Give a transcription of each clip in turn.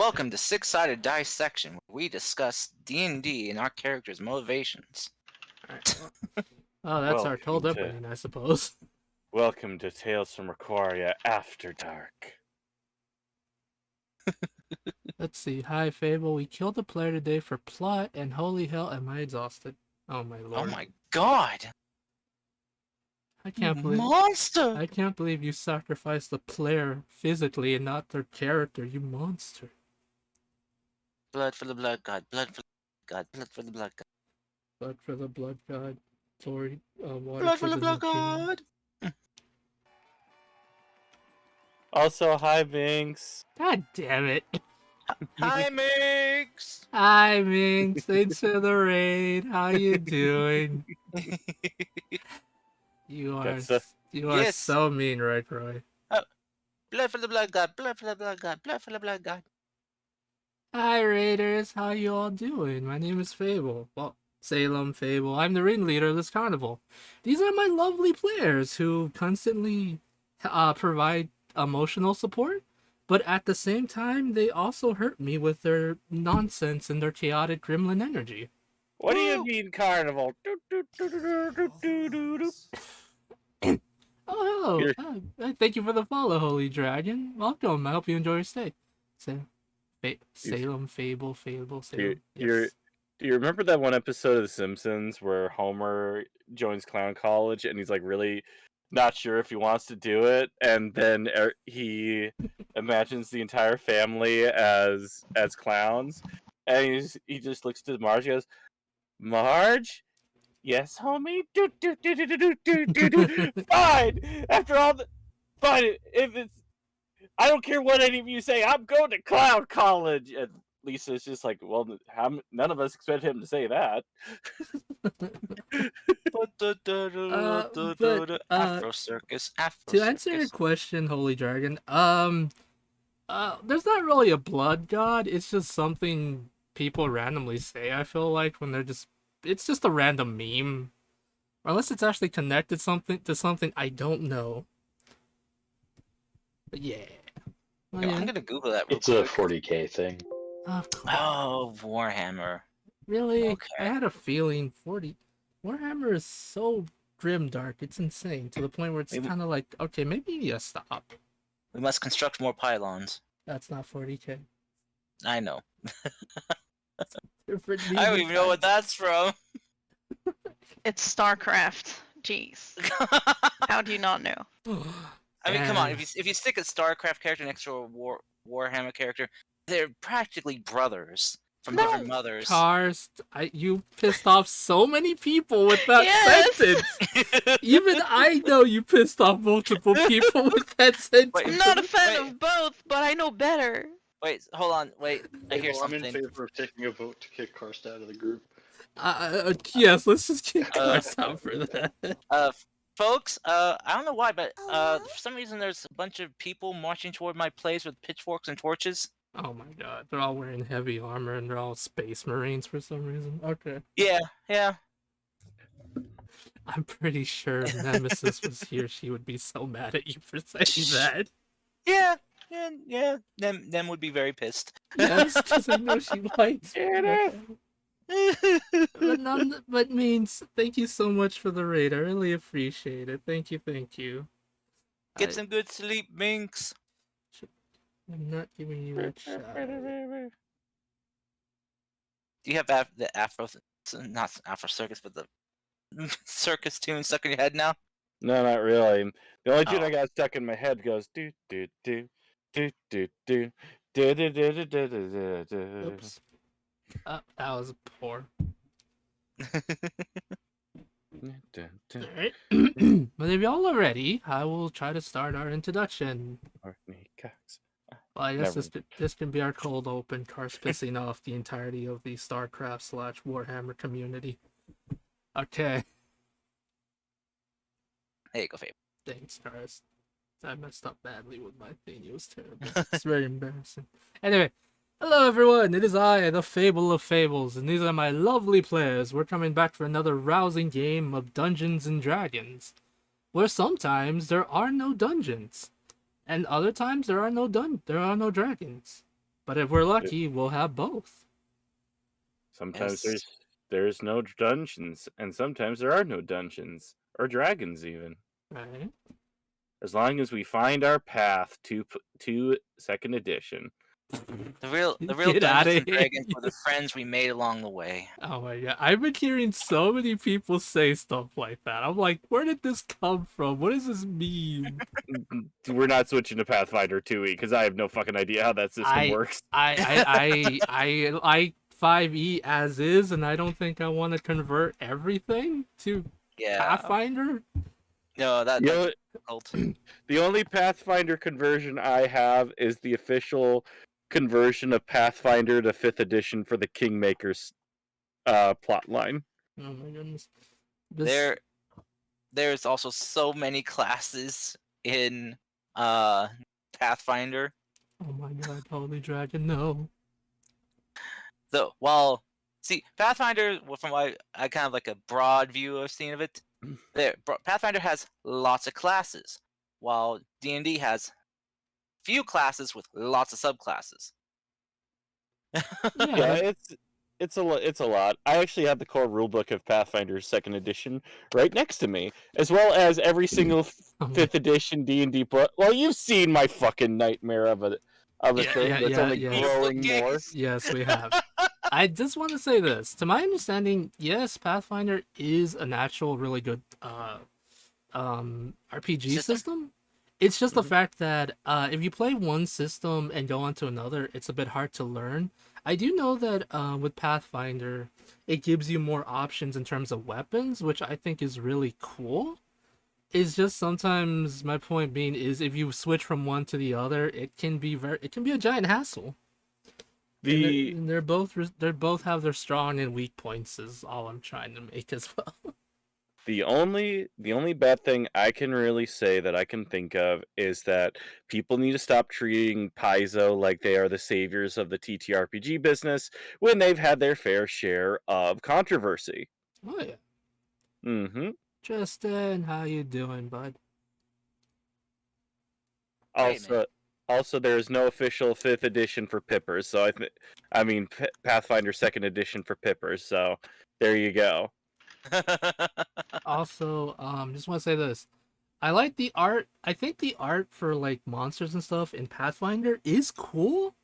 Welcome to Six-Sided Dissection, where we discuss D&D and our characters' motivations. Alright, well, that's our cold opening, I suppose. Welcome to Tales from Aquaria After Dark. Let's see. Hi, Fable. We killed a player today for plot, and holy hell, am I exhausted. Oh my Oh lord. my god! I can't believe Monster! I can't believe you sacrificed the player physically and not their character, you monster. Blood for the blood god, blood for the god, blood for the blood god. Blood for the blood god. Glory, water Blood for the blood new king. god! Also, hi, Binks. God damn it. Hi, Mix! Hi, Minx. Thanks for the raid. How you doing? You are Yes. so mean, right, Roy? Blood for the blood god, blood for the blood god, blood for the blood god. Hi, Raiders. How you all doing? My name is Fable. Well, Salem Fable. I'm the ringleader of this carnival. These are my lovely players who constantly provide emotional support, but at the same time, they also hurt me with their nonsense and their chaotic gremlin energy. What do you mean, Carnival? Oh, hello. Thank you for the follow, Holy Dragon. Welcome. I hope you enjoy your stay. Salem, Fable. Do Yes. you remember that one episode of The Simpsons where Homer joins clown college and he's like really not sure if he wants to do it, and then he imagines the entire family as clowns, and he just looks to Marge and goes, "Marge, yes, homie, fine. After all, fine. If it's, I don't care what any of you say. I'm going to clown college." And Lisa's just like, "Well, none of us expect him to say that." Afro circus, To answer your question, Holy Dragon, there's not really a blood god. It's just something people randomly say. I feel like when it's just a random meme, unless it's actually connected to something I don't know. But yeah. I'm gonna Google that. It's a 40k thing. Oh, Warhammer. Really? Okay. I had a feeling Warhammer is so grimdark. It's insane to the point where it's kind of like, okay, maybe you need to stop. We must construct more pylons. That's not 40k. I know. I I don't even know what that's from. It's StarCraft. Jeez. How do you not know? I mean, come on. If you stick a StarCraft character next to a Warhammer character, they're practically brothers from different mothers. Cars, you pissed off so many people with that sentence. Even I know you pissed off multiple people with that sentence. Wait, I'm not a fan of both, but I know better. Wait, hold on. Wait, I hear something. I'm in favor of taking a vote to kick Karst out of the group. Yes, let's just kick Karst out for that. Folks, I don't know why, but for some reason there's a bunch of people marching toward my place with pitchforks and torches. Oh my god, they're all wearing heavy armor and they're all space marines for some reason. Okay. Yeah. I'm pretty sure if Nemesis was here, she would be so mad at you for saying that. Yeah. Nem would be very pissed. Yes, because I know she likes it. But means, thank you so much for the raid. I really appreciate it. Thank you. Get some good sleep, Minx. I'm not giving you a shot. Do you have the not Afro circus, but the circus tune stuck in your head now? No, not really. The only tune I got stuck in my head goes do do do do do do do do do do do. Oops. That was poor. Alright. But if y'all are ready, I will try to start our introduction. Well, I guess this can be our cold open, Karst pissing off the entirety of the StarCraft/Warhammer community. Okay. There you go, Fabe. Thanks, Karst. I messed up badly with my thing. It was terrible. It's very embarrassing. Anyway, hello everyone. It is I, the Fable of Fables, and these are my lovely players. We're coming back for another rousing game of Dungeons and Dragons, where sometimes there are no dungeons, and other times there are no dragons. But if we're lucky, we'll have both. Sometimes Yes. there's no dungeons, and sometimes there are no dungeons or dragons even. Right? As long as we find our path to second edition. The real Get outta Dungeons and here. Dragons were the friends we made along the way. Oh my god. I've been hearing so many people say stuff like that. I'm like, where did this come from? What does this mean? We're not switching to Pathfinder 2e because I have no fucking idea how that system works. I like 5e as is, and I don't think I want to convert everything to Yeah. Pathfinder. No, that's You know, difficult. the only Pathfinder conversion I have is the official conversion of Pathfinder to 5th edition for the Kingmaker's plot line. Oh my goodness. There's also so many classes in Pathfinder. Oh my god, Holy Dragon, no. So Pathfinder, from what I kind of like a broad view I've seen of it. Pathfinder has lots of classes, while D&D has few classes with lots of subclasses. Yeah, it's a lot. I actually have the core rulebook of Pathfinder 2nd edition right next to me, as well as every single 5th edition D&D book. Well, you've seen my fucking nightmare of a thing that's only growing more. Yes, we have. I just want to say this. To my understanding, yes, Pathfinder is a natural, really good RPG system. It's just the fact that if you play one system and go on to another, it's a bit hard to learn. I do know that with Pathfinder, it gives you more options in terms of weapons, which I think is really cool. It's just sometimes my point being is if you switch from one to the other, it can be a giant hassle. And they're both have their strong and weak points is all I'm trying to make as well. The only bad thing I can really say that I can think of is that people need to stop treating Paizo like they are the saviors of the TTRPG business when they've had their fair share of controversy. Oh yeah. Mm-hmm. Justin, how you doing, bud? Also, there is no official 5th edition for Pippers, so Pathfinder 2nd edition for Pippers. So there you go. Also, just want to say this. I like the art. I think the art for like monsters and stuff in Pathfinder is cool.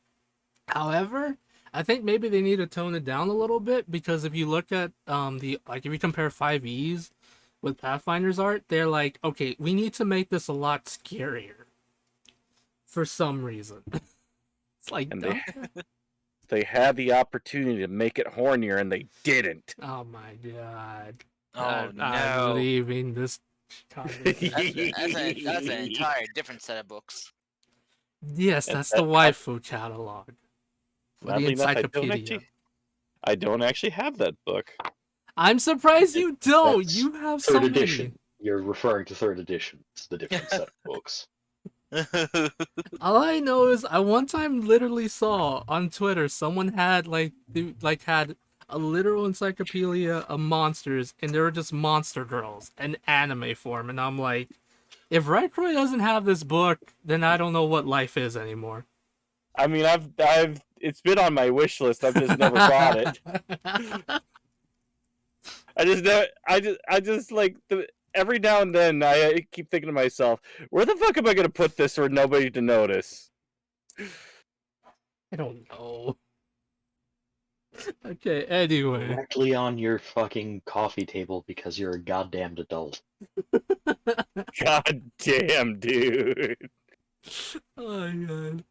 However, I think maybe they need to tone it down a little bit because if you look at if you compare 5e's with Pathfinder's art, they're like, okay, we need to make this a lot scarier for some reason. It's like, and they had the opportunity to make it hornier and they didn't. Oh my god. Oh no. I'm leaving this conversation. That's an entire different set of books. Yes, that's the waifu catalog. For the Oddly enough, encyclopedia. I don't actually have that book. I'm surprised you don't. That's You have so Third many. edition. You're referring to 3rd edition. It's the different set of books. All I know is I one time literally saw on Twitter someone had had a literal encyclopedia of monsters, and they were just monster girls in anime form, and I'm like, if Raikroy doesn't have this book, then I don't know what life is anymore. I mean, it's been on my wish list. I've just never bought it. Every now and then I keep thinking to myself, where the fuck am I gonna put this for nobody to notice? I don't know. Okay, anyway. Directly on your fucking coffee table because you're a goddamned adult. God damn, dude. Oh my god.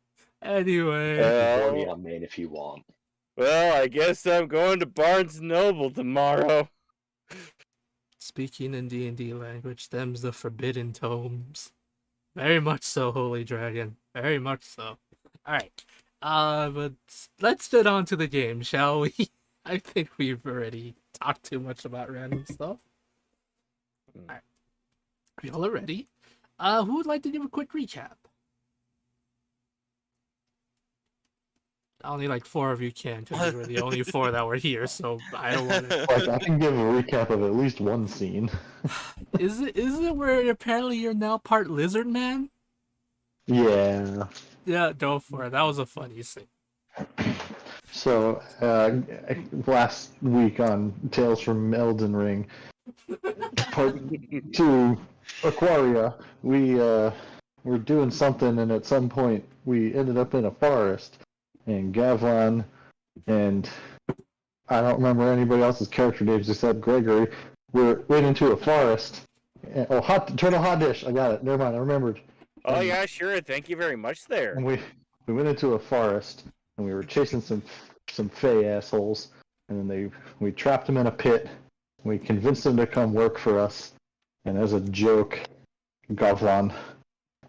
Anyway. Born me up, man, if you want. Well, I guess I'm going to Barnes & Noble tomorrow. Speaking in D&D language, them's the forbidden tomes. Very much so, Holy Dragon. Very much so. Alright. But let's get on to the game, shall we? I think we've already talked too much about random stuff. Alright. Are y'all ready? Who would like to give a quick recap? Only like 4 of you can, because we were the only 4 that were here, so I don't want to... Like, I can give a recap of at least one scene. Is it where apparently you're now part lizard man? Yeah. Yeah, go for it. That was a funny scene. So, last week on Tales from Eldeen Ring, part 2, Aquaria, we were doing something, and at some point we ended up in a forest, and Gavlan and I don't remember anybody else's character names except Gregory. Went into a forest. Oh, turtle hot dish. I got it. Never mind. I remembered. Oh yeah, sure. Thank you very much. There. And we went into a forest and we were chasing some fey assholes. And then we trapped them in a pit. We convinced them to come work for us. And as a joke, Gavlan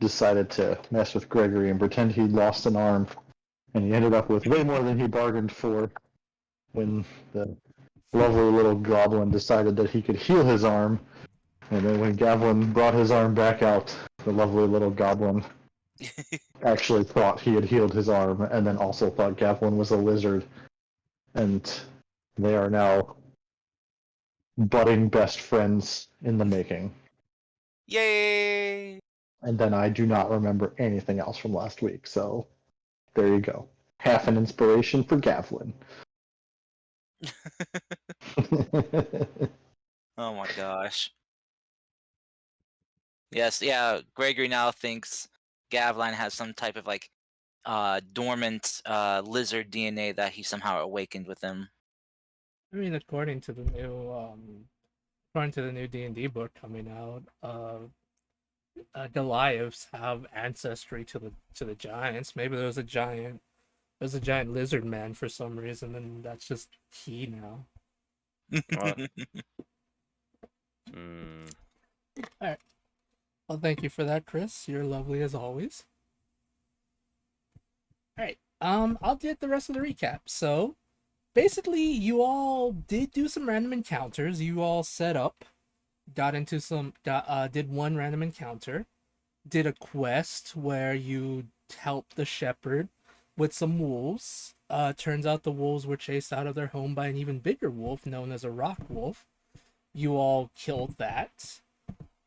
decided to mess with Gregory and pretend he'd lost an arm. And he ended up with way more than he bargained for when the lovely little goblin decided that he could heal his arm. And then when Gavlin brought his arm back out, the lovely little goblin actually thought he had healed his arm, and then also thought Gavlin was a lizard. And they are now budding best friends in the making. Yay! And then I do not remember anything else from last week, so there you go. Half an inspiration for Gavlin. Oh my gosh. Yes, yeah. Gregory now thinks Gavlan has some type of like dormant lizard DNA that he somehow awakened with him. I mean, according to the new D&D book coming out, Goliaths have ancestry to the giants. Maybe there's a giant lizard man for some reason, and that's just key now. All right. Well, thank you for that, Chris. You're lovely as always. All right. I'll get the rest of the recap. So, basically, you all did do some random encounters. You all set up, did one random encounter, did a quest where you helped the shepherd with some wolves. Turns out the wolves were chased out of their home by an even bigger wolf known as a rock wolf. You all killed that.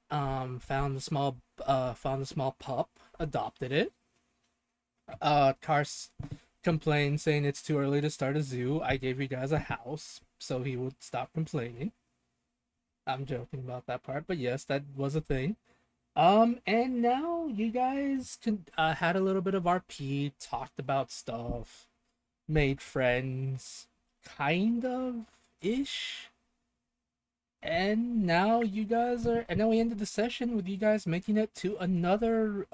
Found the small pup, adopted it. Kars complained, saying it's too early to start a zoo. I gave you guys a house, so he would stop complaining. I'm joking about that part, but yes, that was a thing. And now you guys had a little bit of RP, talked about stuff, made friends, kind of ish. And now we ended the session with you guys making it to another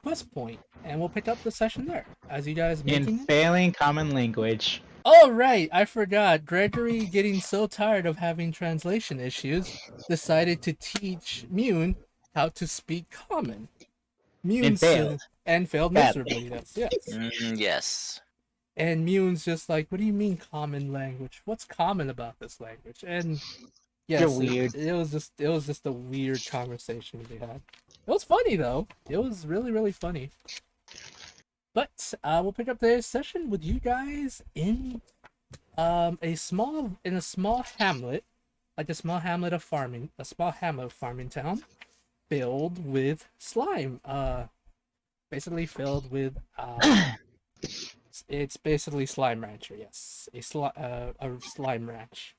quest point, and we'll pick up the session there as you guys making In it. failing common language. Oh right, I forgot. Gregory, getting so tired of having translation issues, decided to teach Mune how to speak common. And failed. And failed Badly. miserably. Yes. Yes. And Mune's just like, what do you mean common language? What's common about this language? And yes, You're weird. It was just a weird conversation we had. It was funny though. It was really, really funny. But we'll pick up today's session with you guys in a small hamlet, like a small hamlet of farming town, filled with slime. Basically filled with it's basically Slime Rancher, yes. A slime ranch.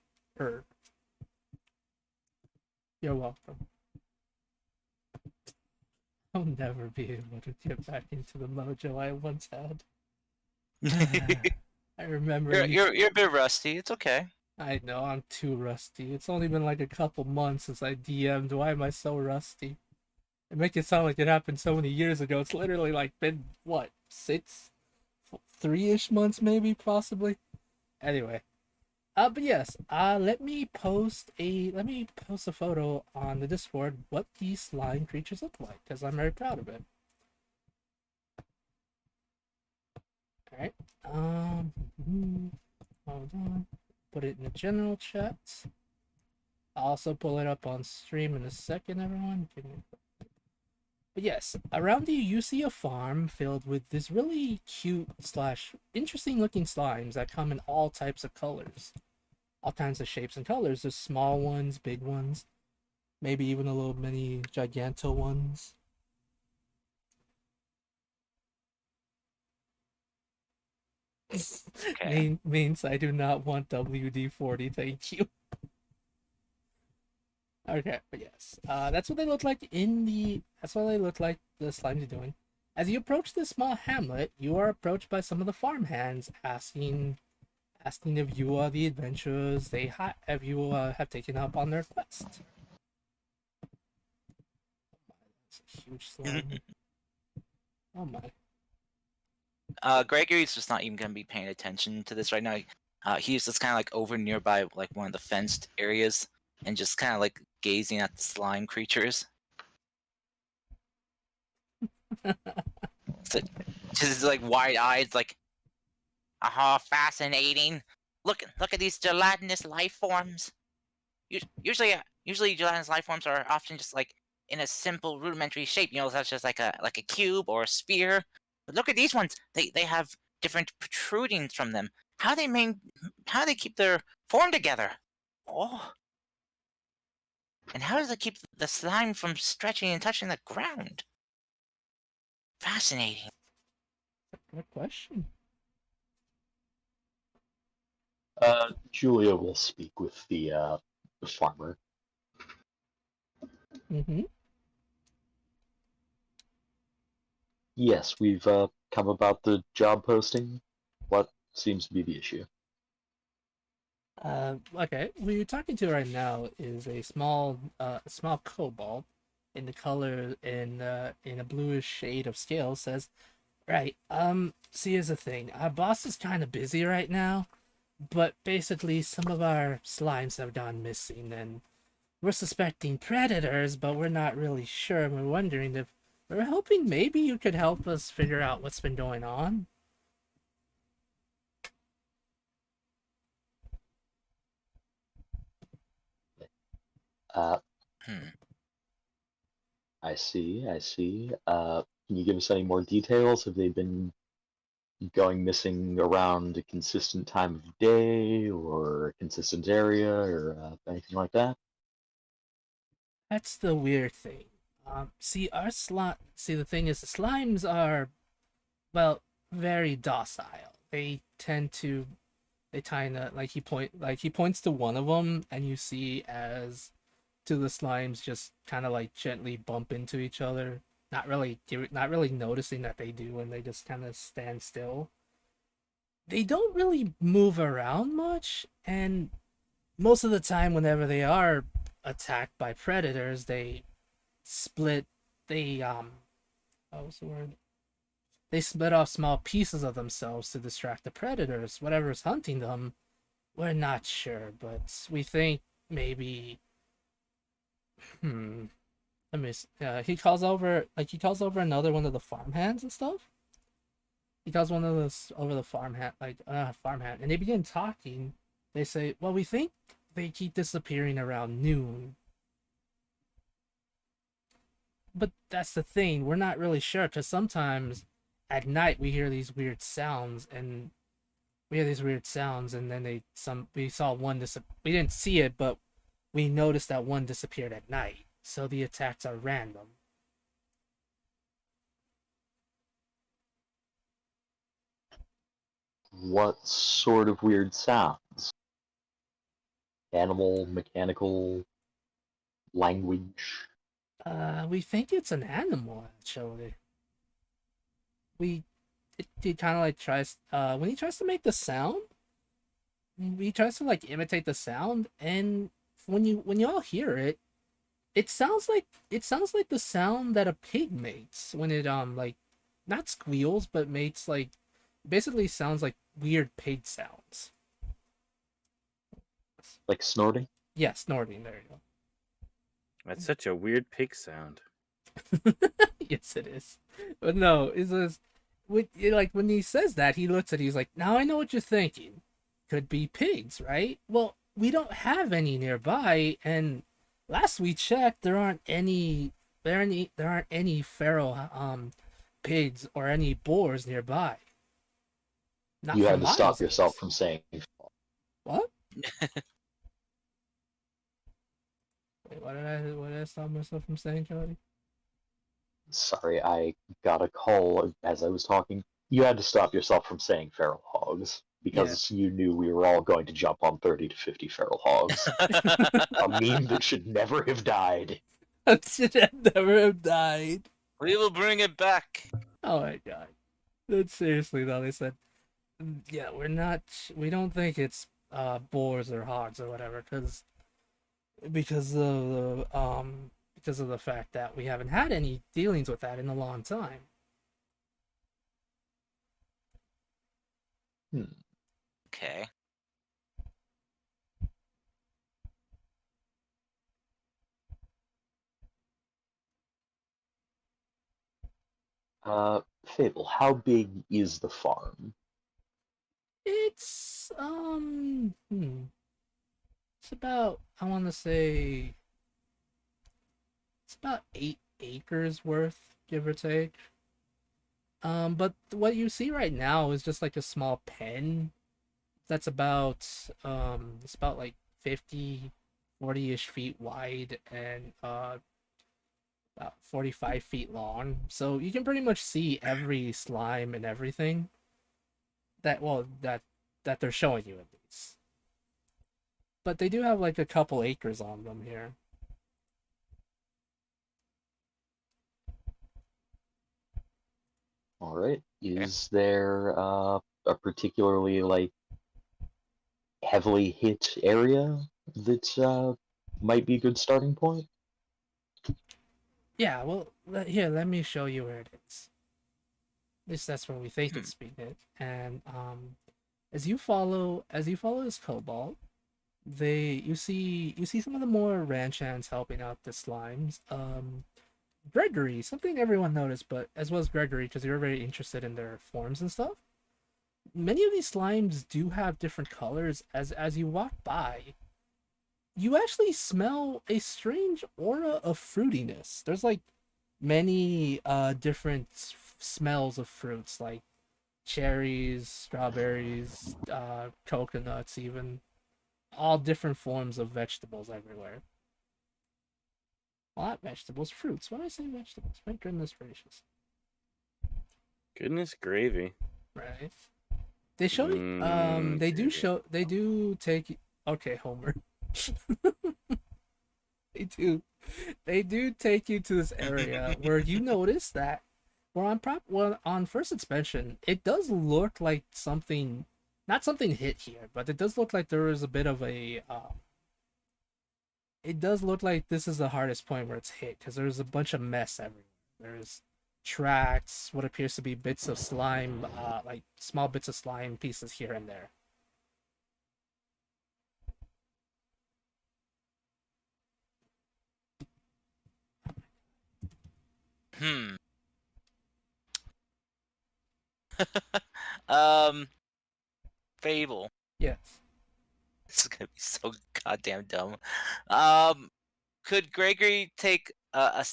You're welcome. I'll never be able to get back into the mojo I once had. I remember You're a bit rusty. It's okay. I know, I'm too rusty. It's only been like a couple months since I DM'd. Why am I so rusty? It make it sound like it happened so many years ago. It's literally like been what, 3-ish months maybe, possibly. Anyway, but yes, let me post a photo on the Discord what these slime creatures look like, because I'm very proud of it. All right, hold on, put it in the general chat. I'll also pull it up on stream in a second, everyone. Give me. But yes, around you see a farm filled with this really cute / interesting looking slimes that come in all types of colors. All kinds of shapes and colors. There's small ones, big ones, maybe even a little mini giganto ones. Okay. Means I do not want WD-40, thank you. Okay, but yes, that's what they look like That's what they look like the slimes are doing. As you approach this small hamlet, you are approached by some of the farmhands, asking if you are the adventurers if you have taken up on their quest. It's a huge slime. Oh my. Gregory's just not even gonna be paying attention to this right now. He's just kind of like over nearby, like one of the fenced areas, and just kind of like gazing at the slime creatures. So, just like wide eyed, like, aha, fascinating. Look at these gelatinous life forms. Usually gelatinous life forms are often just like in a simple rudimentary shape, such as like a cube or a sphere. But look at these ones. They have different protrudings from them. How they keep their form together? Oh, and how does it keep the slime from stretching and touching the ground? Fascinating. Good question. Julia will speak with the farmer. Mm-hmm. Yes, we've come about the job posting. What seems to be the issue? Okay. Who you're talking to right now is a small kobold in the color in a bluish shade of scales. Says, right. See, here's the thing. Our boss is kind of busy right now, but basically, some of our slimes have gone missing, and we're suspecting predators, but we're not really sure. We're wondering if we're hoping maybe you could help us figure out what's been going on. Uh, Hmm. I see, I see. Can you give us any more details? Have they been going missing around a consistent time of day or a consistent area or anything like that? That's the weird thing. See, the thing is, the slimes are, well, very docile. They kind of like he points to one of them, and you see as two of the slimes just kind of like gently bump into each other, not really noticing that they do, and they just kind of stand still. They don't really move around much, and most of the time, whenever they are attacked by predators, they split they what was the word? They split off small pieces of themselves to distract the predators. Whatever's hunting them, we're not sure, but we think maybe hmm. He calls over another one of the farmhands and stuff. He calls one of those over the farmhand, and they begin talking. They say, "Well, we think they keep disappearing around noon, but that's the thing. We're not really sure because sometimes at night we hear these weird sounds, and then we saw one we didn't see it, but we noticed that one disappeared at night. So the attacks are random." What sort of weird sounds? Animal, mechanical, language? We think it's an animal actually. We it kind of like tries when he tries to make the sound, he tries to like imitate the sound, and when you all hear it, it sounds like the sound that a pig makes when it like not squeals but makes like basically sounds like weird pig sounds. Like snorting? Yeah, snorting. There you That's such a weird pig sound. go. Yes, it is. But no, it's just like when he says that, he looks at. He's like, "Now I know what you're thinking. Could be pigs, right? Well, we don't have any nearby, and last we checked, there aren't any feral pigs or any boars nearby. Not You for had to stop miles at yourself least." from saying, What? Wait, what did I stop myself from saying, Cody? sorry, I got a call as I was talking. You had to stop yourself from saying feral hogs because you knew we were all going to jump on 30 to 50 feral hogs. A meme that should never have died. It should have never have died. We will bring it back. Oh my god. But seriously though, they said, yeah, we don't think it's boars or hogs or whatever, because of the fact that we haven't had any dealings with that in a long time. Okay. Fable, how big is the farm? It's it's about, I want to say, it's about 8 acres worth, give or take. But what you see right now is just like a small pen. That's about it's about like 50, 40-ish feet wide and about 45 feet long. So you can pretty much see every slime and everything that they're showing you at least. But they do have like a couple acres on them here. All right. Is there a particularly like heavily hit area that might be a good starting point? Yeah, well, here, let me show you where it is. At least that's where we think it's being hit. And as you follow this cobalt, you see some of the more ranch hands helping out the slimes. Gregory, something everyone noticed, but as well as Gregory, because you're very interested in their forms and stuff. Many of these slimes do have different colors. As you walk by, you actually smell a strange aura of fruitiness. There's like many different smells of fruits, like cherries, strawberries, coconuts, even all different forms of vegetables everywhere. Well, not vegetables, fruits. When I say vegetables, my goodness gracious. Goodness gravy. Right. They show they do take okay, Homer. They do take you to this area where you notice that on first inspection, it does look like something, not something hit here, but it does look like there is a bit of a it does look like this is the hardest point where it's hit, because there's a bunch of mess everywhere. There's tracks, what appears to be bits of slime, like small bits of slime pieces here and there. Fable. Yes. This is gonna be so goddamn dumb. Could Gregory take a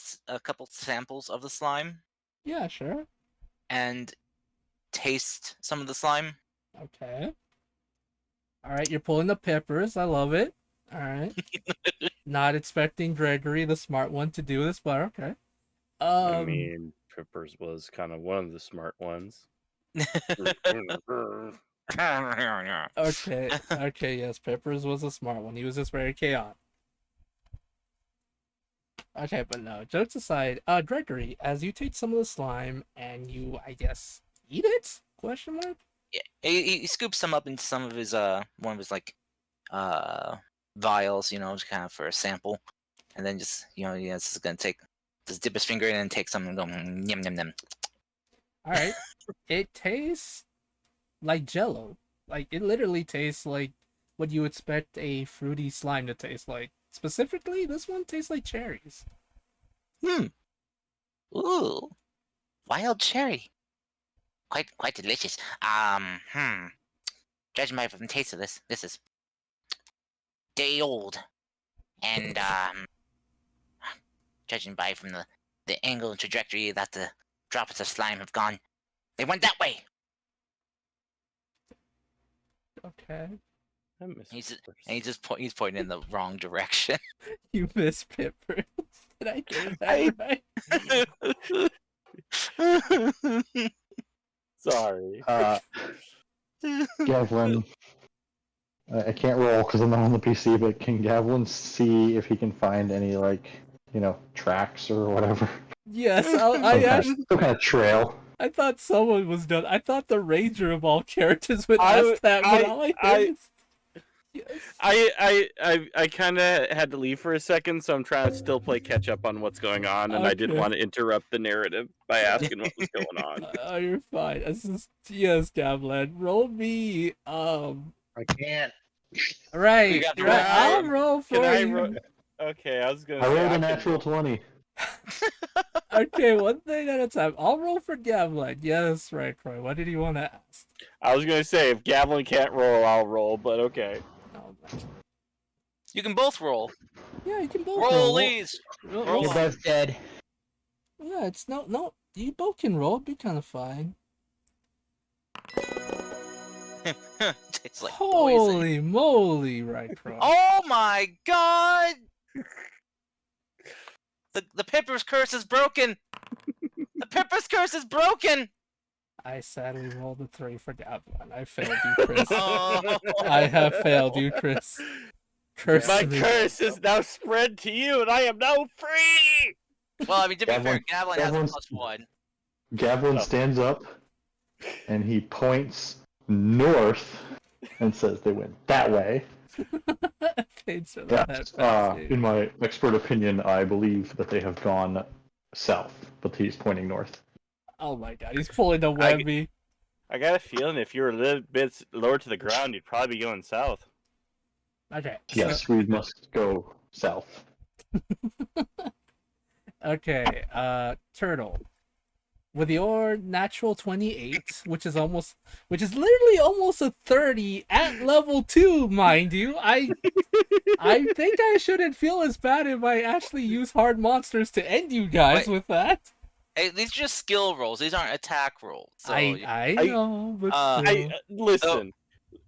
couple samples of the slime Yeah, sure. and taste some of the slime? Okay. All right, you're pulling the peppers. I love it. All right. Not expecting Gregory, the smart one, to do this, but okay. I mean, Peppers was kind of one of the smart ones. Okay, okay, yes, Peppers was a smart one. He was just very chaotic. Okay, but no, jokes aside, Gregory, as you take some of the slime and you, I guess, eat it? Question mark? Yeah, he scoops some up into some of his one of his like vials, just kind of for a sample, and then just this is gonna just dip his finger in and take some and go yum yum yum. All right, it tastes like Jello. Like it literally tastes like what you expect a fruity slime to taste like. Specifically, this one tastes like cherries. Ooh, wild cherry. Quite delicious. Judging by the taste of this is day old, and judging by from the angle and trajectory that the droplets of slime have gone, they went that way. Okay. I miss He's Peppers. he's pointing in the wrong direction. You miss Peppers. Did I get that right? Sorry. Gavlin, I can't roll because I'm not on the PC, but can Gavlin see if he can find any, like, tracks or whatever? Yes, Some kind of trail. I thought someone was done. I thought the ranger of all characters would I- ask that, but I- all I I- heard is yes. I kind of had to leave for a second, so I'm trying to still play catch up on what's going on, and I didn't Okay. want to interrupt the narrative by asking what was going on. Oh, you're fine. Yes, Gavlan. Roll me. I can't. Right. got the right. I'll roll. roll for Can I you. Okay, I was gonna. I say, rolled a can natural roll. 20. Okay, one thing at a time. I'll roll for Gavlan. Yes, right, Croy. What did he want to ask? I was gonna say if Gavlin can't roll, I'll roll, but okay. Oh, You can both roll. yeah, you can both roll. Rollies. Roll- Roll You're on. both dead. Yeah, it's no. You both can roll. It'd be kind of fine. It's like poison. Holy moly, right, Croy. Oh my god! The Pipper's curse is broken! The Pipper's curse is broken! I sadly rolled a 3 for Gavlan. I failed you, Chris. Oh. I have failed you, Chris. Curse My me. curse is now spread to you, and I am now free. Well, I mean, to be fair, Gavlin- Gavlin has a Gavlin's- +1. Gavlin Oh. stands up and he points north and says they went that way. Okay, so that That's, passed. in my expert opinion, I believe that they have gone south, but he's pointing north. Oh my god, he's pulling the Webby. I got a feeling if you were a little bit lower to the ground, you'd probably be going south. Okay. Yes, we must go south. Okay, Turtle. With your natural 28, which is literally almost a 30 at level 2, mind you. I think I shouldn't feel as bad if I actually use hard monsters to end you guys Wait. with that. Hey, these are just skill rolls. These aren't attack rolls. So I know, but still.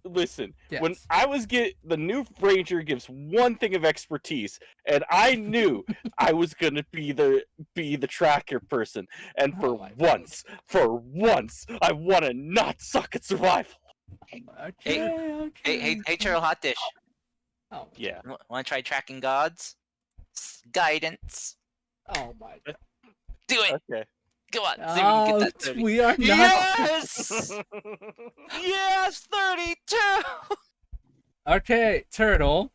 Listen. Yes. When I was the new ranger gives one thing of expertise, and I knew I was gonna be the tracker person. And Oh for my once, I want to not suck at survival. Okay. hey, Turtle Hot Dish. Oh, Yeah. Want to try tracking gods? Guidance. oh my god. Do it. Okay. Go on. See if we can get that 30. We are not. Yes! Yes, 32! Okay, Turtle.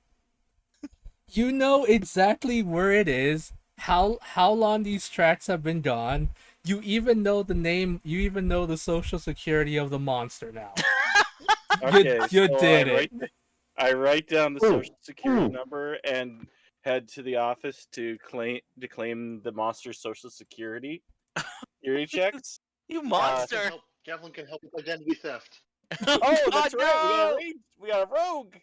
You know exactly where it is, how long these tracks have been gone. You even know the name, you even know the social security of the monster now. Okay, you so did it. I write down the Ooh, social security ooh. number and head to the office to claim the monster's social security. Security checks. You monster! Gavlin can help with identity theft. Oh, that's God, right. We got a rogue.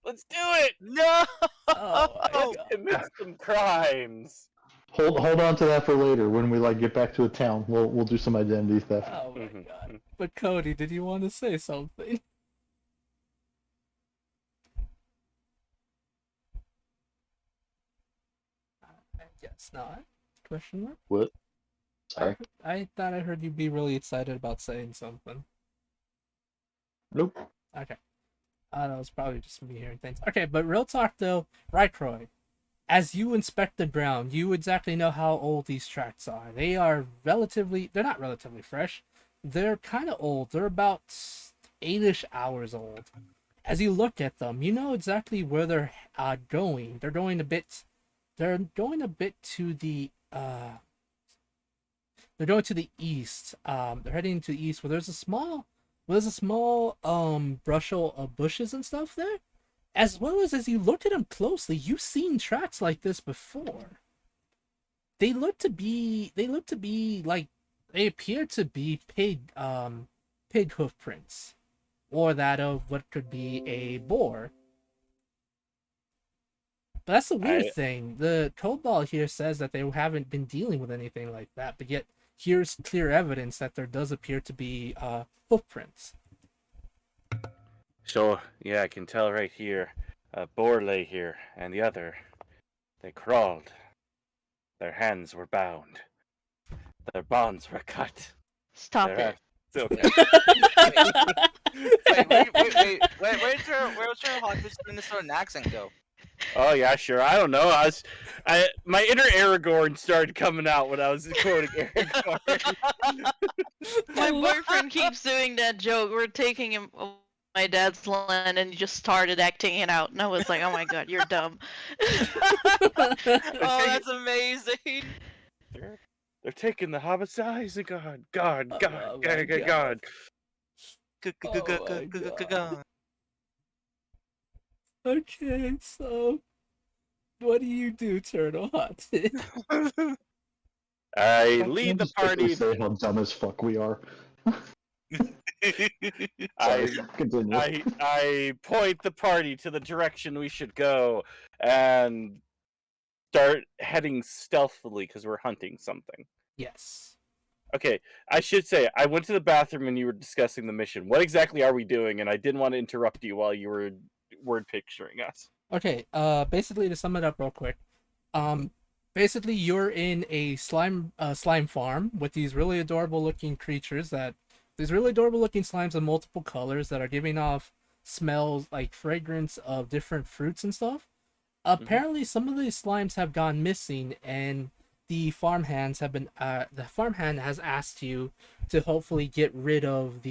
Let's do it. No! Oh my Let's god. commit some crimes. Hold on to that for later when we get back to a town. We'll do some identity theft. Oh my Mhm. god. But Cody, did you want to say something? I guess not. Question mark? What? Sorry. I thought I heard you be really excited about saying something. Nope. Okay. That was probably just me hearing things. Okay, but real talk though, right, Croy? As you inspect the ground, you exactly know how old these tracks are. They're not relatively fresh. They're kind of old. They're about 8-ish hours old. As you look at them, you know exactly where they're going. They're going a bit to the they're going to the east. They're heading to the east where there's a small brushel of bushes and stuff there. As well as you look at them closely, you've seen tracks like this before. They appear to be pig hoof prints, or that of what could be a boar. But that's the weird thing. The Cobalt here says that they haven't been dealing with anything like that, but yet here's clear evidence that there does appear to be hoof prints. So yeah, I can tell right here. A boar lay here, and the other, they crawled. Their hands were bound. Their bonds were cut. Stop Their it. It's okay. Where's your Hawkfish Minnesota accent go? Oh yeah, sure. I don't know. My inner Aragorn started coming out when I was quoting Aragorn. My boyfriend keeps doing that joke. We're taking him my dad's land, and he just started acting it out, and I was like, "Oh my god, you're dumb." Oh, that's amazing. They're taking the Hobbit's eyes. God, God, Oh God, my God, God. Oh my god. Okay, so what do you do, Turtle Hunted? I Can I lead the just quickly party. say how dumb as fuck we are? I Sorry, continue. I point the party to the direction we should go and start heading stealthily because we're hunting something. Yes. Okay, I should say I went to the bathroom and you were discussing the mission. What exactly are we doing? And I didn't want to interrupt you while you were word picturing us. Okay, basically to sum it up real quick, basically you're in a slime farm with these really adorable looking creatures these really adorable looking slimes of multiple colors that are giving off smells like fragrance of different fruits and stuff. Apparently some of these slimes have gone missing, and the farmhand has asked you to hopefully get rid of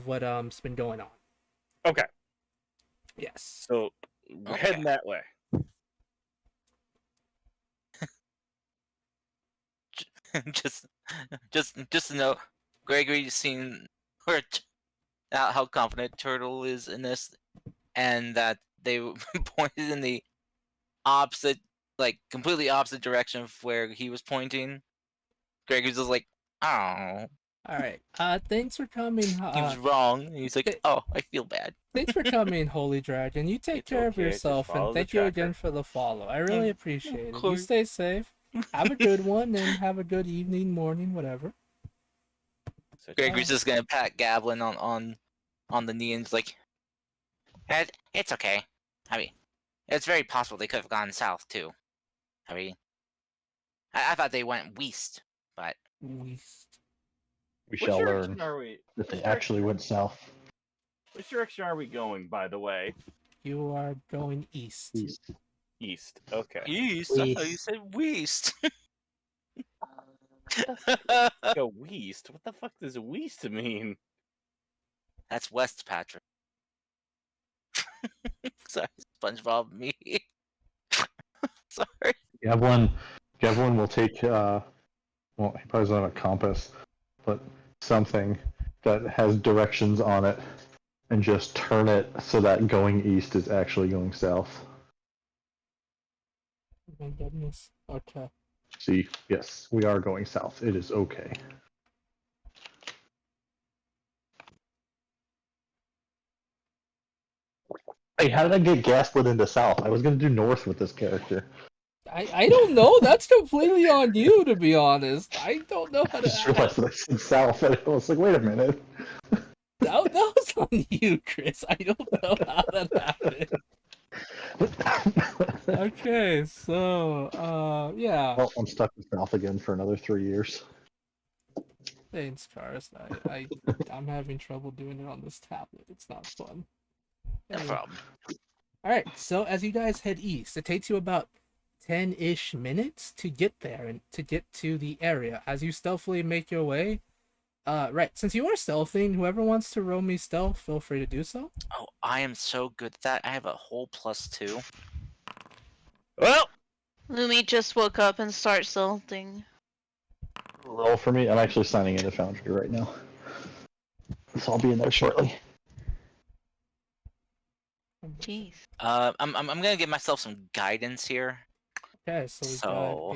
what's been going on. Okay, Yes. so we're heading that way. just to know, Gregory's seen how confident Turtle is in this, and that they pointed in the opposite, like completely opposite direction of where he was pointing. Gregory's just like, oh, All right. Thanks for coming. he was wrong. And he's like, oh, I feel bad. Thanks for coming, Holy Dragon. You take It's care of okay, just yourself, and follow the thank you tracker. again for the follow. I really appreciate it. You course. stay safe. Have a good one, and have a good evening, morning, whatever. Gregory's just gonna pat Gavlin on the knee and he's like, it's okay. I mean, it's very possible they could have gone south too. I mean, I thought they went west, but We Which shall direction learn are we? if they Which actually direction- went south. Which direction are we going, by the way? You are going east. East. East. Okay. east. I thought you East. said west. Go west. What the fuck does west mean? That's West, Patrick. Sorry, SpongeBob me. Sorry. Gavlin will take, well, he probably doesn't have a compass, but something that has directions on it, and just turn it so that going east is actually going south. Oh my goodness. Okay. See, yes, we are going south. It is okay. Hey, how did I get gaslit into south? I was gonna do north with this character. I don't know. That's completely on you, to be honest. I don't know how I to just act. realized that I said south, and I was like, wait a minute. That was on you, Chris. I don't know how that happened. Okay, so, yeah. Well, I'm stuck in south again for another 3 years. Thanks, Cars. I'm having trouble doing it on this tablet. It's not fun. No Anyway. problem. Alright, so as you guys head east, it takes you about 10-ish minutes to get there and to get to the area. As you stealthily make your way, right, since you are stealthing, whoever wants to roll me stealth, feel free to do so. Oh, I am so good at that. I have a whole +2. Well, Lumi just woke up and starts salting. Roll for me. I'm actually signing into Foundry right now. So I'll be in there shortly. Jeez. I'm gonna give myself some guidance here. Okay, so So-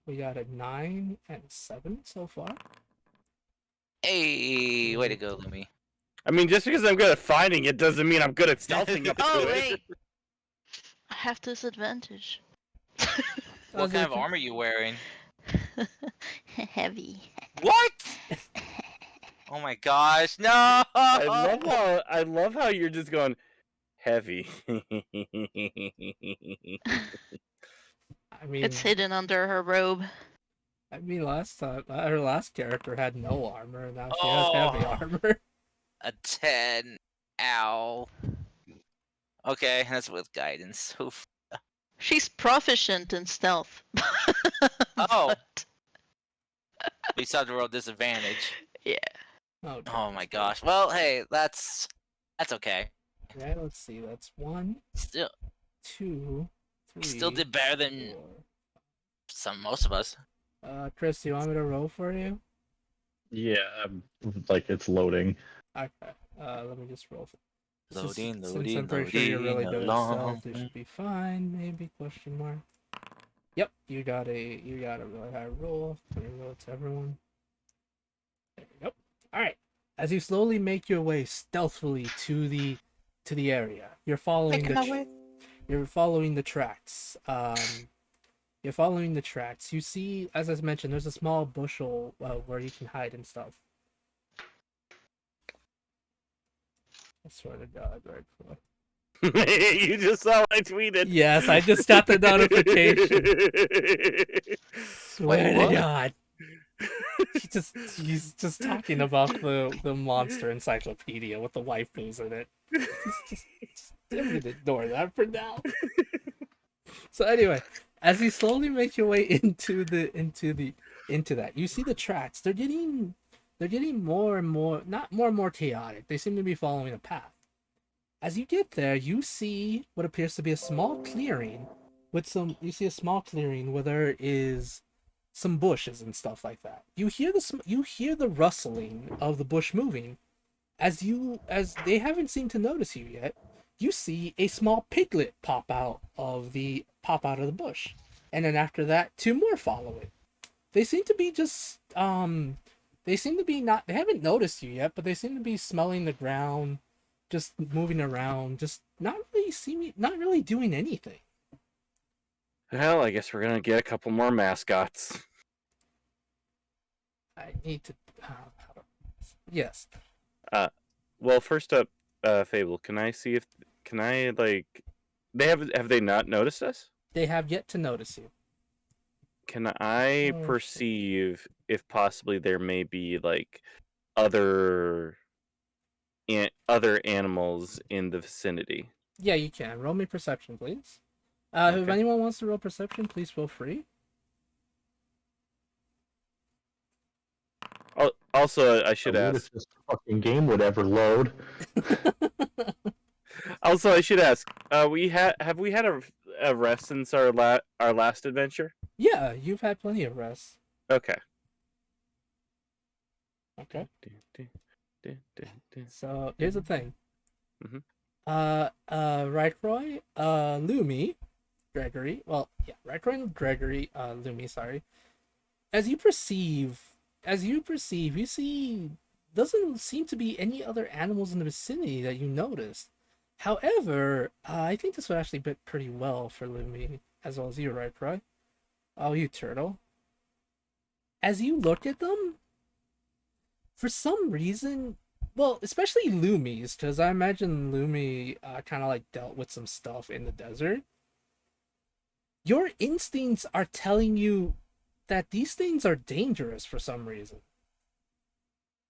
we got a 9 and a 7 so far. Hey, way to go, Lumi. I mean, just because I'm good at finding it doesn't mean I'm good at stealthing up Oh to it. wait, I have disadvantage. What kind of armor are you wearing? Heavy. What? Oh my gosh, no! I love how you're just going heavy. I mean, It's hidden under her robe. I mean, last time her last character had no armor, and now she has heavy armor. A 10. Ow. Okay, that's with guidance. Oof. She's proficient in stealth. Oh. But, We still have to roll disadvantage. yeah. Oh, Oh my gosh. Well, hey, that's okay. Okay, let's see. That's 1, Still 2, 3. still did better than 4. most of us. Chris, do you want me to roll for you? Yeah, like it's loading. Okay. Let me just roll. Loading, Since loading, I'm pretty sure you're really good at along. stealth, you should be fine. Maybe question mark. Yep, you got a really high roll. Let me roll it to everyone. There you go. All right. As you slowly make your way stealthily to the area, you're following you're following the tracks. You're following the tracks. You see, as I mentioned, there's a small bushel where you can hide and stuff. I swear to God, right? You just saw I tweeted. Yes, I just got the notification. Swear Wait, to God. He's just talking about the monster encyclopedia with the waifus in it. Just I'm gonna ignore that for now. So anyway, as you slowly make your way into that, you see the tracks. They're getting more and more, not more and more chaotic. They seem to be following a path. As you get there, you see what appears to be a small clearing you see a small clearing where there is some bushes and stuff like that. You hear the rustling of the bush moving. As they haven't seemed to notice you yet, you see a small piglet pop out of the bush. And then after that, 2 more follow it. They seem to be they haven't noticed you yet, but they seem to be smelling the ground, just moving around, just not really doing anything. Well, I guess we're gonna get a couple more mascots. I need to. Yes. Well, first up, Fable. Can I have they not noticed us? They have yet to notice you. Can I Oh, perceive if possibly there may be like other animals in the vicinity? Yeah, you can. Roll me perception, please. If Okay. anyone wants to roll perception, please feel free. Also, I should I wonder ask. if this fucking game would ever load. Also, I should ask. Have we had a rest since our last adventure? Yeah, you've had plenty of rest. Okay. Okay. So here's the thing. Mhm. Right, Roy, Lumi, Gregory. Well, yeah, Right, Roy and Gregory, Lumi. Sorry. As you perceive, you see doesn't seem to be any other animals in the vicinity that you noticed. However, I think this would actually fit pretty well for Lumi as well as you, right, Roy? Oh, you turtle. As you look at them, for some reason, well, especially Lumi's, because I imagine Lumi kind of like dealt with some stuff in the desert. Your instincts are telling you that these things are dangerous for some reason.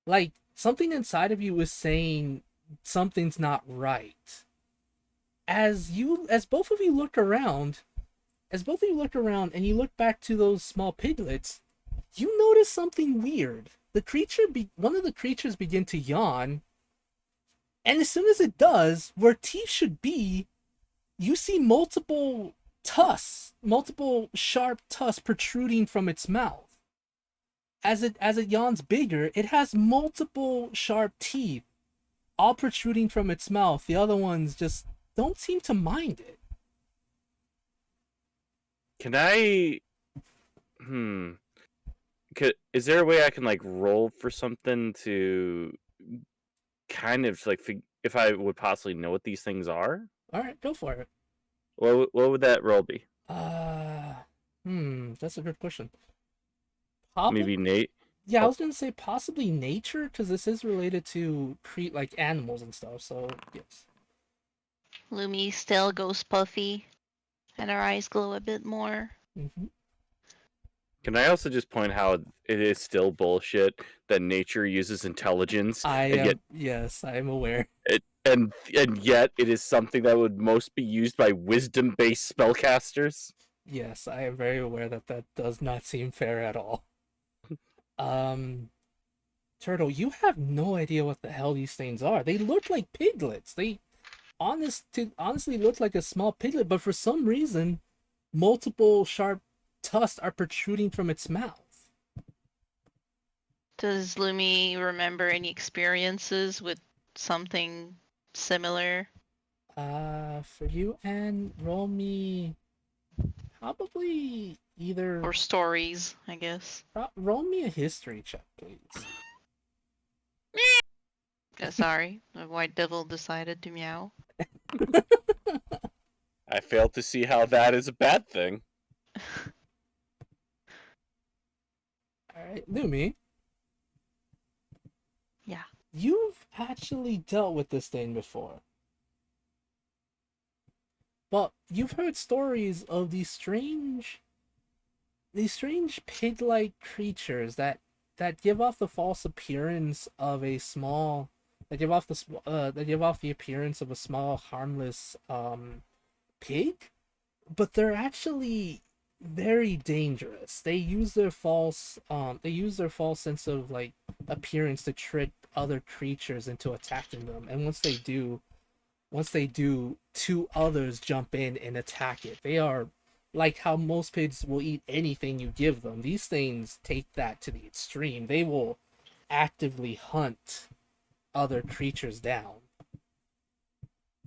Like, something inside of you is saying something's not right. As both of you look around, and you look back to those small piglets, you notice something weird. One of the creatures begin to yawn, and as soon as it does, where teeth should be, you see multiple sharp tusks protruding from its mouth. As it yawns bigger, it has multiple sharp teeth, all protruding from its mouth. The other ones just don't seem to mind it. Can I? Is there a way I can like roll for something to kind of like if I would possibly know what these things are? All right, go for it. What would that roll be? That's a good question. Maybe Nate. Yeah, I was gonna say possibly nature, because this is related to like animals and stuff. So yes. Lumi still goes puffy, and her eyes glow a bit more. Mm-hmm. Can I also just point how it is still bullshit that nature uses intelligence, Yes, I am aware. and yet it is something that would most be used by wisdom-based spellcasters? Yes, I am very aware that that does not seem fair at all. Turtle, you have no idea what the hell these things are. They look like piglets. They honestly look like a small piglet, but for some reason, multiple sharp tusks are protruding from its mouth. Does Lumi remember any experiences with something similar? For you, and roll me probably either Or stories, I guess. roll me a history check, please. Sorry, the white devil decided to meow. I fail to see how that is a bad thing. All right, Lumi. Yeah. You've actually dealt with this thing before. But you've heard stories of these strange pig-like creatures that give off the false appearance of a small that give off the appearance of a small harmless pig, but they're actually very dangerous. They use their false sense of like appearance to trick other creatures into attacking them, and once they do, two others jump in and attack it. They are like how most pigs will eat anything you give them. These things take that to the extreme. They will actively hunt other creatures down.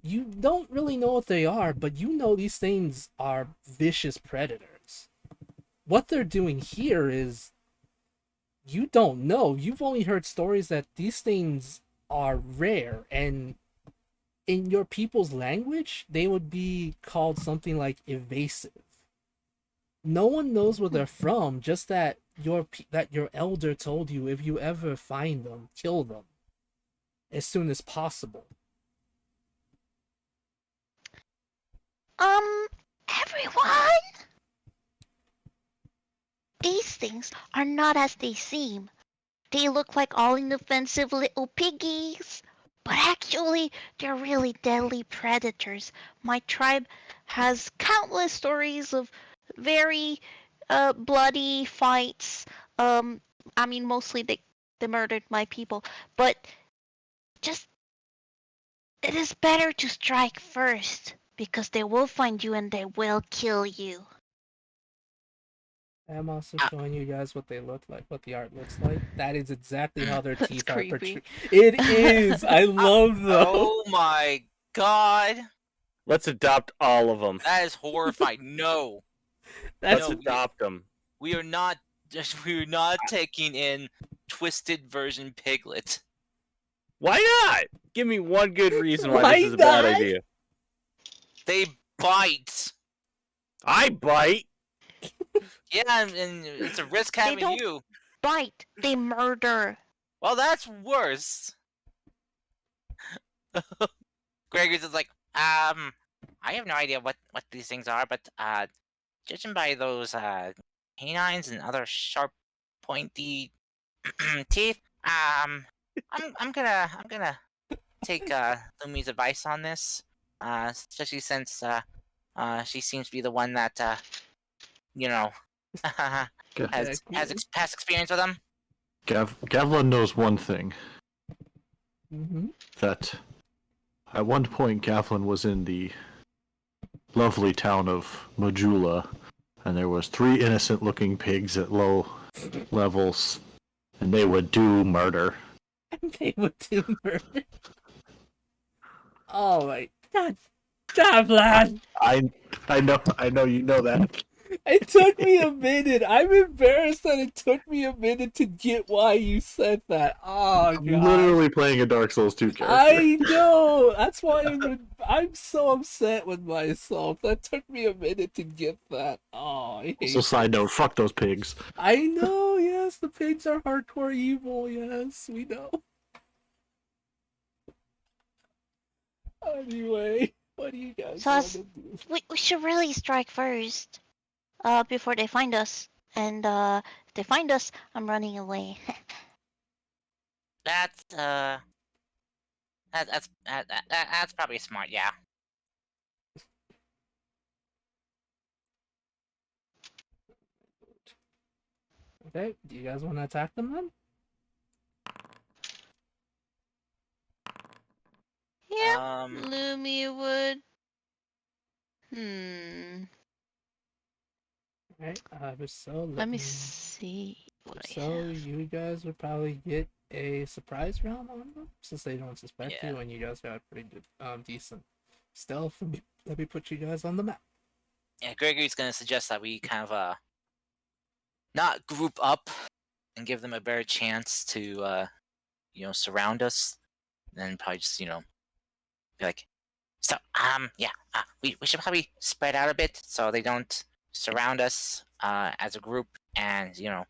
You don't really know what they are, but you know these things are vicious predators. What they're doing here is you don't know. You've only heard stories that these things are rare, and in your people's language, they would be called something like evasive. No one knows where they're from, just that your elder told you if you ever find them, kill them as soon as possible. Everyone! These things are not as they seem. They look like all inoffensive little piggies. But actually, they're really deadly predators. My tribe has countless stories of very bloody fights. I mean, mostly they murdered my people. But just, it is better to strike first, because they will find you and they will kill you. I'm also showing you guys what they look like, what the art looks like. That is exactly how their That's teeth are creepy. It is! I love them! Oh my god. Let's adopt all of them. That is horrifying. No. Let's No, adopt them. we are not taking in twisted version piglet. Why not? Give me one good reason why Why this is a bad not? idea. They bite. I bite. Yeah, and it's a risk having don't- you. Bite, they murder. Well, that's worse. Gregory's just like, I have no idea what these things are, but judging by those canines and other sharp, pointy teeth, I'm gonna take Lumi's advice on this, especially since she seems to be the one that you know has past experience with them. Gavlin knows one thing. Mm-hmm. That at one point Gavlin was in the lovely town of Majula, and there was 3 innocent-looking pigs at low levels, and they would do murder. They would do murder. Oh my god. Javlan! I know you know that. It took me a minute. I'm embarrassed that it took me a minute to get why you said that. Oh I'm god. literally playing a Dark Souls 2 character. I know. That's why I'm so upset with myself. That took me a minute to get that. Oh, I hate So side note, fuck those pigs. I know, yes, the pigs are hardcore evil, yes, we know. Anyway, what do you guys So want us- to do? We should really strike first. Before they find us. And if they find us, I'm running away. That's that's probably smart. Yeah. Okay, do you guys want to attack them then? Yeah, Lumi would. Alright, so Let me see what I So have. you guys would probably get a surprise round on them since they don't suspect Yeah. you, and you guys got pretty decent stealth. Let me put you guys on the map. Yeah, Gregory's gonna suggest that we kind of not group up and give them a better chance to surround us, then probably just be like, so yeah, we should probably spread out a bit so they don't surround us as a group and Oh,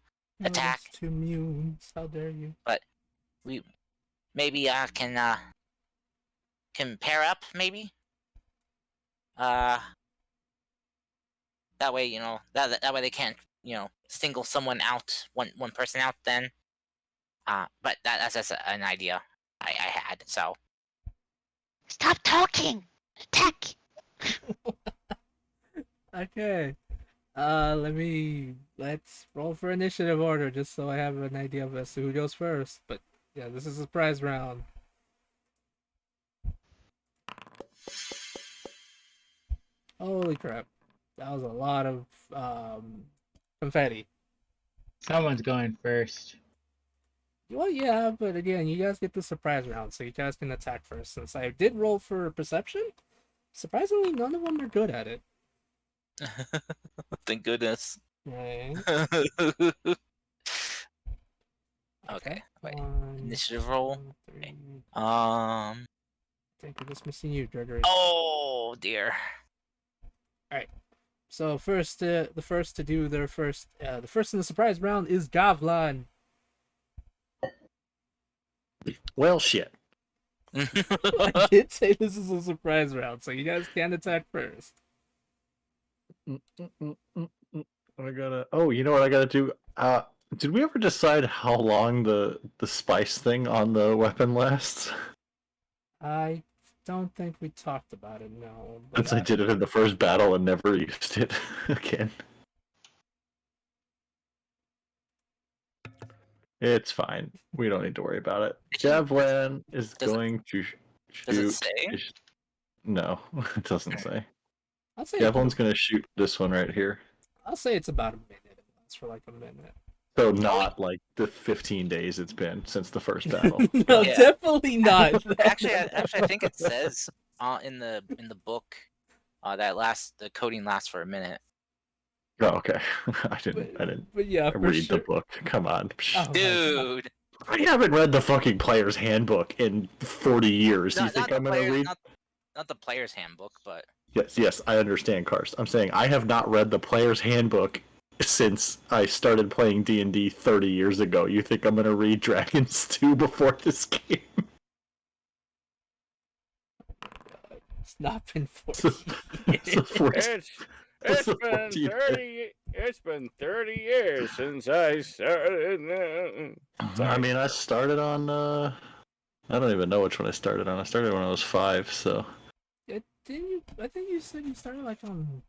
attack. that's 2 mutants. How dare you? But we maybe can pair up maybe. That way that way they can't single someone out, one person out then. But that's just an idea I had. So Stop talking! Attack! Okay. Let's roll for initiative order just so I have an idea of as to who goes first. But yeah, this is a surprise round. Holy crap. That was a lot of confetti. Someone's going first. Well, yeah, but again, you guys get the surprise round, so you guys can attack first. Since I did roll for perception, surprisingly, none of them are good at it. thank goodness. Right. Okay. Wait. One, Initiative roll. 2, 3. Okay. I think we're just missing you, Gregory. Oh dear. So the first in the surprise round is Gavlan. Well, shit. I did say this is a surprise round, so you guys can attack first. I gotta. Oh, you know what I gotta do? Did we ever decide how long the spice thing on the weapon lasts? I don't think we talked about it, no. Since I did it in the first battle and never used it again. It's fine. We don't need to worry about it. Javelin is going to shoot. Does it say? No, it doesn't say. I'll say Javelin's gonna shoot this one right here. I'll say it's about a minute. It lasts for like a minute. So not like the 15 days it's been since the first battle. No, Yeah. definitely not. Actually, I think it says in the book that the coding lasts for a minute. Oh, okay. I didn't But yeah, for read sure. the book. Come on. Oh, my God. Dude, I haven't read the fucking player's handbook in 40 years. You think I'm gonna read? Not the player's handbook, but Yes, I understand, Karst. I'm saying I have not read the player's handbook since I started playing D&D 30 years ago. You think I'm gonna read Dragons 2 before this game? It's not been 40 It's a 14 It's a been 14 It's been 30 years since I started. I mean, I started on. I don't even know which one I started on. I started when I was 5, so. I think you said you started like on.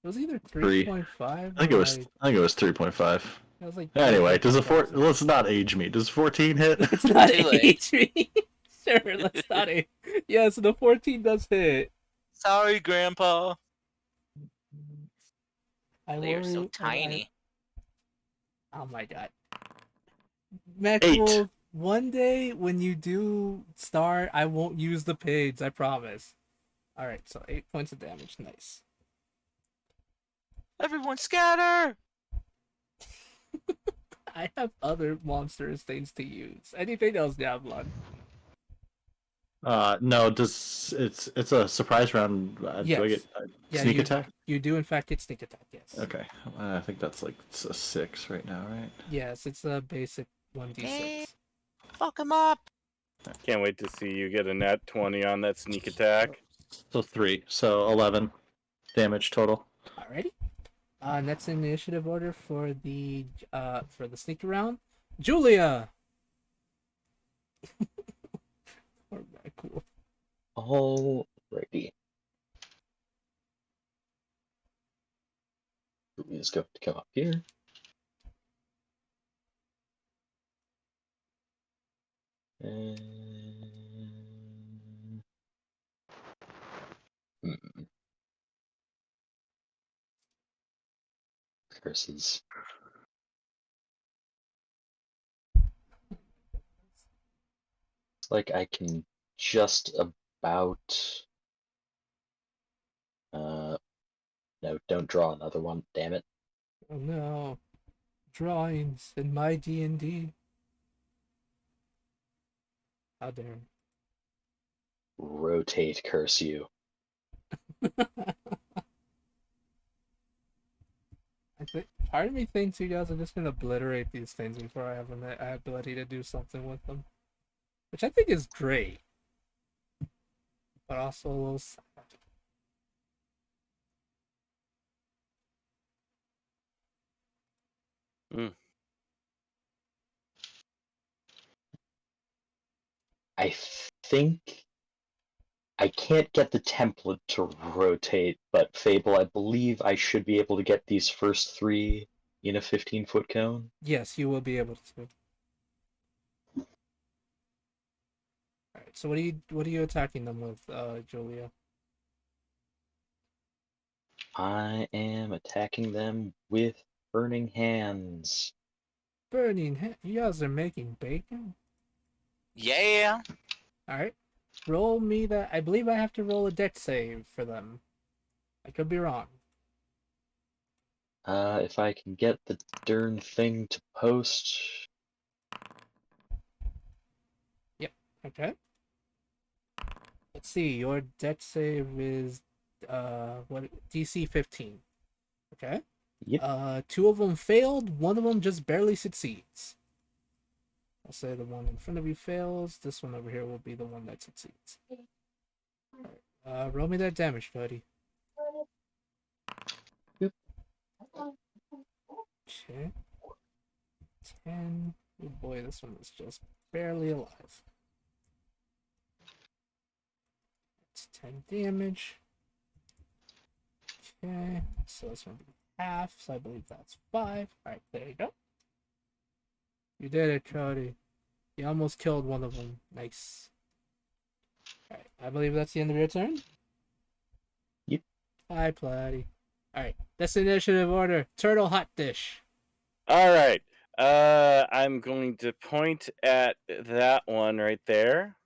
It was either 3. 3.5. I think it was 3.5. It was like. Anyway, does a 4? Let's not age me. Does 14 hit? It's not Too late. age me. Sure, let's not age. Yeah, so the 14 does hit. sorry, Grandpa. They're so worry- tiny. Oh my god. 8. Maxwell, one day when you do start, I won't use the page, I promise. Alright, so 8 points of damage. Nice. Everyone scatter! I have other monstrous things to use. Anything else, Diablon? No. It's a surprise round. Do I Yes. get Yeah, sneak attack? You do, in fact, get sneak attack, yes. Okay, I think that's like a 6 right now, right? Yes, it's a basic 1d6. Fuck him up! Can't wait to see you get a nat 20 on that sneak attack. So 3. So 11 damage total. Alrighty. Next initiative order for the sneak around. Julia. Alright, cool. Alrighty. Julia's going to come up here. And... Curses. It's like I can just about... No, don't draw another one, damn it. Oh no. Drawings in my D&D. How dare. Rotate, curse you. I think part of me thinks you guys are just gonna obliterate these things before I have an ability to do something with them, which I think is great, but also a little sad. I think I can't get the template to rotate, but Fable, I believe I should be able to get these first three in a 15-foot cone. Yes, you will be able to. Alright, so what are you attacking them with, Julia? I am attacking them with Burning Hands. You guys are making bacon? Yeah. Alright. Roll me that. I believe I have to roll a dex save for them. I could be wrong. If I can get the darn thing to post. Yep. Okay. Let's see. Your dex save is what DC 15. Okay. Yep. Two of them failed. One of them just barely succeeds. I'll say the one in front of you fails. This one over here will be the one that succeeds. Alright. Roll me that damage, buddy. Yep. Okay. 10. Oh boy, this one is just barely alive. It's 10 damage. Okay, so it's gonna be half, so I believe that's 5. Alright, there you go. You did it, Cody. You almost killed one of them. Nice. Alright, I believe that's the end of your turn? Yep. Hi, Platy. Alright, that's the initiative order. Turtle hot dish. Alright. I'm going to point at that one right there.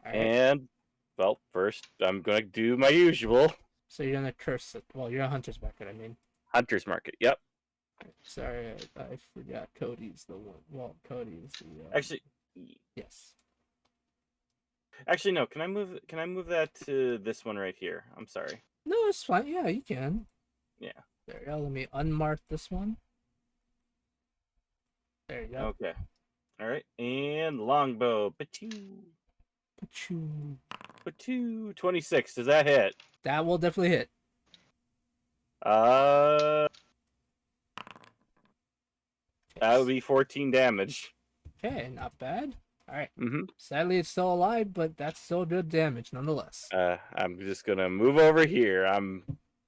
Alright. And, well, first I'm going to do my usual. So you're gonna curse it. Well, you're a hunter's market, I mean. Hunter's Market, yep. Sorry, I forgot Cody's the one. Well, Cody's the... Actually... Yes. Actually, no. Can I move that to this one right here? I'm sorry. No, it's fine. Yeah, you can. Yeah. There you go. Let me unmark this one. There you go. Okay. All right. And longbow. Patoo. Pachoo. Patoo. 26. Does that hit? That will definitely hit. That would be 14 damage. Okay, not bad. Alright. Mm-hmm. Sadly, it's still alive, but that's still good damage nonetheless. I'm just gonna move over here. I'm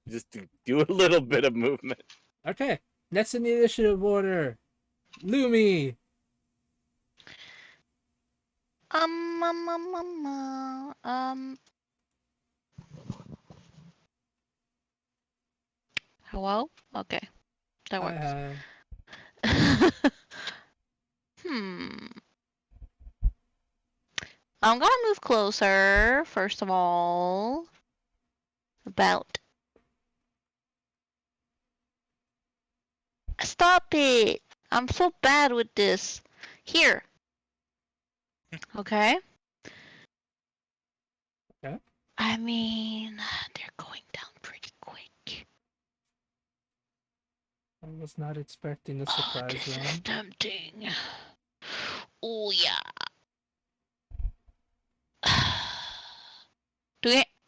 just to do a little bit of movement. Okay. Next in the initiative order. Lumi. Hello? Okay. That works. Hi. I'm gonna move closer, first of all. About. Stop it! I'm so bad with this. Here. Okay? Okay. I mean, they're going down pretty quick. I was not expecting a Oh, surprise this is round. tempting. Oh, yeah.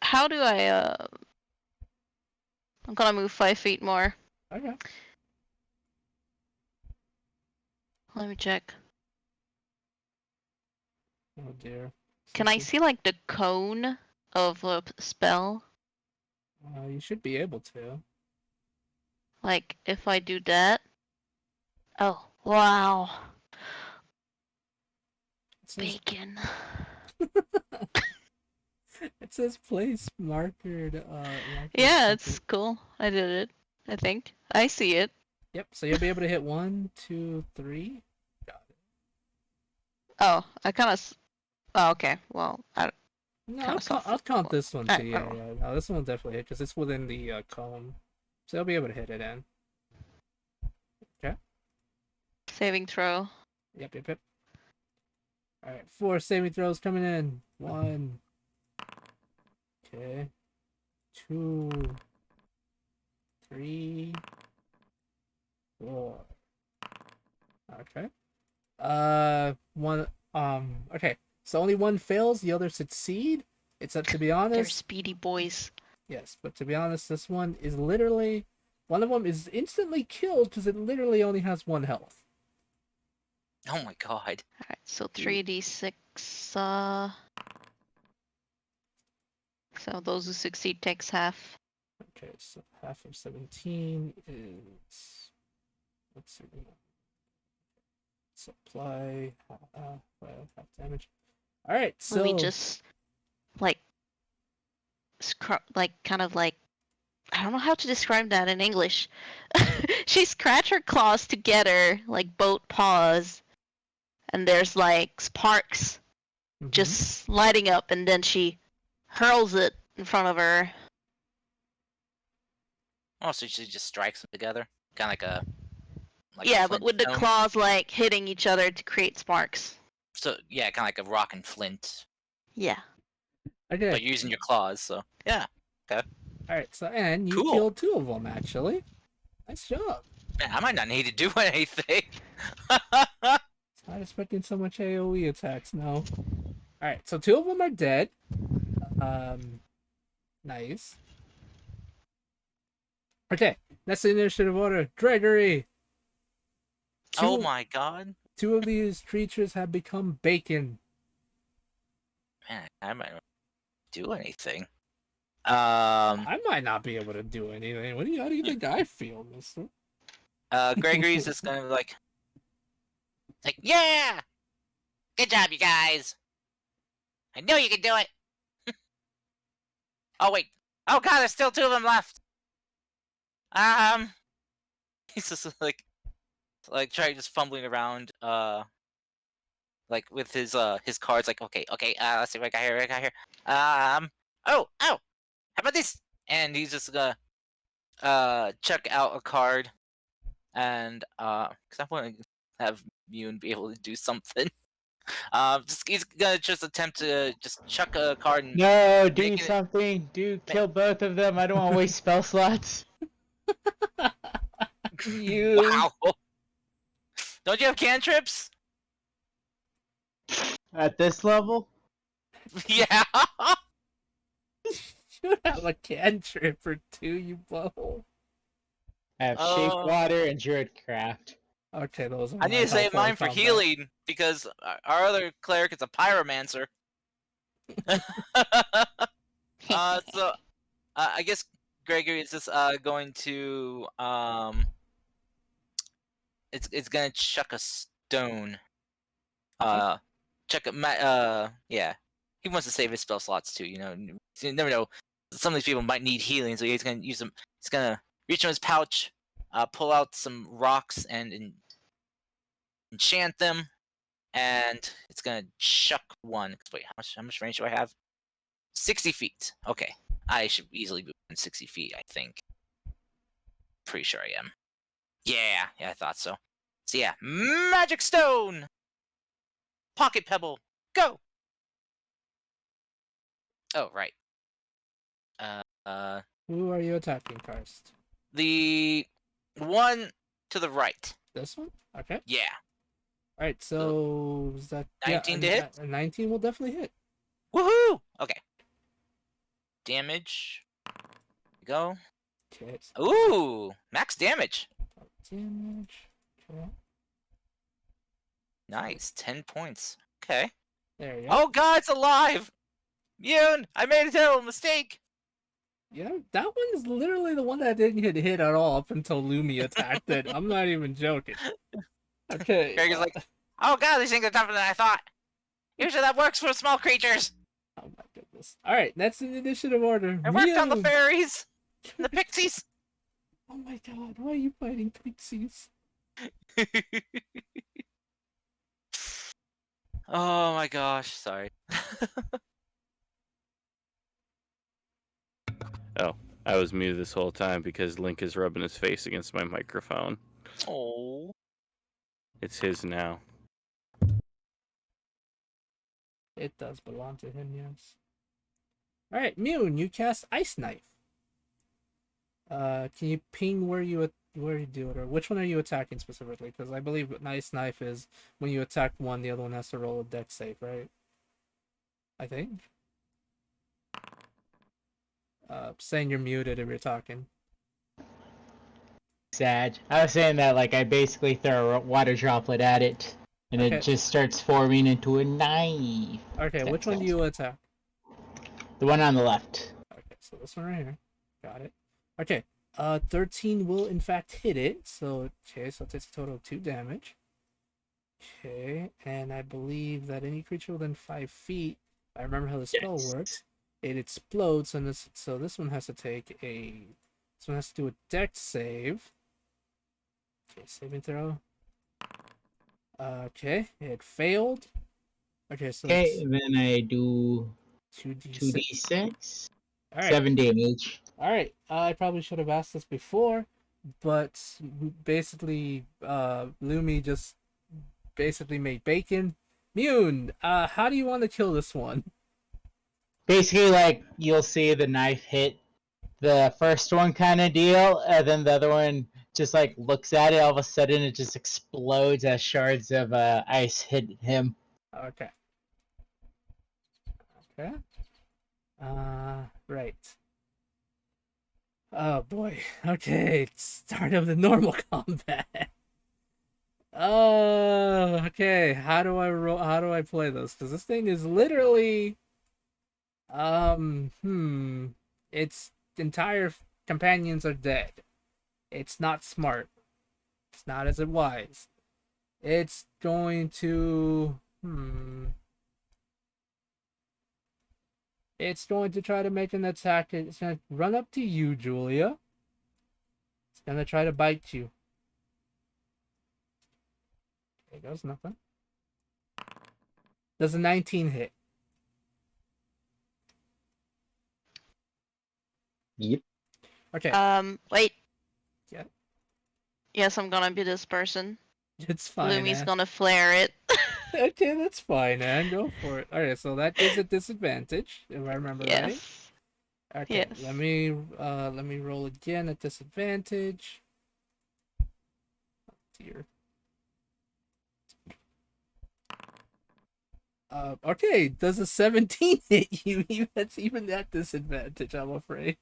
How do I, I'm gonna move 5 feet more. Okay. Let me check. Oh dear. Can I see like the cone of a spell? You should be able to. Like if I do that. Oh wow. It says, Bacon. it says place marker. Marker Yeah, complete. it's cool. I did it. I think I see it. Yep. So you'll be able to hit 1, 2, 3. Oh, I kind of. Oh, okay. Well, I No, Kinda I'll count this one too. Yeah, oh. yeah. No, this one will definitely hit because it's within the cone. So you'll be able to hit it in. Saving throw. Yep, yep, yep. All right, 4 saving throws coming in. 1. Okay. 2, 3, 4. Okay. One. Okay. So only one fails, the other succeed. It's up to be They're honest. speedy boys. Yes, but to be honest, this one is literally. One of them is instantly killed because it literally only has 1 health. Oh my god. Alright, so 3d6. So those who succeed takes half. Okay, so half of 17 is. Let's see. Supply. Half damage. Alright, so. Let me just like kind of like I don't know how to describe that in English. She scratched her claws together like both paws, and there's like sparks Mhm. just lighting up, and then she hurls it in front of her. Oh, so she just strikes them together, kind of like a. Like Yeah, a but flint with the stone. claws like hitting each other to create sparks. So yeah, kind of like a rock and flint, Yeah. Okay. but using your claws. So yeah, Alright, so and you Cool. killed 2 of them actually. Nice job. man, I might not need to do anything. Not expecting so much AoE attacks now. Alright, so 2 of them are dead. Nice. Okay, that's the initiative order. Gregory! Oh Two- my god, 2 of these creatures have become bacon. man, I might not do anything. I might not be able to do anything. How do you think I feel, mister? Gregory's just gonna be like, yeah, good job, you guys. I knew you could do it. Oh wait, oh god, there's still 2 of them left. He's just like trying just fumbling around, like with his cards, like okay, let's see what I got here. Oh, how about this? And he's just gonna check out a card, and because I want to have Yoon be able to do something. He's gonna just attempt to just chuck a card and No, do Making it- something. Do kill both of them. I don't want to waste spell slots. You. wow. Don't you have cantrips? At this level? Yeah. You have a cantrip or 2, you butthole. I have Shape Oh. Water and Druidcraft. Okay, those are I need not to save helpful in mine for combat. healing because our other cleric is a pyromancer. So I guess Gregory is just going to it's gonna chuck a stone. Chuck a yeah. He wants to save his spell slots too. You know, you never know. Some of these people might need healing, so he's gonna use them. He's gonna reach in his pouch, pull out some rocks and enchant them, and it's gonna chuck one. Wait, how much range do I have? 60 feet. Okay, I should easily be within 60 feet. I think. Pretty sure I am. Yeah, I thought so. So yeah, magic stone, pocket pebble, go. Oh right. Who are you attacking first? The one to the right. This one? Okay. Yeah. Alright, so is that 19 to hit? A 19 will definitely hit. Woohoo! Okay. Damage. Go. Okay. Ooh, max damage. Damage. Okay. Nice, 10 points. Okay. There you go. Oh god, it's alive! Yoon, I made a terrible mistake! Yeah, that one is literally the one that didn't get hit at all up until Lumi attacked it. I'm not even joking. Okay. Greg is like, oh god, these things are tougher than I thought. Usually that works for small creatures. Oh my goodness. Alright, that's in initiative order. It worked on the Mew! fairies, the pixies. Oh my god, why are you fighting pixies? Oh my gosh, sorry. Oh, I was muted this whole time because Link is rubbing his face against my microphone. Oh. It's his now. It does belong to him, yes. Alright, Mune, you cast Ice Knife. Can you ping where you do it, or which one are you attacking specifically? Because I believe Ice Knife is when you attack one, the other one has to roll a dex save, right? I think. Saying you're muted if you're talking. Sad. I was saying that like I basically throw a water droplet at it, and Okay. it just starts forming into a knife. Okay, which one do you attack? The one on the left. Okay, so this one right here. Got it. Okay, 13 will in fact hit it. So, okay, so it takes a total of 2 damage. Okay, and I believe that any creature within 5 feet, I remember how the spell works, it explodes, and so this one has to this one has to do a dex save. Okay, saving throw. Okay, it failed. Okay, so Okay, and then I do 2d6. 2d6. All right. 7 damage. Alright, I probably should have asked this before, but basically, Lumi just basically made bacon. Mune, how do you want to kill this one? Basically, like, you'll see the knife hit the first one kind of deal, and then the other one just, like, looks at it, all of a sudden it just explodes as shards of ice hit him. Okay. Okay. Right. Oh boy. Okay, start of the normal combat. Okay. How do I play this? Because this thing is literally, its entire companions are dead. It's not smart. It's not as wise. It's going to, It's going to try to make an attack. It's going to run up to you, Julia. It's going to try to bite you. There goes nothing. Does a 19 hit? Yep. Okay. Wait. Yeah. Yes, I'm gonna be this person. It's fine. Lumi's Ann. gonna flare it. Okay, that's fine, Ann. Go for it. Alright, so that gives it disadvantage, if I remember right. Yes. Okay, Yes. let me roll again at disadvantage. Oh, dear. Okay, does a 17 hit you? That's even at disadvantage, I'm afraid.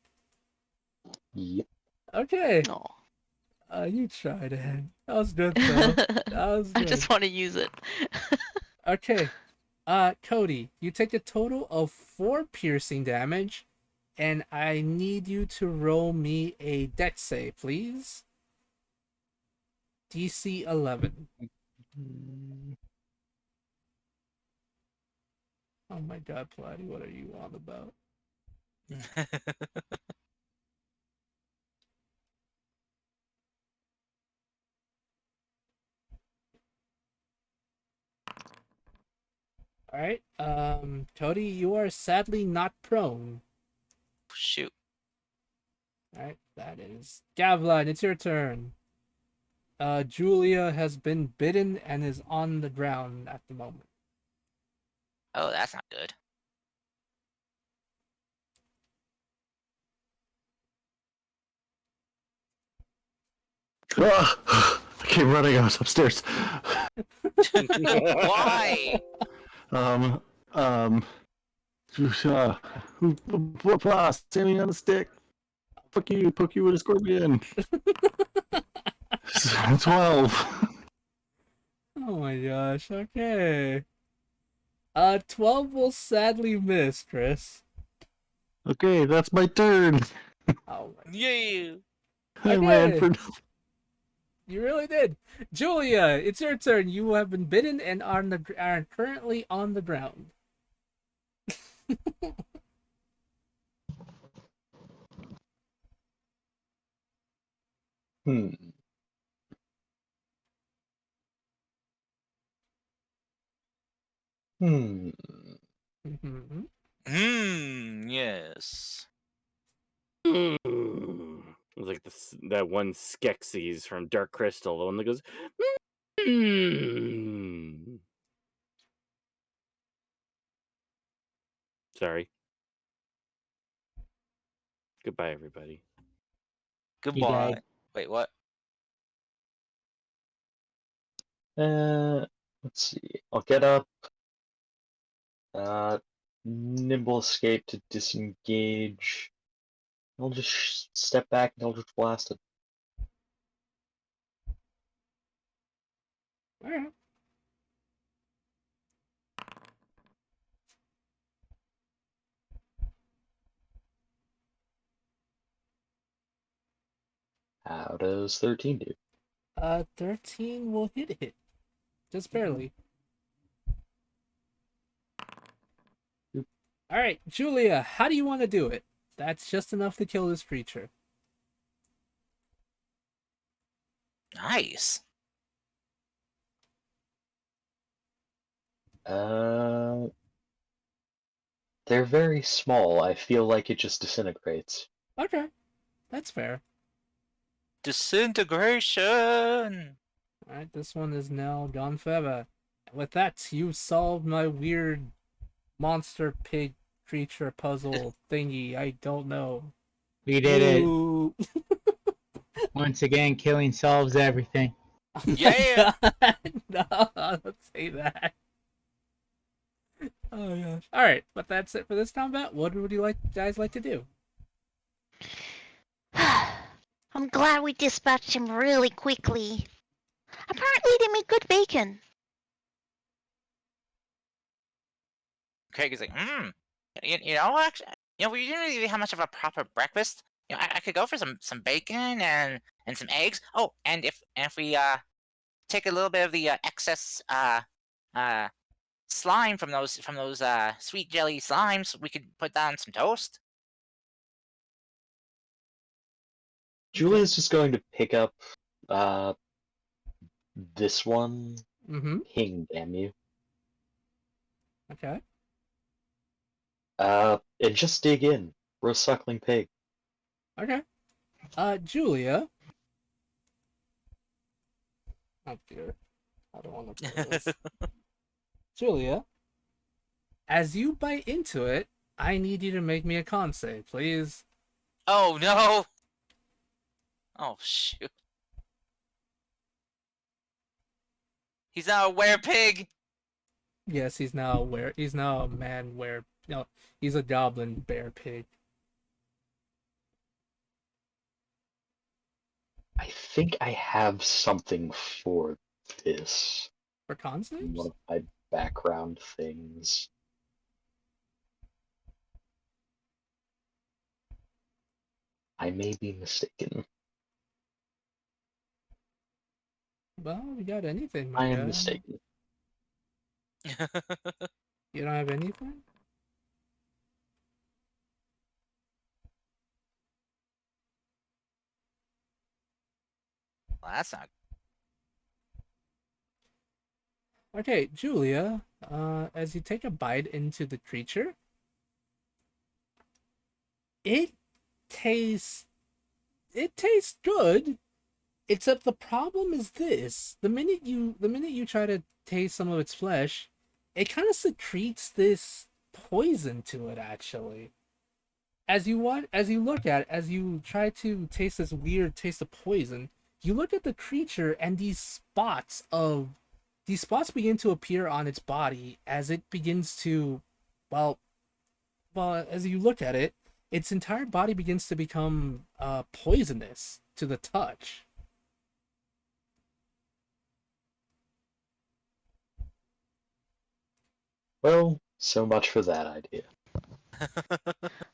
Yep. Okay. Oh. You tried, Ann. That was good, though. That was I good. just want to use it. Okay. Cody, you take a total of 4 piercing damage, and I need you to roll me a dex save, please. DC 11. Oh my god, Platy, what are you on about? Alright, Cody, you are sadly not prone. Shoot. Alright, that is Gavlin, it's your turn. Julia has been bitten and is on the ground at the moment. Oh, that's not good. I came running. I was upstairs. Why? Standing on the stick. Fuck you, poke you with a scorpion. 12. Oh my gosh. Okay. 12 will sadly miss, Chris. Okay, that's my turn. Oh my. Yeah. I ran Okay. for. You really did. Julia, it's your turn. You have been bitten and are currently on the ground. Hmm. Hmm. Mhm. Yes. It's like that one Skeksis from Dark Crystal, the one that goes. "Mm." Sorry. Goodbye, everybody. Goodbye. died. Wait, what? Let's see. I'll get up. Nimble escape to disengage. I'll just step back and I'll just blast it. Alright. How does 13 do? 13 will hit it. Just barely. Oop. Alright, Julia, how do you want to do it? That's just enough to kill this creature. Nice. They're very small. I feel like it just disintegrates. Okay, that's fair. Disintegration. Alright, this one is now gone forever. With that, you solved my weird monster pig creature puzzle thingy. I don't know. We did it. Ooh. Once again, killing solves everything. Oh my Yeah. God. No, don't say that. Oh gosh. Alright, but that's it for this combat. What would you guys like to do? I'm glad we dispatched him really quickly. Apparently they make good bacon. Craig is like, you know, actually, we didn't really have much of a proper breakfast. I could go for some bacon and some eggs. Oh, and if we take a little bit of the excess slime from those sweet jelly slimes, we could put that on some toast. Julia's just going to pick up this one. Mm-hmm. Ping, damn you. Okay. And just dig in. Roast suckling pig. Okay. Julia. Oh dear. I don't want to play this. Julia, as you bite into it, I need you to make me a con save, please. Oh no! Oh shoot! He's now a werepig. Yes, he's now a man were no, he's a goblin bear pig. I think I have something for this. For con in saves? one of my background things. I may be mistaken. Well, you got anything, my I guy. am mistaken. You don't have anything? Well, that's not. Okay, Julia, as you take a bite into the creature, it tastes good, except the problem is this: the minute you try to taste some of its flesh, it kind of secretes this poison to it. Actually, as you look at it, as you try to taste this weird taste of poison, you look at the creature and these spots begin to appear on its body as it begins to, well, as you look at it, its entire body begins to become poisonous to the touch. Well, so much for that idea.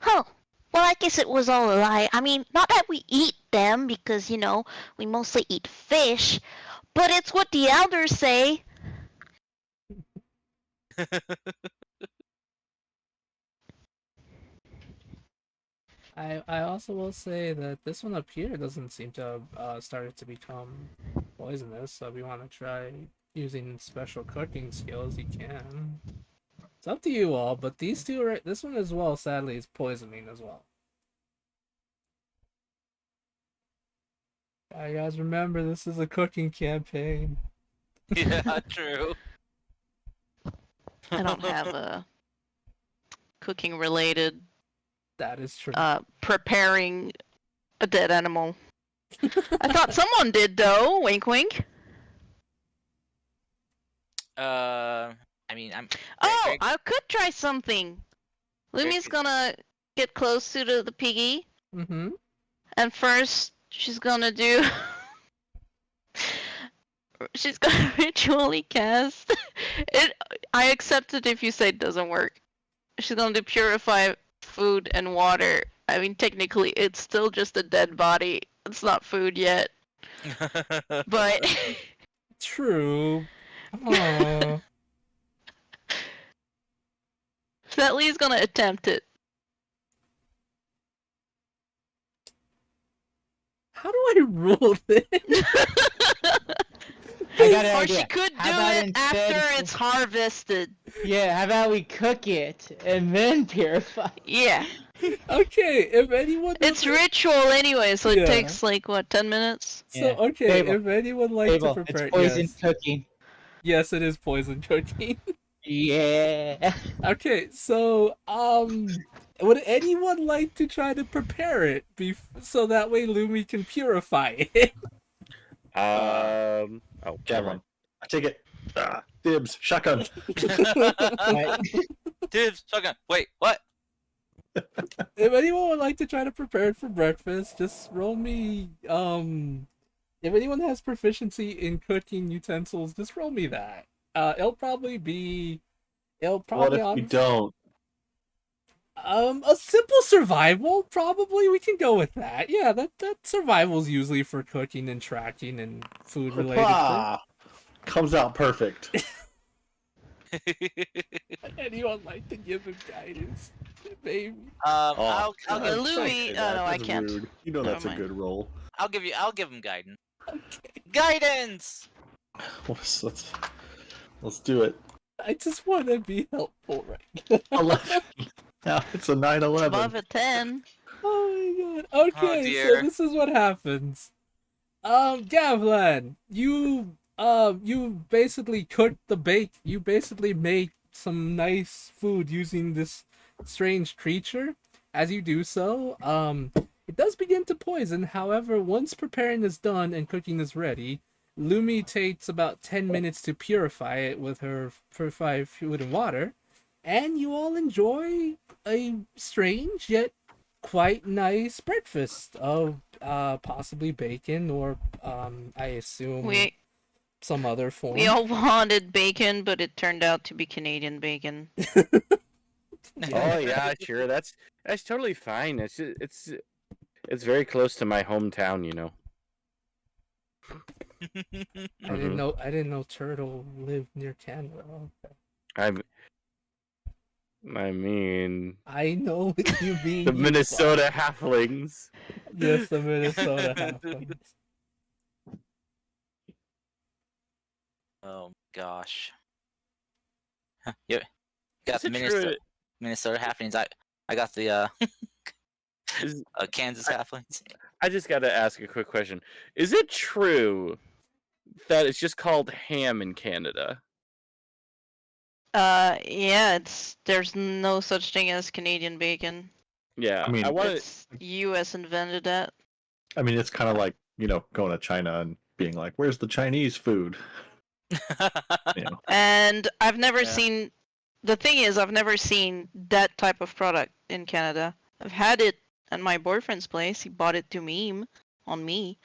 Huh. Well, I guess it was all a lie. I mean, not that we eat them, because, we mostly eat fish, but it's what the elders say. I also will say that this one up here doesn't seem to have started to become poisonous, so if you want to try using special cooking skills, you can. It's up to you all, but these two, this one as well, sadly, is poisoning as well. You guys remember, this is a cooking campaign. Yeah, true. I don't have a cooking related That is true. preparing a dead animal. I thought someone did though. Wink, wink. I mean, I could try something. Lumi's gonna get close to the piggy, Mm-hmm. and first she's gonna do. She's gonna ritually cast. I accept it if you say it doesn't work. She's gonna do purify food and water. I mean, technically, it's still just a dead body. It's not food yet. But True. Aww. Setley's gonna attempt it. How do I rule this? I got an Or idea. she could do How about it instead- after it's harvested. Yeah, how about we cook it and then purify? Yeah. Okay, if anyone... It's ritual anyway, so Yeah. it takes like, what, 10 minutes? So, Yeah. okay, Fable. if anyone likes to Fable, prepare... it's poison yes. cooking. Yes, it is poison cooking. Yeah. Okay, so, would anyone like to try to prepare it so that way Lumi can purify it? Oh, Gavin, I take it. Dibs, shotgun. Dibs, shotgun. Wait, what? If anyone would like to try to prepare it for breakfast, just roll me, if anyone has proficiency in cooking utensils, just roll me that. It'll probably What if we don't? A simple survival, probably. We can go with that. Yeah, that survival's usually for cooking and tracking and food related things. Ah, comes out perfect. Anyone like to give him guidance? Maybe. I'll God, give Louis- don't say oh, that. no, I That's can't. rude. You know Never that's a mind. good roll. I'll give him guidance. Guidance. Let's do it. I just want to be helpful right now. 11. Now it's a 9/11. Above a 10. Oh my god. Okay, so dear. this is what happens. Gavlan, you basically cooked the bake. You basically made some nice food using this strange creature. As you do so, it does begin to poison. However, once preparing is done and cooking is ready, Lumi takes about 10 minutes to purify it with her purified food and water, and you all enjoy a strange yet quite nice breakfast of possibly bacon or I assume We some other form. we all wanted bacon, but it turned out to be Canadian bacon. Oh yeah, sure. That's totally fine. It's very close to my hometown, you know. I didn't know Turtle lived near Canada. Okay. I mean, I know what you mean. the you Minnesota halflings. fuck. Yes, the Minnesota halflings. Oh gosh. Yep. Got Is the it true? Minnesota halflings. I got the Is- Kansas halflings. I just got to ask a quick question. Is it true that it's just called ham in Canada? Yeah, there's no such thing as Canadian bacon. Yeah, I mean, I want It's US invented that. I mean, it's kind of like, going to China and being like, where's the Chinese food? You know. And I've never Yeah. seen. The thing is, I've never seen that type of product in Canada. I've had it at my boyfriend's place. He bought it to meme on me.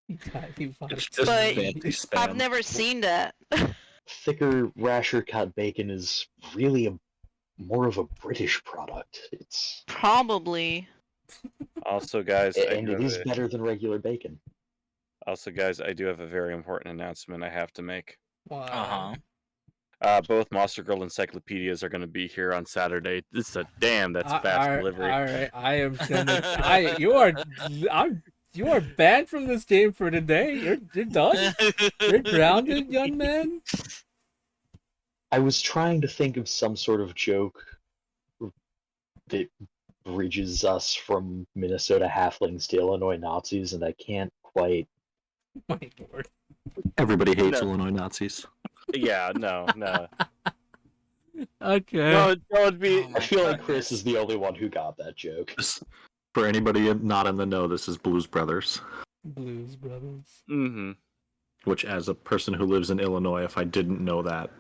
He bought It's it. just But fancy I've spam. never seen that. Thicker, rasher cut bacon is really more of a British product. It's Probably. Also, guys, I and do it have is better than regular bacon. I do have a very important announcement I have to make. Uh-huh. Both Monster Girl encyclopedias are going to be here on Saturday. This is that's fast delivery. All right, I am gonna. You are banned from this game for today. You're done. You're grounded, young man. I was trying to think of some sort of joke that bridges us from Minnesota halflings to Illinois Nazis, and I can't quite. My lord. Everybody hates No. Illinois Nazis. Yeah, no. Okay. No, it'd be. Oh I my feel like goodness. Chris is the only one who got that joke. For anybody not in the know, this is Blues Brothers. Blues Brothers. Mm-hmm. Which, as a person who lives in Illinois, if I didn't know that,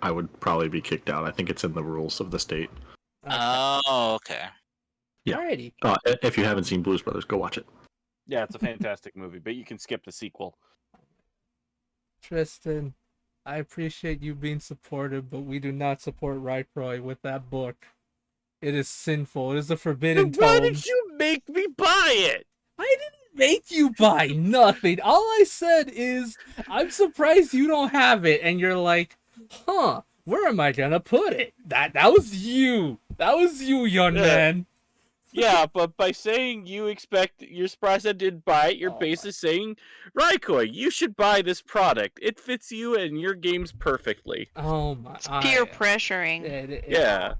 I would probably be kicked out. I think it's in the rules of the state. Oh, okay. Yeah. Alrighty. If you haven't seen Blues Brothers, go watch it. Yeah, it's a fantastic movie, but you can skip the sequel. Tristan, I appreciate you being supportive, but we do not support Rycroy with that book. It is sinful. It is a forbidden tome. Why did you make me buy it? I didn't make you buy nothing. All I said is, I'm surprised you don't have it. And you're like, huh, where am I gonna put it? That was you. That was you, young man. Yeah, but by saying you're surprised I didn't buy it, you're basically saying, Raikoi, you should buy this product. It fits you and your games perfectly. Oh my. Peer pressuring. Yeah.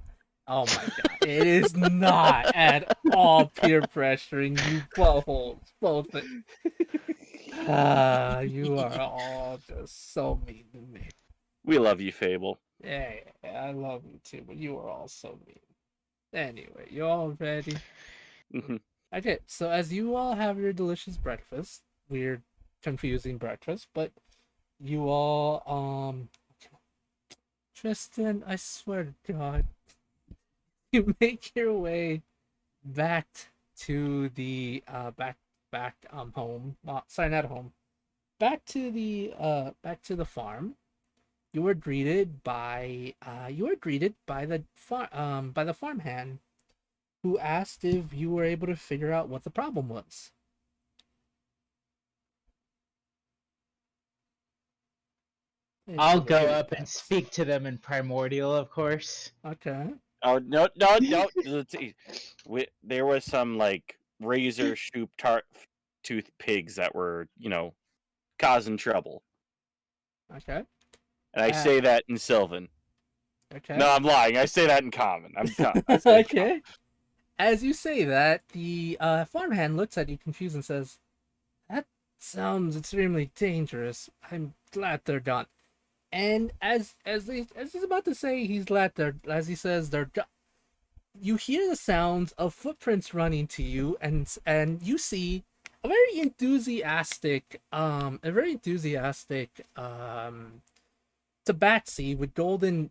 Oh my god. It is not at all peer pressuring, you buttholes. Both. You are all just so mean to me. We love you, Fable. Yeah, I love you too, but you are all so mean. Anyway, you all ready? Mhm. Okay, so as you all have your delicious breakfast, weird, confusing breakfast, but you all, Tristan, I swear to God, you make your way back to the, home, sorry, not home, back to the farm. You were greeted by the farmhand, who asked if you were able to figure out what the problem was. I'll go up and speak to them in primordial, of course. Okay. Oh, no. Let's see. There was some, like, razor shoop tooth pigs that were, causing trouble. Okay. And I say that in Sylvan. Okay. No, I'm lying. I say that in common. Okay. As you say that, the farmhand looks at you confused and says, "That sounds extremely dangerous. I'm glad they're gone." And as he's about to say he's glad as he says they're gone, you hear the sounds of footprints running to you, and you see a very enthusiastic tabaxi with golden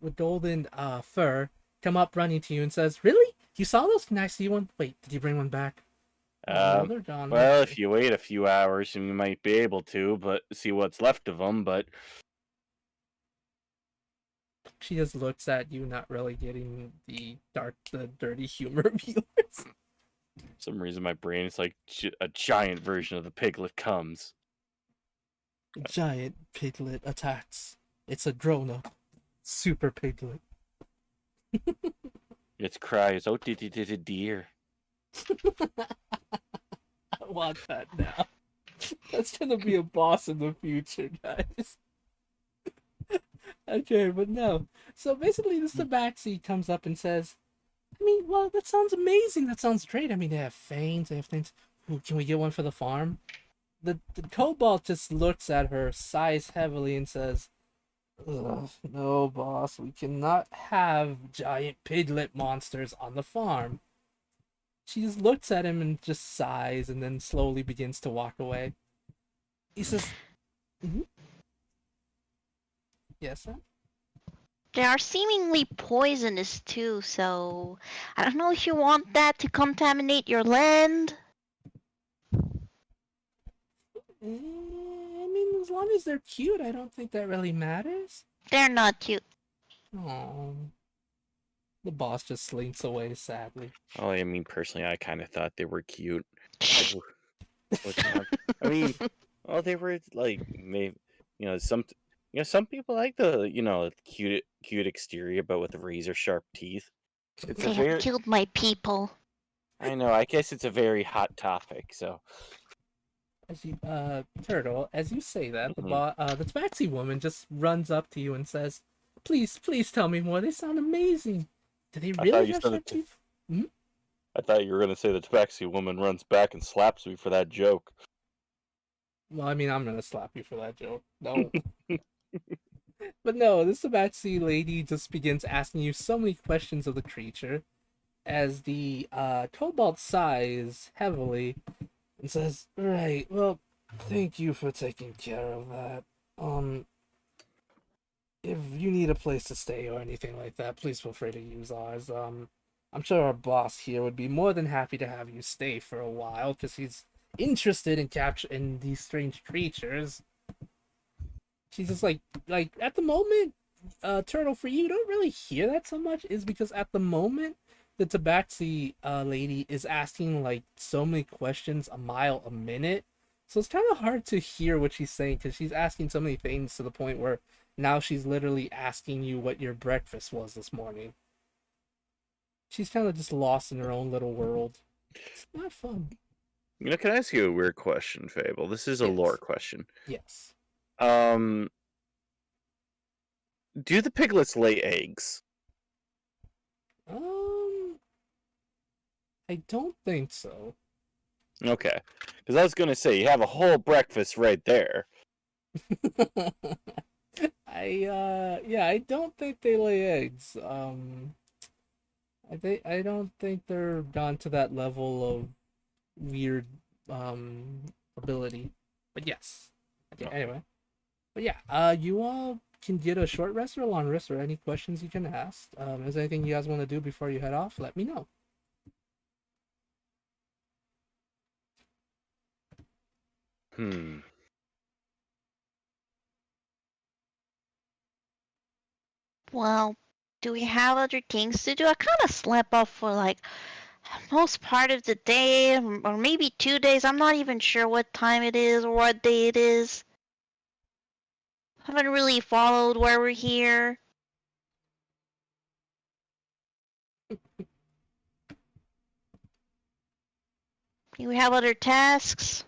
fur come up running to you and says, "Really? You saw those? Can I see one? Wait, did you bring one back?" No, they're gone. Well, if you wait a few hours, you might be able to, but see what's left of them. But she just looks at you, not really getting the dirty humor of yours. for some reason, my brain is like a giant version of the piglet comes. Giant piglet attacks. It's a grown-up super piglet. Its cry is, "Oh, dear." I want that now. That's gonna be a boss in the future, guys. Okay, but no. So basically, this tabaxi comes up and says, well, that sounds amazing. That sounds great. They have fangs, they have things. Ooh, can we get one for the farm? The kobold just looks at her, sighs heavily, and says, "Ugh, no, boss. We cannot have giant piglet monsters on the farm." She just looks at him and just sighs and then slowly begins to walk away. He says, "Mm-hmm. Yes, sir?" They are seemingly poisonous too, so I don't know if you want that to contaminate your land. I mean, as long as they're cute, I don't think that really matters. They're not cute. Oh, the boss just slinks away sadly. Oh, I mean, personally, I kind of thought they were cute. What's not? I mean, oh, they were like maybe some people like the cute exterior, but with the razor sharp teeth. It's a They have very killed my people. I know. I guess it's a very hot topic. So As you, Turtle, as you say that, Mhm. the tabaxi woman just runs up to you and says, "Please, please tell me more. They sound amazing. Do they I thought really you have said sharp teeth?" I thought you were gonna say the tabaxi woman runs back and slaps me for that joke. Well, I mean, I'm gonna slap you for that joke. No. But no, this tabaxi lady just begins asking you so many questions of the creature as the cobalt sighs heavily and says, "Right, well, thank you for taking care of that. Um, if you need a place to stay or anything like that, please feel free to use ours. I'm sure our boss here would be more than happy to have you stay for a while because he's interested in capturing these strange creatures." She's just like at the moment, Turtle, for you don't really hear that so much is because at the moment the tabaxi lady is asking like so many questions a mile a minute. So it's kind of hard to hear what she's saying because she's asking so many things to the point where now she's literally asking you what your breakfast was this morning. She's kind of just lost in her own little world. It's not fun. Can I ask you a weird question, Fable? This is a Yes. lore question. Yes. Do the piglets lay eggs? I don't think so. Okay, because I was gonna say you have a whole breakfast right there. I don't think they lay eggs. I don't think they're gone to that level of weird ability. But yes. Okay, anyway. But yeah, you all can get a short rest or a long rest or any questions you can ask. Is there anything you guys want to do before you head off? Let me know. Well, do we have other things to do? I kind of slept off for like most part of the day, or maybe 2 days. I'm not even sure what time it is or what day it is. Haven't really followed why we're here. Do we have other tasks?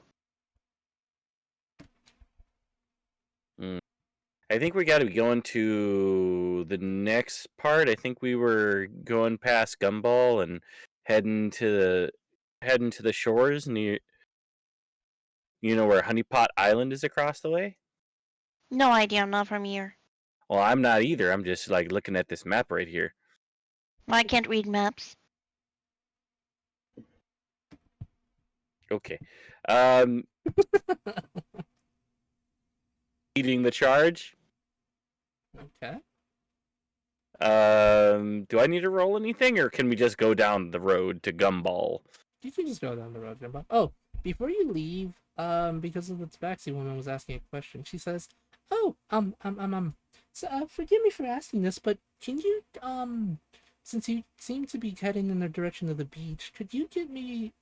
I think we got to be going to the next part. I think we were going past Gumball and heading to the shores near. Where Honeypot Island is across the way. No idea. I'm not from here. Well, I'm not either. I'm just like looking at this map right here. I can't read maps. Okay. Leading the charge. Okay. Do I need to roll anything, or can we just go down the road to Gumball? You can just go down the road, Jumbo. Oh, before you leave, because of the tabaxi woman was asking a question, she says, "Oh, so, forgive me for asking this, but can you, since you seem to be heading in the direction of the beach, could you be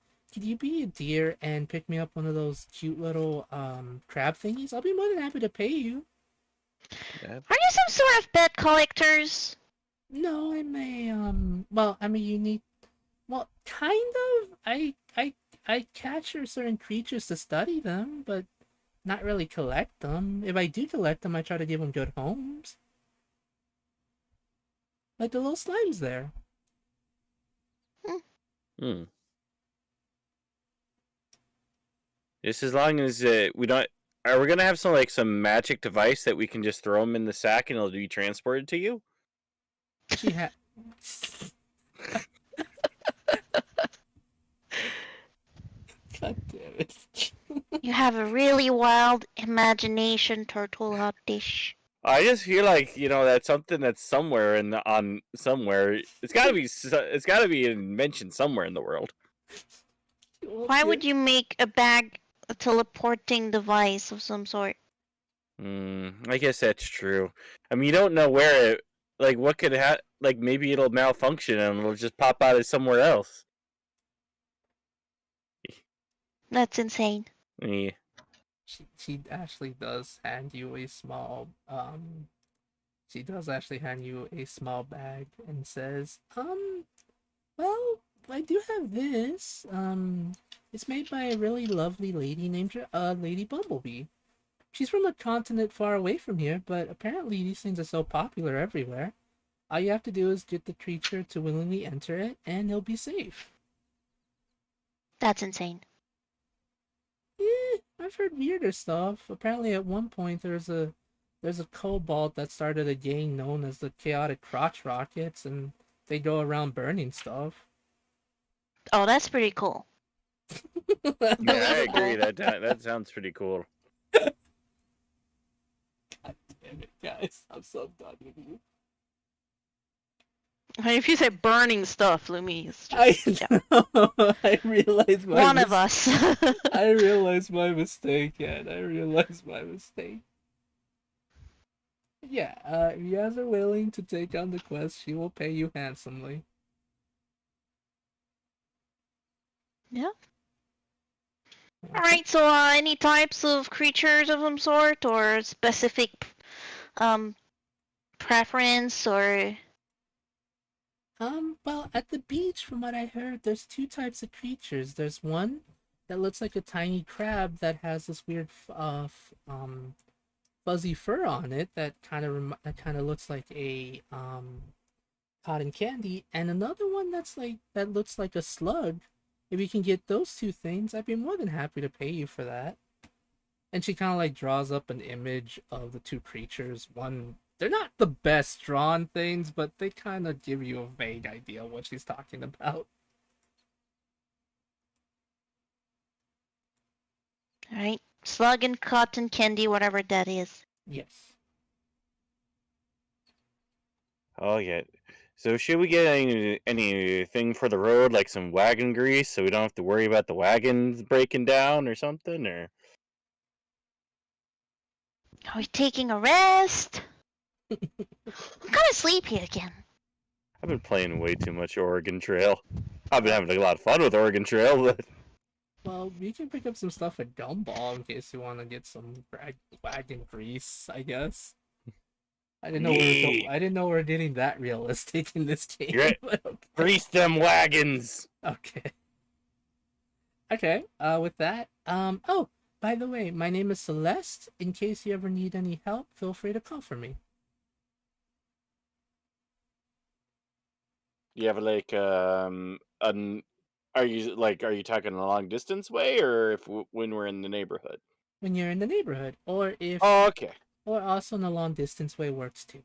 a deer and pick me up one of those cute little, crab thingies? I'll be more than happy to pay you." Yeah. Are you some sort of pet collectors? No, I'm I'm a unique. Well, kind of. I capture certain creatures to study them, but not really collect them. If I do collect them, I try to give them good homes. Like the little slimes there. Just as long as we don't. Are we gonna have some magic device that we can just throw them in the sack and it'll be transported to you? She had. God damn it. You have a really wild imagination, Turtle Dish. I just feel like that's something that's somewhere on somewhere. It's got to be mentioned somewhere in the world. Why would you make a bag a teleporting device of some sort? I guess that's true. I mean, you don't know where it. Like, what could like maybe it'll malfunction and it'll just pop out of somewhere else. That's insane. Yeah. She actually does hand you a small she does actually hand you a small bag and says, well, I do have this. It's made by a really lovely lady named Lady Bumblebee. She's from a continent far away from here, but apparently these things are so popular everywhere. All you have to do is get the creature to willingly enter it, and he'll be safe. That's insane. I've heard weirder stuff. Apparently, at one point there's a kobold that started a gang known as the Chaotic Crotch Rockets, and they go around burning stuff. Oh, that's pretty cool. Yeah, I agree. That sounds pretty cool. God damn it, guys! I'm so done with you. If you say burning stuff, Lumi, it's just, I realize my One of us. I realize my mistake, Ed. I realize my mistake. Yeah, if you guys are willing to take on the quest, she will pay you handsomely. Yeah. Alright, so any types of creatures of some sort or specific preference or Well, at the beach, from what I heard, there's two types of creatures. There's one that looks like a tiny crab that has this weird fuzzy fur on it that kind of looks like a cotton candy, and another one that looks like a slug. If you can get those two things, I'd be more than happy to pay you for that. And she kind of like draws up an image of the two creatures. One, they're not the best drawn things, but they kind of give you a vague idea of what she's talking about. alright. Slug and cotton candy, whatever that is. Yes. Oh yeah. So should we get anything for the road, like some wagon grease, so we don't have to worry about the wagons breaking down or something? Or Are we taking a rest? I'm kind of sleepy again. I've been playing way too much Oregon Trail. I've been having a lot of fun with Oregon Trail, but Well, we can pick up some stuff at Gumball in case you want to get some wagon grease, I guess. I didn't know we were getting that realistic in this game. Right. But okay. Grease them wagons. Okay. Okay. With that, oh, by the way, my name is Celeste. In case you ever need any help, feel free to call for me. You have like are you talking a long distance way, or when we're in the neighborhood? When you're in the neighborhood, or if, Oh, okay. or also in a long distance way works too.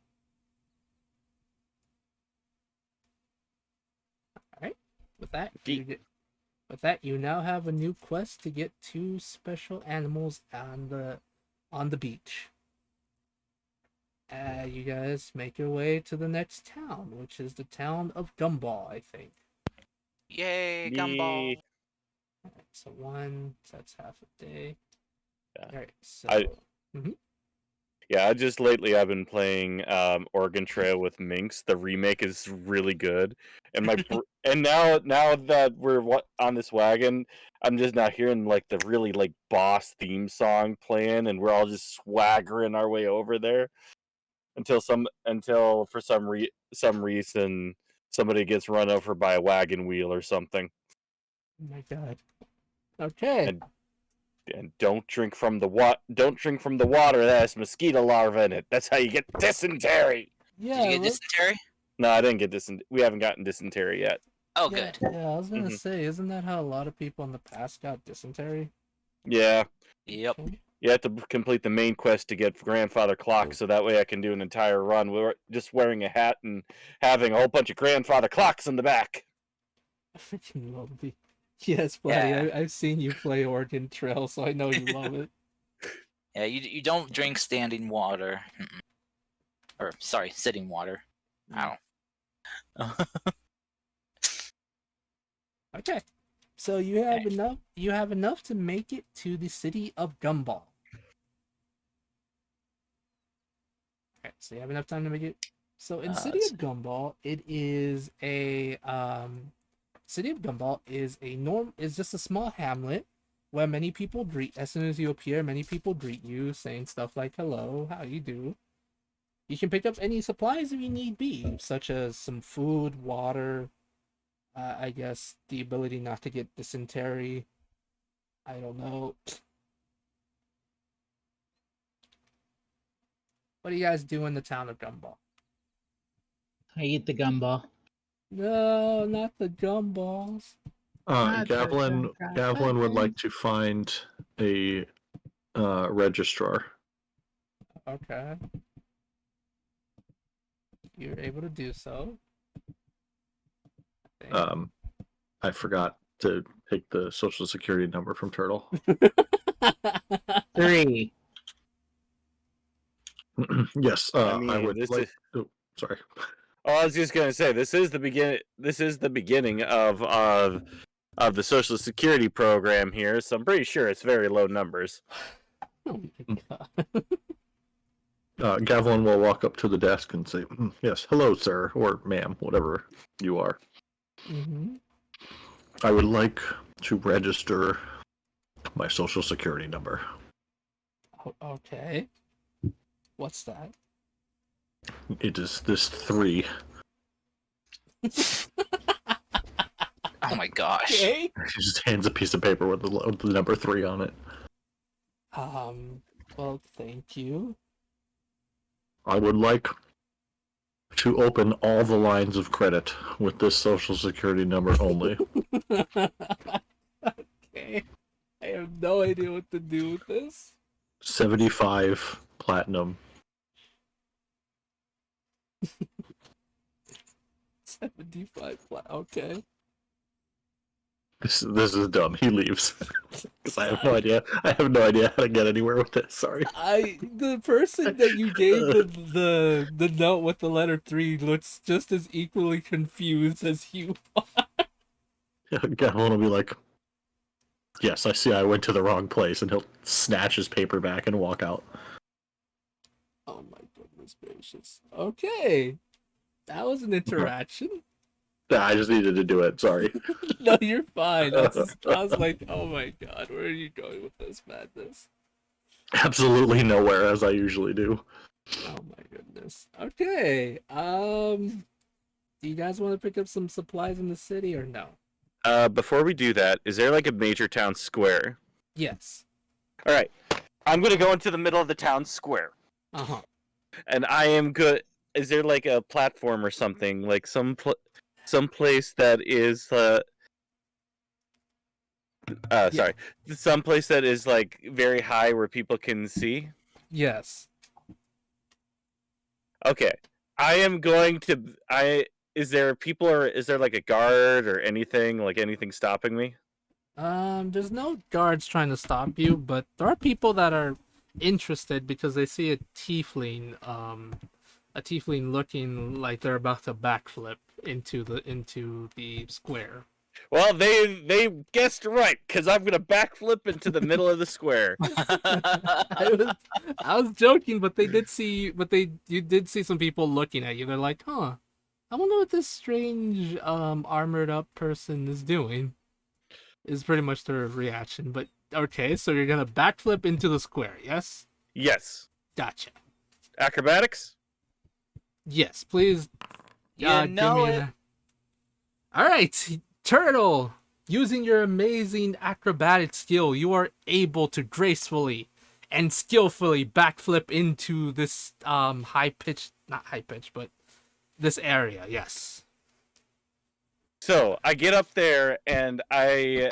All right. With that, you now have a new quest to get two special animals on the beach. You guys make your way to the next town, which is the town of Gumball, I think. Yay, gumball. Alright, so that's half a day. Yeah. Alright, so Yeah, just lately I've been playing Oregon Trail with Minx. The remake is really good, and and now that we're on this wagon, I'm just not hearing like the really like boss theme song playing, and we're all just swaggering our way over there until for some reason somebody gets run over by a wagon wheel or something. oh my god. Okay. And don't drink from the water that has mosquito larvae in it. That's how you get dysentery. Yeah. Did you get dysentery? No, I didn't get dysentery. We haven't gotten dysentery yet. Oh, good. Yeah, I was gonna say, isn't that how a lot of people in the past got dysentery? Yeah. Yep. You have to complete the main quest to get grandfather clock, so that way I can do an entire run. We're just wearing a hat and having a whole bunch of grandfather clocks in the back. I freaking love the. Yes, buddy. Yeah. I've seen you play Oregon Trail, so I know you love it. Yeah, you don't drink standing water. Or sorry, sitting water. I don't. Okay. So you have enough. You have enough to make it to the city of Gumball. Okay, so you have enough time to make it. So in the city of Gumball, it is a city of Gumball is just a small hamlet where many people greet. As soon as you appear, many people greet you, saying stuff like "Hello, how you do." You can pick up any supplies if you need be, such as some food, water. I guess the ability not to get dysentery. I don't know. What do you guys do in the town of Gumball? I eat the gumball. No, not the gumballs. Gavlin would like to find a registrar. Okay. You're able to do so. I forgot to take the social security number from Turtle. 3. Yes, I mean, I would this like. is. Oh, sorry. Oh, I was just gonna say this is the begin. This is the beginning of the Social Security program here, so I'm pretty sure it's very low numbers. Oh my god. Gavlin will walk up to the desk and say, "Yes, hello, sir, or ma'am, whatever you are. Mm-hmm. I would like to register my social security number." Okay. What's that? It is this 3. Oh my gosh. Okay. He just hands a piece of paper with the number 3 on it. Well, thank you. I would like to open all the lines of credit with this social security number only. Okay. I have no idea what to do with this. 75 platinum. 75 okay. This is dumb. He leaves because I have no idea. I have no idea how to get anywhere with this. Sorry. The person that you gave the note with the letter 3 looks just as equally confused as you. Gavin will be like, "Yes, I see. I went to the wrong place," and he'll snatch his paper back and walk out. Oh my goodness gracious. Okay. That was an interaction. Yeah, I just needed to do it. Sorry. No, you're fine. I was like, oh my god, where are you going with this madness? Absolutely nowhere, as I usually do. Oh my goodness. Okay. Do you guys want to pick up some supplies in the city or no? Before we do that, is there like a major town square? Yes. All right, I'm gonna go into the middle of the town square. Uh-huh. And I am good. Is there like a platform or something, like some place that is sorry, some place that is like very high where people can see? Yes. Okay. I am going to is there people, or is there like a guard or anything, like anything stopping me? There's no guards trying to stop you, but there are people that are interested because they see a tiefling looking like they're about to backflip into the square. Well, they guessed right, because I'm gonna backflip into the middle of the square. I was joking, but you did see some people looking at you. They're like, huh, I wonder what this strange armored up person is doing. Is pretty much their reaction. But okay, so you're gonna backflip into the square, yes? Yes. Gotcha. Acrobatics? Yes, please. You know it. All right, Turtle. Using your amazing acrobatic skill, you are able to gracefully and skillfully backflip into this not high pitch, but this area. Yes. So I get up there and I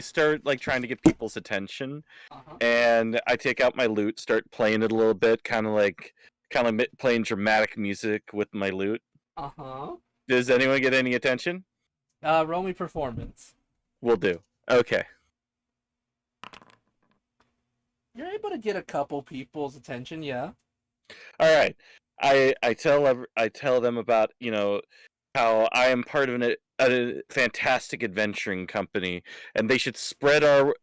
start like trying to get people's attention, and I take out my lute, start playing it a little bit, kind of playing dramatic music with my lute. Does anyone get any attention? Roll me performance. Will do. Okay. You're able to get a couple people's attention, yeah. All right. I tell them about how I am part of a fantastic adventuring company, and they should spread our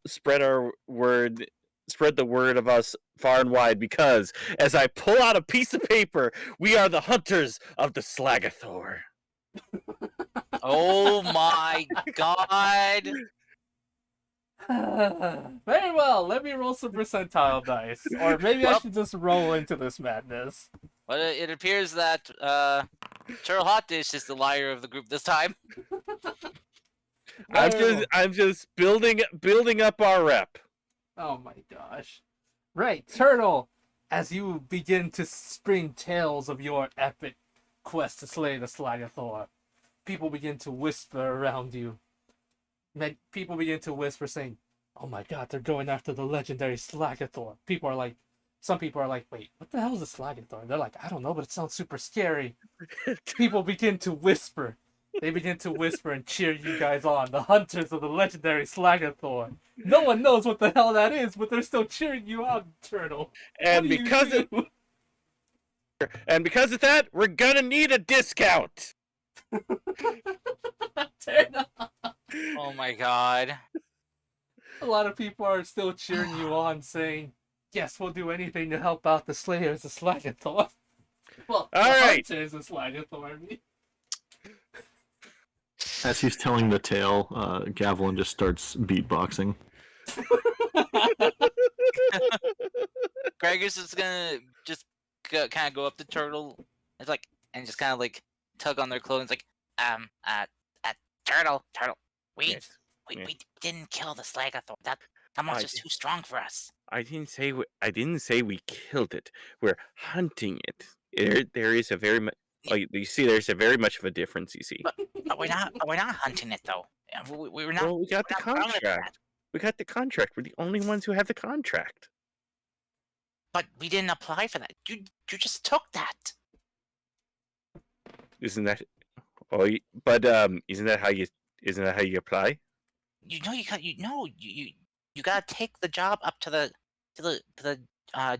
word, spread the word of us far and wide. Because as I pull out a piece of paper, we are the hunters of the Slagathor. Oh my god! Very well. Let me roll some percentile dice, or maybe I Well- should just roll into this madness. Well, it appears that Turtle Hot Dish is the liar of the group this time. Very well. I'm just building up our rep. Oh my gosh. Right, Turtle, as you begin to spring tales of your epic quest to slay the Slagathor, people begin to whisper around you. People begin to whisper saying, oh my god, they're going after the legendary Slagathor. Some people are like, wait, what the hell is a Slagathor? They're like, I don't know, but it sounds super scary. People begin to whisper. They begin to whisper and cheer you guys on, the hunters of the legendary Slagathor. No one knows what the hell that is, but they're still cheering you on, Turtle. And because of that, we're gonna need a discount. Oh my god. A lot of people are still cheering you on, saying, yes, we'll do anything to help out the Slayers of Slagathor. Well, All the right. Hunters of Slagathor, I mean. As he's telling the tale, Gavelin just starts beatboxing. Gregor's is gonna just kind of go up to Turtle. It's like, and just kind of like tug on their clothing. It's like, Turtle, we Yes. we didn't kill the Slagathor. That monster's too strong for us. I didn't say we killed it. We're hunting it. There is a very much. You see, there's a very much of a difference. You see. But we're not hunting it though. We were not. Well, we got the we're not bound to that. contract. We got the contract. We're the only ones who have the contract. But we didn't apply for that. You just took that. Isn't that? Oh, but isn't that how you apply? You know you gotta take the job up to the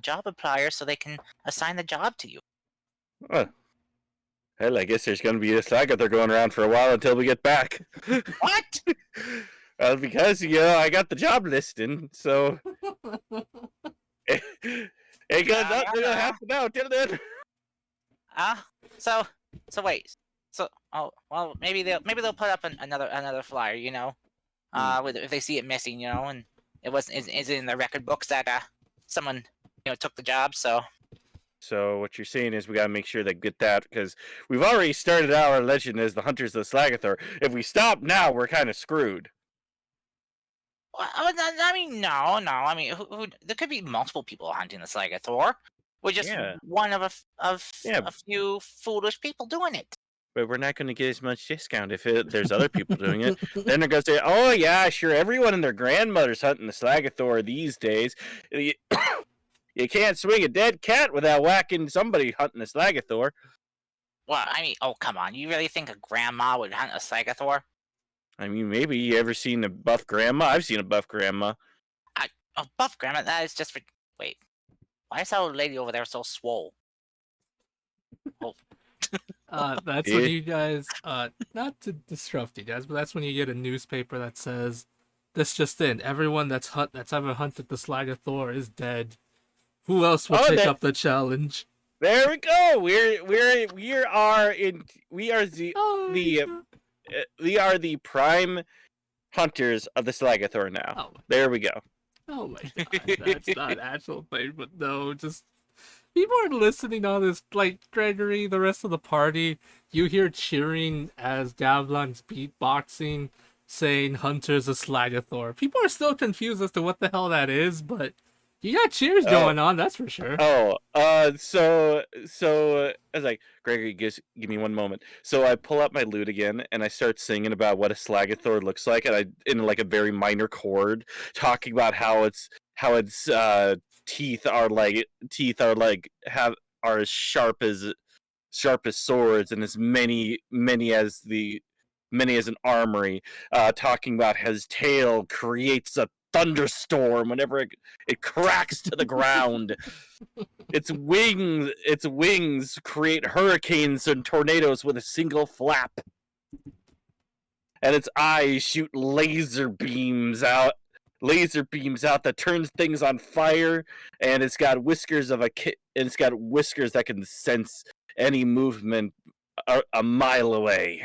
job applier so they can assign the job to you. Oh. Hell, I guess there's going to be a Slagathor going around for a while until we get back. What? Well, because I got the job listing, so ain't got nothing to happen now till then. So wait. So well maybe they'll put up another flyer, if they see it missing, and it is in the record books that someone took the job. So what you're saying is we gotta make sure they get that, because we've already started our legend as the Hunters of the Slagathor. If we stop now, we're kind of screwed. Well, I mean, no. I mean, there could be multiple people hunting the Slagathor. We're just one of a few foolish people doing it. But we're not going to get as much discount if there's other people doing it. Then they're going to say, oh, yeah, sure, everyone and their grandmother's hunting the Slagathor these days. You can't swing a dead cat without whacking somebody hunting a Slagathor. Well, I mean, oh, come on. You really think a grandma would hunt a Slagathor? I mean, maybe you ever seen a buff grandma? I've seen a buff grandma. A buff grandma? That is just for... Wait. Why is that old lady over there so swole? Oh. That's when you guys, not to disrupt you guys, but that's when you get a newspaper that says, this just in, everyone that's ever hunted the Slagathor is dead. Who else will take up the challenge? There we go. We are the prime hunters of the Slagathor now. Oh. There we go. Oh my god, that's not an actual thing, but no, just people are listening on this, like Gregory, the rest of the party. You hear cheering as Gavlan's beatboxing, saying "Hunters of Slagathor." People are still confused as to what the hell that is, but you got cheers going on, that's for sure. So I was like, Gregory, give me one moment. So I pull up my lute again and I start singing about what a Slagathor looks like, and I in like a very minor chord, talking about how its teeth are as sharp as swords, and as many as an armory. Talking about his tail creates a thunderstorm whenever it cracks to the ground. Its wings create hurricanes and tornadoes with a single flap. And its eyes shoot laser beams out that turns things on fire, and it's got whiskers that can sense any movement a mile away.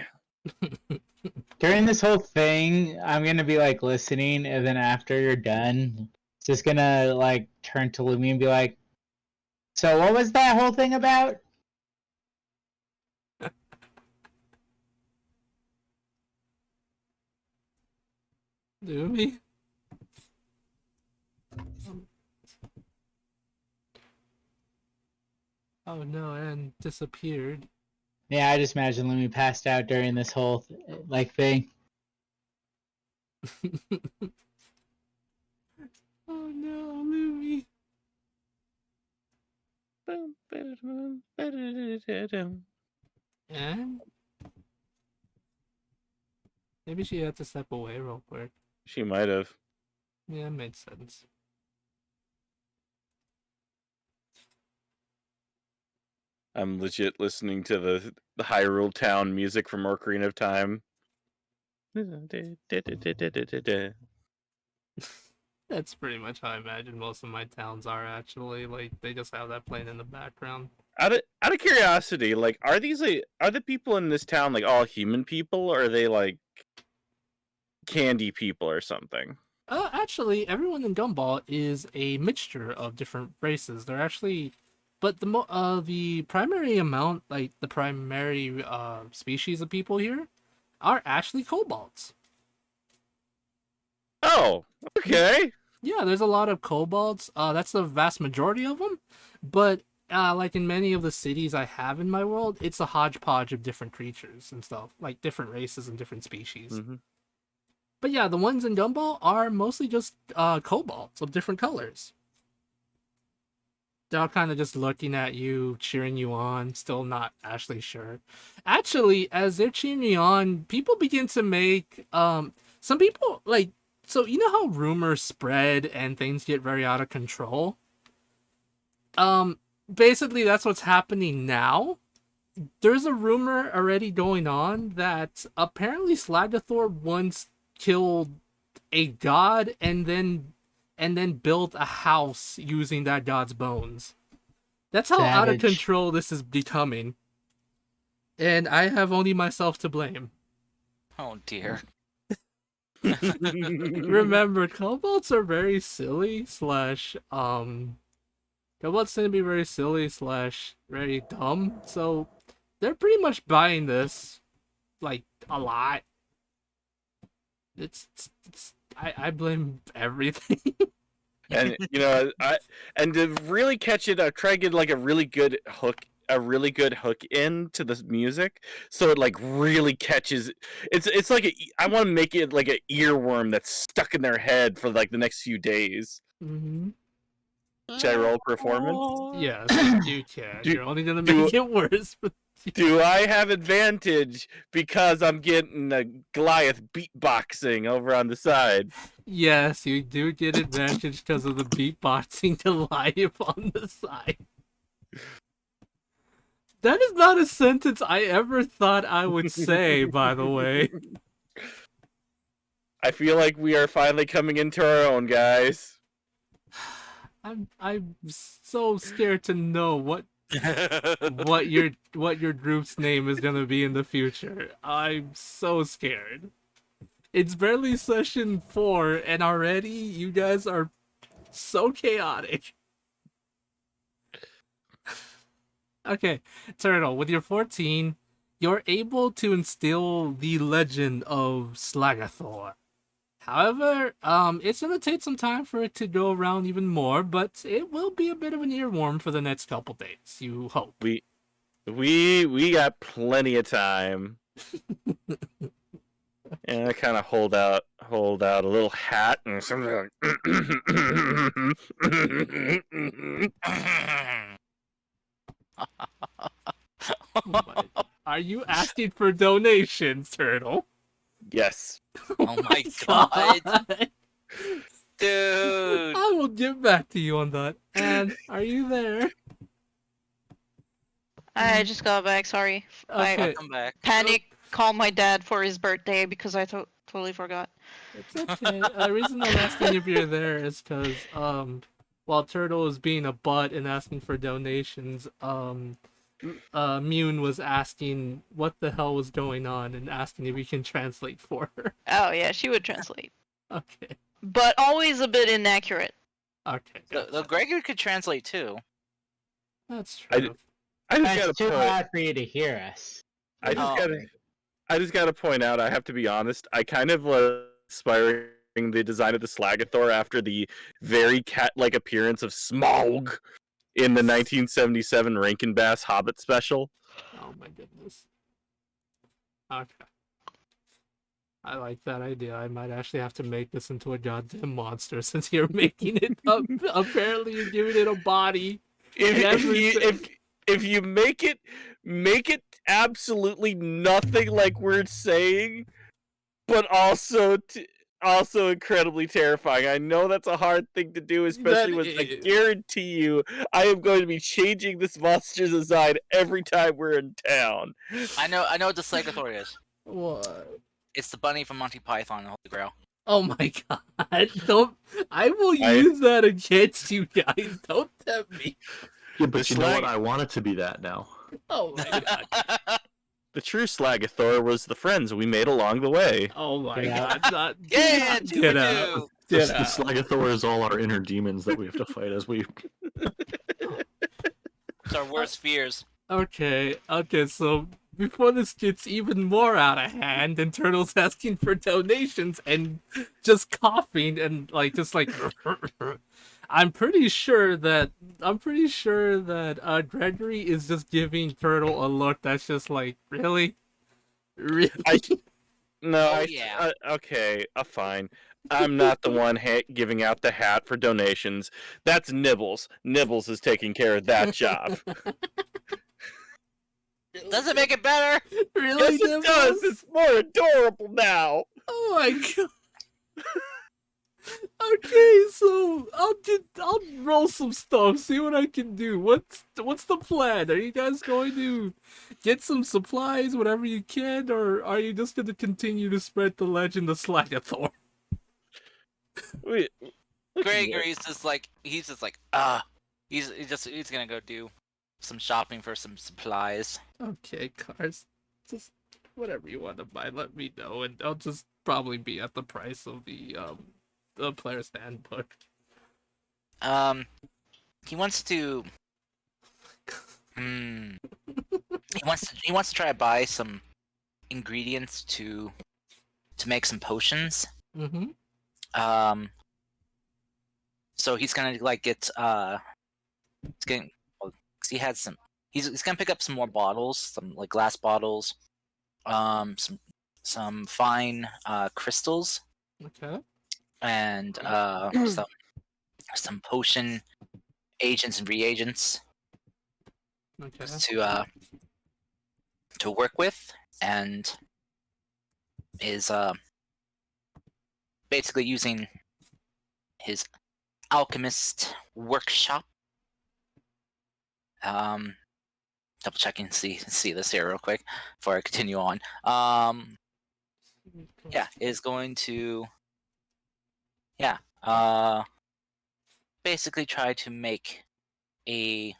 During this whole thing, I'm gonna be like listening, and then after you're done, just gonna like turn to Lumi and be like, "So what was that whole thing about?" Lumi? Oh no, Anne disappeared. Yeah, I just imagine Lumi passed out during this whole like thing. Oh no, Lumi. And maybe she had to step away real quick. She might have. Yeah, it made sense. I'm legit listening to the Hyrule Town music from Ocarina of Time. That's pretty much how I imagine most of my towns are actually. Like they just have that playing in the background. Out of curiosity, like, are the people in this town like all human people, or are they like candy people or something? Actually, everyone in Gumball is a mixture of different races. They're actually, but the primary amount, like the primary species of people here, are actually kobolds. Oh, okay. Yeah, there's a lot of kobolds. That's the vast majority of them. But like in many of the cities I have in my world, it's a hodgepodge of different creatures and stuff, like different races and different species. Mm-hmm. But yeah, the ones in Gumball are mostly just kobolds of different colors. They're all kind of just looking at you, cheering you on, still not actually sure. Actually, as they're cheering you on, people begin to make some people like, so you know how rumors spread and things get very out of control? Basically that's what's happening now. There's a rumor already going on that apparently Slagathor once killed a god and then built a house using that god's bones. That's how out of Savage. control this is becoming. And I have only myself to blame. Oh dear. Remember, kobolds are very silly slash kobolds tend to be very silly slash very dumb, so they're pretty much buying this like a lot. I blame everything. And you know, and to really catch it, I try to get like a really good hook into the music, so it like really catches. It's like I want to make it like an earworm that's stuck in their head for like the next few days. Mm-hmm. Should I roll performance? Yes, you can. Do- You're only gonna do- make it worse. But Do I have advantage because I'm getting a Goliath beatboxing over on the side? yes, you do get advantage because of the beatboxing Goliath on the side. That is not a sentence I ever thought I would say, by the way. I feel like we are finally coming into our own, guys. I'm so scared to know what your group's name is gonna be in the future. I'm so scared. It's barely session 4 and already you guys are so chaotic. Okay, Turtle, with your 14, you're able to instill the legend of Slagathor. However, it's gonna take some time for it to go around even more, but it will be a bit of an earworm for the next couple days, you hope. We got plenty of time. And I kind of hold out a little hat and something like. Are you asking for donations, Turtle? Yes. Oh my god. get back to you on that. And are you there? I just got back. Sorry. I Okay, Welcome back. panic called my dad for his birthday because I totally forgot. it's okay. The reason I'm asking if you're there is because while Turtle was being a butt and asking for donations, Mune was asking what the hell was going on and asking if we can translate for her. Oh yeah, she would translate, Okay. but always a bit inaccurate. Okay. Though Gotcha. Gregory could translate too. That's I- true. I just It's gotta too point. loud for you to hear us. I just Oh. gotta. I just gotta point out. I have to be honest. I kind of inspiring the design of the Slagathor after the very cat-like appearance of Smaug in the 1977 Rankin Bass Hobbit special. Oh my goodness. Okay. I like that idea. I might actually have to make this into a goddamn monster since you're making it up. Apparently, you're giving it a body. If you make it absolutely nothing like we're saying, but also incredibly terrifying. I know that's a hard thing to do, especially when I guarantee you I am going to be changing this monster's design every time we're in town. I know what the Slegathor is. What? It's the bunny from Monty Python and the Holy Grail. Oh my god! Don't. I will use that against you guys. Don't tempt me. Yeah, but The you know what? slag- I want it to be that now. Oh my god. The true Slagathor was the friends we made along the way. Oh my Yeah. god. Not, Yeah, get 2 for out. 2. The Get out. Slagathor is all our inner demons that we have to fight as we. It's our worst fears. Okay, so before this gets even more out of hand and Turtle's asking for donations and just coughing and just like I'm pretty sure that Gregory is just giving Turtle a look that's just like, really? Really? Okay, fine. I'm not the one giving out the hat for donations. That's Nibbles. Nibbles is taking care of that job. Does it make it better? Really? Yes, it does. It's more adorable now. Oh my god. Okay, so I'll roll some stuff, see what I can do. What's the plan? Are you guys going to get some supplies, whatever you can, or are you just going to continue to spread the legend of Slagathor? Gregory's just like he's gonna go do some shopping for some supplies. Okay, Cars, just whatever you want to buy, let me know, and I'll just probably be at the price of the player's handbook. He wants to. He wants to try to buy some ingredients to make some potions. Mm-hmm. So he's gonna get he had some. He's gonna pick up some more bottles, some like glass bottles, some fine crystals, Okay. and some potion agents and reagents Okay. to work with, and is basically using his alchemist workshop. Double checking see this here real quick before I continue on. Yeah, is going to basically try to make a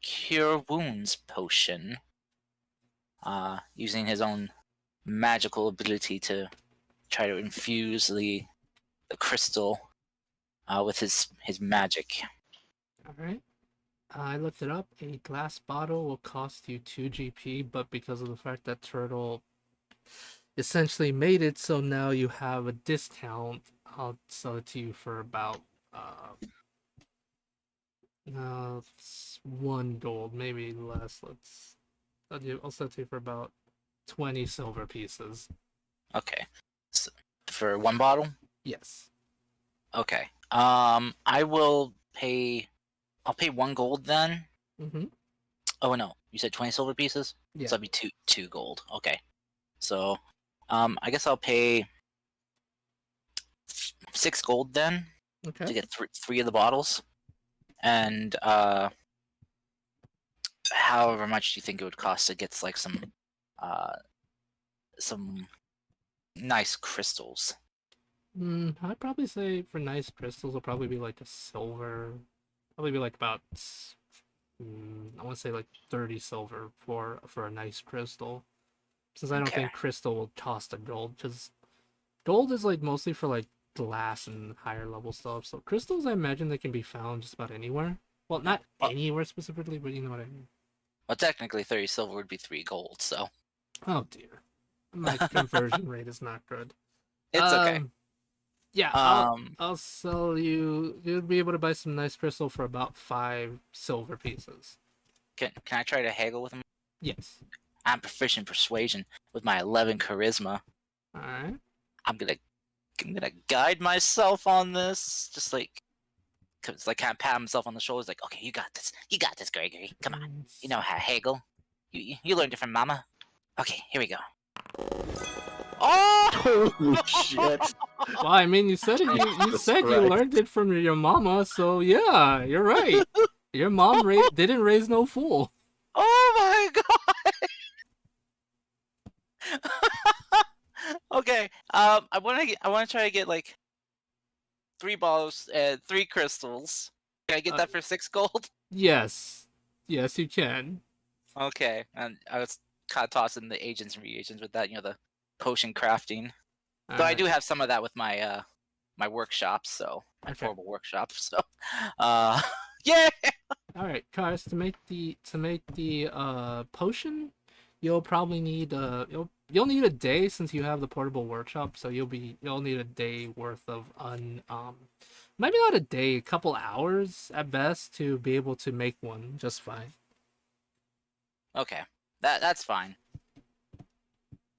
cure wounds potion using his own magical ability to try to infuse the crystal with his magic. Alright. I looked it up. A glass bottle will cost you 2 GP, but because of the fact that Turtle essentially made it so now you have a discount, I'll sell it to you for about it's 1 gold, maybe less. I'll sell it to you for about 20 silver pieces. Okay, so for 1 bottle. Yes. Okay. I'll pay 1 gold then. Mm-hmm. Oh no, you said 20 silver pieces. Yeah. So that'd be 2 gold. Okay. So, I guess I'll pay 6 gold then to Okay. get three of the bottles, and however much do you think it would cost to get like some nice crystals? I'd probably say for nice crystals, it'll probably be like a silver. Probably be like about, I want to say like 30 silver for a nice crystal. Since I don't Okay. think crystal will cost a gold, because gold is like mostly for like glass and higher level stuff. So crystals, I imagine they can be found just about anywhere. Well, not Well- anywhere specifically, but you know what I mean. Well, technically 30 silver would be 3 gold, so Oh dear, my conversion rate is not good. it's okay. Yeah, Um, I'll sell you. You'll be able to buy some nice crystal for about 5 silver pieces. can I try to haggle with him? Yes. I'm proficient in persuasion with my 11 charisma. All right. I'm gonna guide myself on this, just like, cause like kind of pat himself on the shoulders, like, okay, you got this, Gregory. Come on, you know how to haggle. You learned it from Mama. Okay, here we go. Oh! Holy shit! Well, I mean, you said it. You Jesus said you Christ. learned it from your mama, so yeah, you're right. Your mom didn't raise no fool. Oh my god! Okay, I wanna try to get like 3 bottles and 3 crystals. Can I get that for 6 gold? Yes, yes, you can. Okay, and I was kind of tossing the agents and reagents with that, the potion crafting. All Though I right. do have some of that with my my workshops, so my Okay. portable workshop. So, yeah. All right, Cars, to make the potion, you'll probably need you'll need a day since you have the portable workshop, so you'll need a day worth of maybe not a day, a couple hours at best to be able to make one just fine. Okay, that's fine.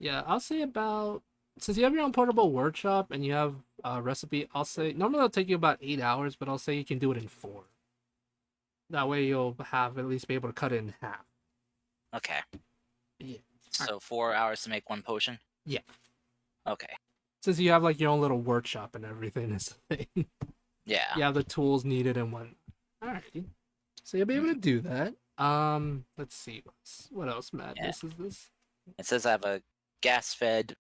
Yeah, I'll say about, since you have your own portable workshop and you have a recipe, I'll say normally it'll take you about 8 hours, but I'll say you can do it in 4. That way you'll have at least be able to cut it in half. Okay. Yeah. So 4 hours to make 1 potion. Yeah. Okay. Since you have like your own little workshop and everything is the thing. Yeah. You have the tools needed and what. Alrighty. So you'll be able to do that. Let's see. What else madness is this? It says I have a gas-fed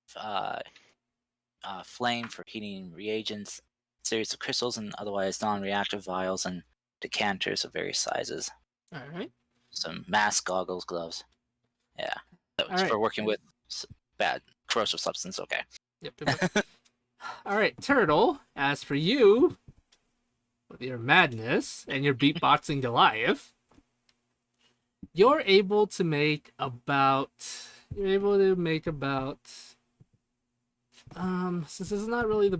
flame for heating reagents, series of crystals and otherwise non-reactive vials, and decanters of various sizes. Alright. Some mask, goggles, gloves. Yeah. So it's Alright. for working with bad corrosive substance. Okay. Yep. Alright, Turtle, as for you, with your madness and your beatboxing Goliath, you're able to make about since this is not really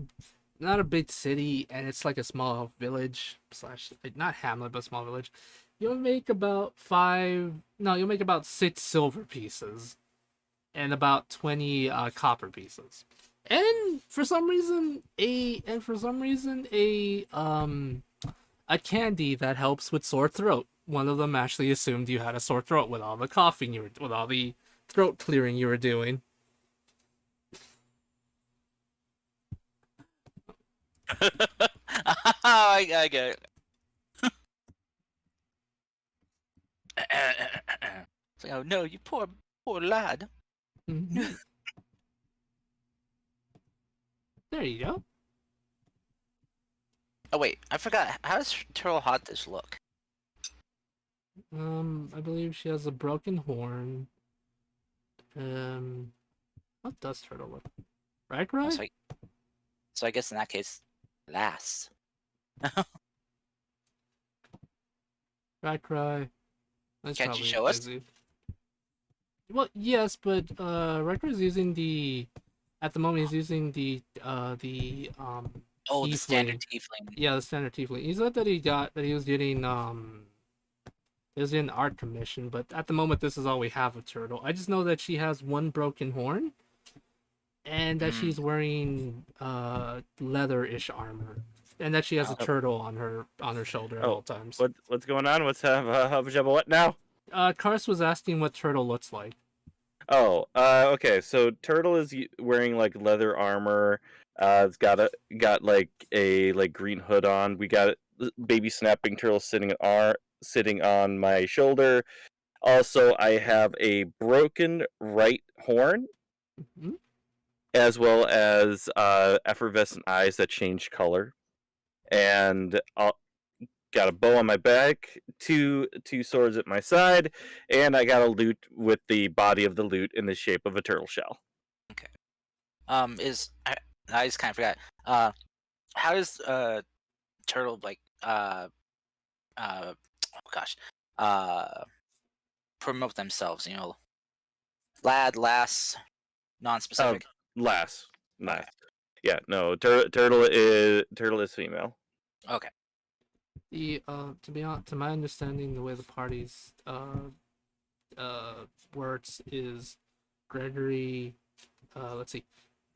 not a big city and it's like a small village slash, like, not hamlet but small village, you'll make about 6 silver pieces and about 20 copper pieces. And for some reason a candy that helps with sore throat. One of them actually assumed you had a sore throat with all the coughing with all the throat clearing you were doing. I get it. It's like, oh no, you poor lad. Mhm. There you go. Oh wait, I forgot. How does Turtle Hot Dish look? I believe she has a broken horn. What does Turtle look? Right, Oh, right? so I guess in that case, last. Right, cry. That's Can't you probably show us? busy. Well, yes, but Riker is using at the moment he's using the Oh, the tiefling. standard tiefling. Yeah, the standard tiefling. He said that he was getting art commission, but at the moment this is all we have of Turtle. I just know that she has 1 broken horn and that she's wearing leather-ish armor. And that she has a turtle on her shoulder at all times. What's going on? What's what now? Kars was asking what Turtle looks like. Oh, okay. So Turtle is wearing like leather armor It's got like a green hood on. We got baby snapping turtle sitting on my shoulder. Also, I have a broken right horn, Mhm. as well as effervescent eyes that change color, and got a bow on my back, two swords at my side, and I got a lute with the body of the lute in the shape of a turtle shell. Okay. I just kind of forgot. How does turtle like oh gosh, uh promote themselves? You know, lad, lass, non-specific. Lass. Okay. Yeah, no, turtle is female. Okay. The to be honest, to my understanding, the way the party's works is Gregory. Let's see,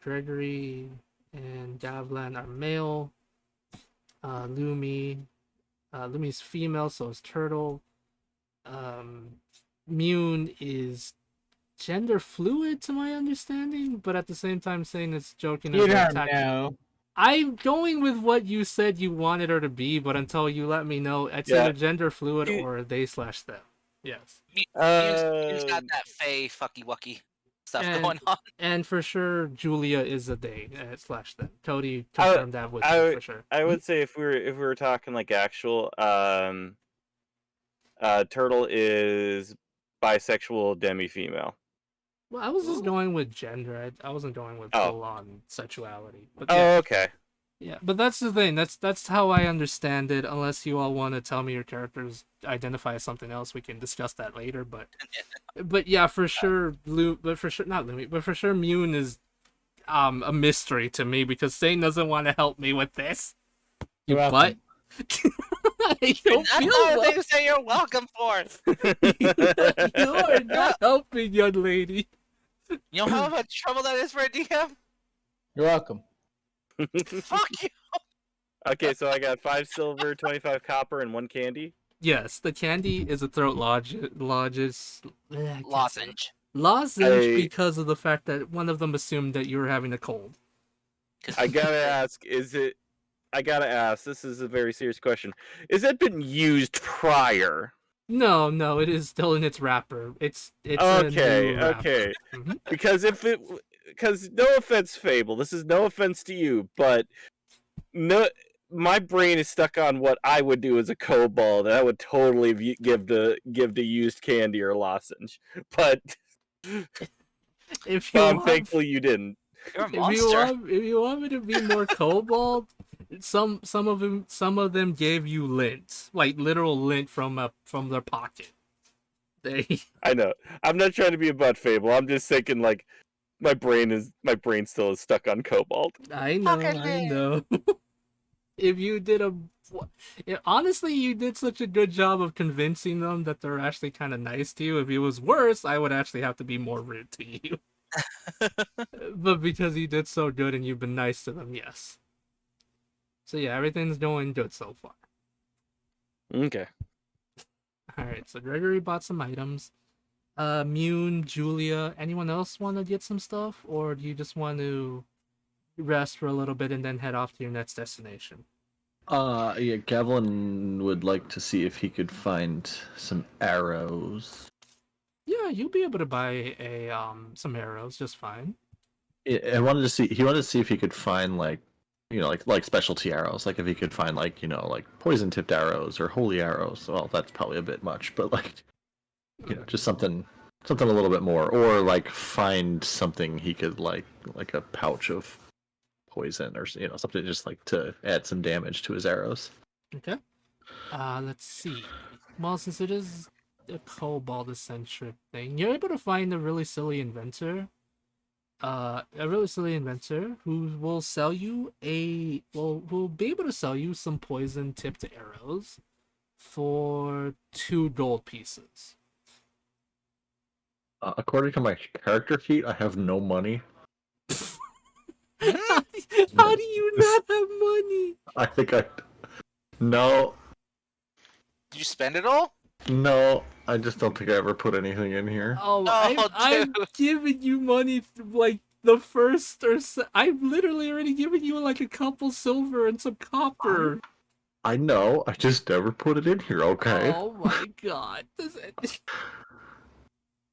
Gregory and Davlan are male. Lumi's female, so is Turtle. Mune is gender fluid, to my understanding, but at the same time saying it's joking You as an don't attack. know. I'm going with what you said you wanted her to be, but until you let me know, it's Yeah. either gender fluid You- or they/them. Yes. Mune's got that fey fucky wucky stuff And- going on. And for sure, Julia is a they / them. Cody I- confirmed that with me for sure. I would say if we were talking like actual, turtle is bisexual demi-female. Well, I was just going with gender. I wasn't going with Oh. full on sexuality. But Oh, yeah, okay. yeah. But that's the thing. That's how I understand it. Unless you all want to tell me your characters identify as something else, we can discuss that later. But yeah, for sure, but for sure not Lumi, but for sure, Mune is a mystery to me because Sane doesn't want to help me with this. You You're butt. I don't That's feel all well. they say you're welcome for. You are not helping, young lady. You know how much trouble that is for a DM? You're welcome. Fuck you. Okay, so I got 5 silver, 25 copper, and 1 candy. Yes, the candy is a throat lozenge. Lozenge. Lozenge because of the fact that one of them assumed that you were having a cold. I gotta ask, this is a very serious question. Is it been used prior? No, it is still in its wrapper. It's a new wrapper. Okay. Mhm. Because no offense, Fable, this is no offense to you, but no, my brain is stuck on what I would do as a kobold, and I would totally give the used candy or lozenge. But If you I'm want, thankful you didn't. You're a monster. if you want me to be more kobold, some of them gave you lint, like literal lint from their pocket. I know. I'm not trying to be a butt, Fable. I'm just thinking like my brain still is stuck on kobold. I know. If you did honestly, you did such a good job of convincing them that they're actually kind of nice to you. If it was worse, I would actually have to be more rude to you. But because you did so good and you've been nice to them, yes. So yeah, everything's going good so far. Okay. Alright, so Gregory bought some items. Mune, Julia, anyone else want to get some stuff? Or do you just want to rest for a little bit and then head off to your next destination? Yeah, Gavlin would like to see if he could find some arrows. Yeah, you'll be able to buy some arrows just fine. He wanted to see if he could find like specialty arrows, like if he could find like poison tipped arrows or holy arrows. Well, that's probably a bit much, but like just something a little bit more, or like find something he could like a pouch of poison or something just like to add some damage to his arrows. Okay. Let's see. Well, since it is a kobold-centric thing, you're able to find a really silly inventor. Who will sell you who'll be able to sell you some poison-tipped arrows for 2 gold pieces. According to my character sheet, I have no money. How do you not have money? I think no. Did you spend it all? No, I just don't think I ever put anything in here. Oh, Oh, I'm dude. giving you money like the first I've literally already given you like a couple silver and some copper. I know. I just never put it in here. Okay. Oh my god.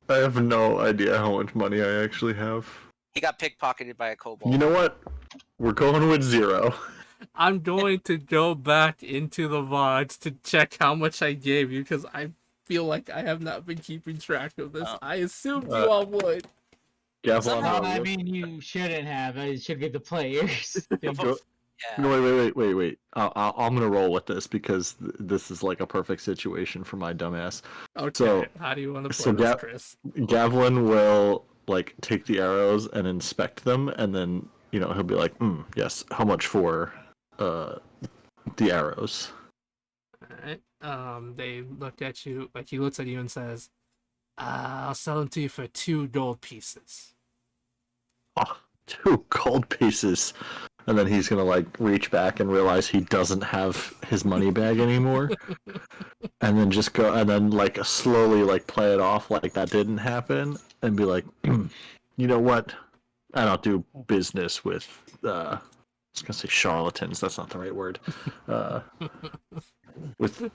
I have no idea how much money I actually have. He got pickpocketed by a kobold. You know what? We're going with 0. I'm going to go back into the VODs to check how much I gave you because I feel like I have not been keeping track of this. I assumed you all would. Gavlon, Somehow- No, I mean you shouldn't have. It should be the players. Go- Yeah. No, wait. I'm gonna roll with this because this is like a perfect situation for my dumbass. Okay, So- how do you want to so play this, Gav- Chris? Gavlin will like take the arrows and inspect them, and then he'll be like, yes, how much for the arrows? Alright. They look at you, like he looks at you and says, I'll sell them to you for 2 gold pieces. Oh, 2 gold pieces. And then he's gonna like reach back and realize he doesn't have his money bag anymore. And then just go and then like slowly like play it off like that didn't happen and be like, you know what? I don't do business with I was gonna say charlatans, that's not the right word. With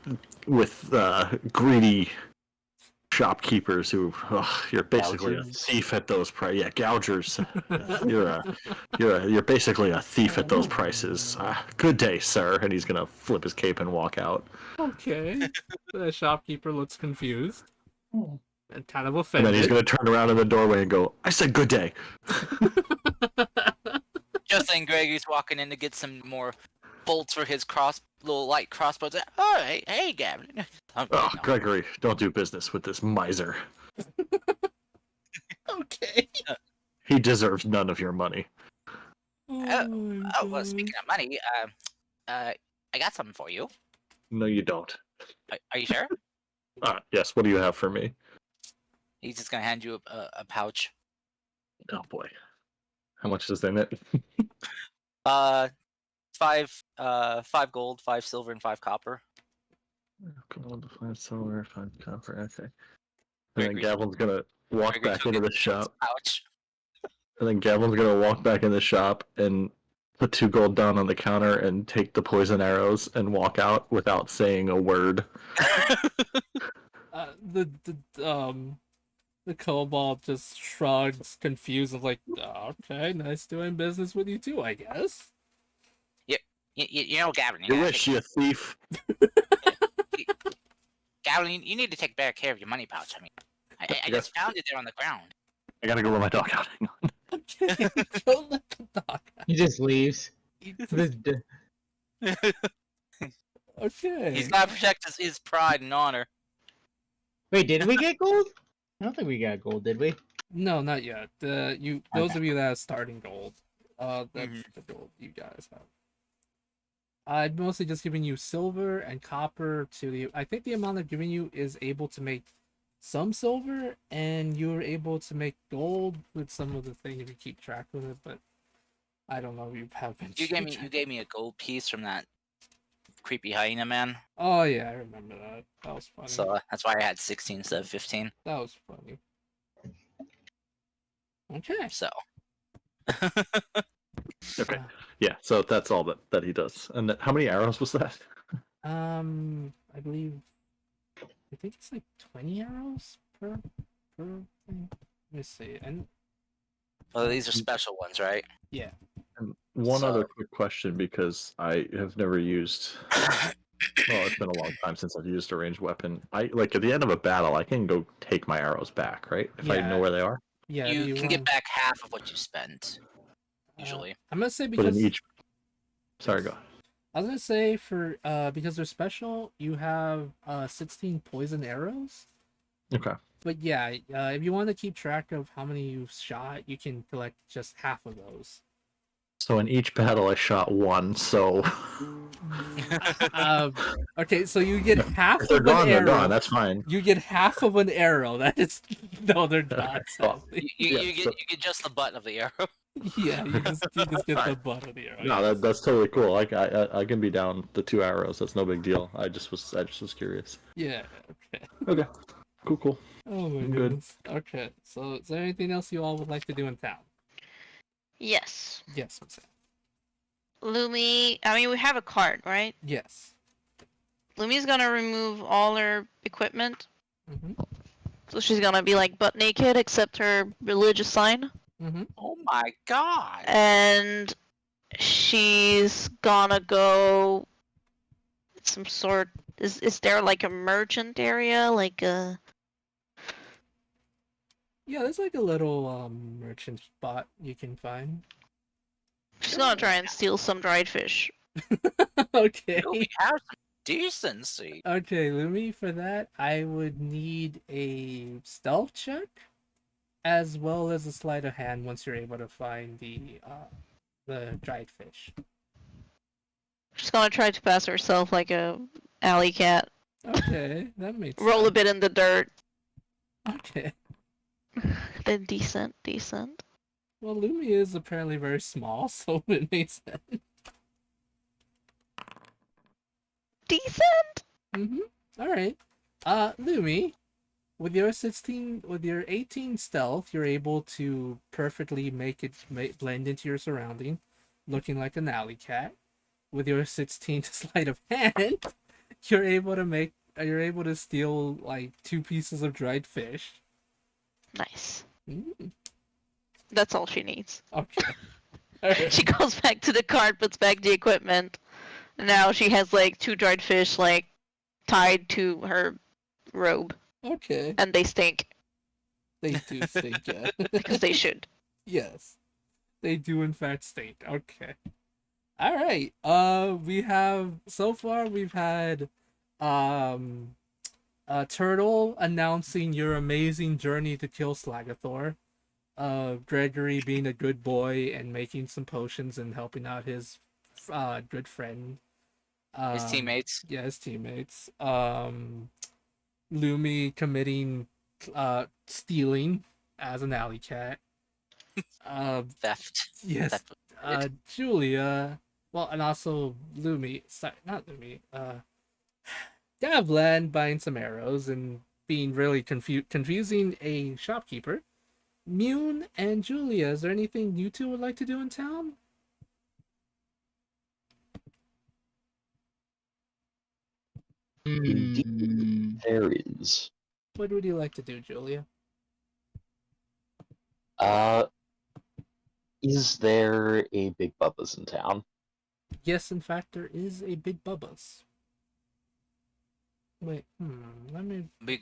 greedy shopkeepers who you're basically Gougers? a thief at those prices. Yeah, gougers. You're basically a thief at those prices. Good day, sir. And he's gonna flip his cape and walk out. Okay. The shopkeeper looks confused and kind of And offended. then he's gonna turn around in the doorway and go, "I said good day." Just then, Gregory's walking in to get some more bolts for his little light crossbows. Oh, hey, Gavin. Oh, No. Gregory, don't do business with this miser. Okay. He deserves none of your money. Oh, well, speaking of money, I got something for you. No, you don't. Are you sure? Yes. What do you have for me? He's just gonna hand you a pouch. Oh boy. How much is in it? 5 gold, 5 silver, and 5 copper. Gold, 5 silver, 5 copper. Okay. And then Gregory- Gavin's gonna walk Gregory back took into it the shop. Pouch. And then Gavin's gonna walk back in the shop and put 2 gold down on the counter and take the poison arrows and walk out without saying a word. The kobold just shrugs, confused, of like, okay, nice doing business with you too, I guess. You know, Gavin. You wish, you thief. Gavin, you need to take better care of your money pouch. I mean, I just found it there on the ground. I gotta go let my dog out. Hang on. Okay, don't let the dog out. He just leaves. Okay. He's got to protect his pride and honor. Wait, did we get gold? I don't think we got gold, did we? No, not yet. Those of you that have starting gold, that's Mhm. the gold you guys have. I've mostly just given you silver and copper I think the amount I've given you is able to make some silver, and you're able to make gold with some of the things if you keep track of it, but I don't know if you have been. You gave me a gold piece from that creepy hyena man. Oh yeah, I remember that. That was funny. So that's why I had 16 instead of 15. That was funny. Okay. So Okay. Yeah, so that's all that he does. And how many arrows was that? I think it's like 20 arrows per thing. Let me see. And well, these are special ones, right? yeah. And one other So- quick question, because I have never used. Well, it's been a long time since I've used a ranged weapon. I like at the end of a battle, I can go take my arrows back, right? If I Yeah. know where they are. Yeah, you can get run- back half of what you spent. Usually. I'm gonna say But because in each. Sorry, go. I was gonna say for because they're special, you have 16 poison arrows. Okay. But yeah, if you want to keep track of how many you've shot, you can collect just half of those. So in each battle, I shot one. So Okay, so you get half if they're of an gone, they're arrow. gone. That's fine. You get half of an arrow. That is no, they're not. Oh, sadly. You Yeah, get just the butt of the arrow. Yeah, you just get the Fine. butt of the arrow. No, that's totally cool. I can be down the 2 arrows. That's no big deal. I just was curious. Yeah. Okay. Okay. Cool. Oh my I'm good. goodness. Okay. So, is there anything else you all would like to do in town? Yes. Yes, Miss Anne. Lumi, I mean, we have a cart, right? Yes. Lumi's gonna remove all her equipment. Mm-hmm. So she's gonna be like butt naked except her religious sign. Mm-hmm. Oh my god. And she's gonna go some sort. Is there like a merchant area? Like a. Yeah, there's like a little merchant spot you can find. She's gonna try and steal some dried fish. Okay. Lumi, have some decency. Okay, Lumi, for that, I would need a stealth check as well as a sleight of hand once you're able to find the dried fish. She's gonna try to pass herself like a alley cat. Okay, that makes Roll a sense. bit in the dirt. Okay. Then decent. Well, Lumi is apparently very small, so it makes sense. Decent? Mm-hmm. Alright. Lumi, with your 18 stealth, you're able to perfectly blend into your surrounding, looking like an alley cat. With your 16 sleight of hand, you're able to steal like 2 pieces of dried fish. Nice. Mm, That's all she needs. okay. Alright. She goes back to the cart, puts back the equipment. And now she has like 2 dried fish like tied to her robe. Okay. And they stink. They do stink, yeah. Because they should. Yes. They do in fact stink. Okay. Alright. We've had a turtle announcing your amazing journey to kill Slagathor. Gregory being a good boy and making some potions and helping out his good friend. His teammates. Yeah, his teammates. Lumi committing stealing as an alley cat. Theft. Yes. Theft. Julia. Well, and also Lumi. Sorry, not Lumi. Davlan buying some arrows and being really confusing a shopkeeper. Mune and Julia, is there anything you two would like to do in town? Indeed, there is. What would you like to do, Julia? Is there a Big Bubba's in town? Yes, in fact, there is a Big Bubba's. Wait, let me Big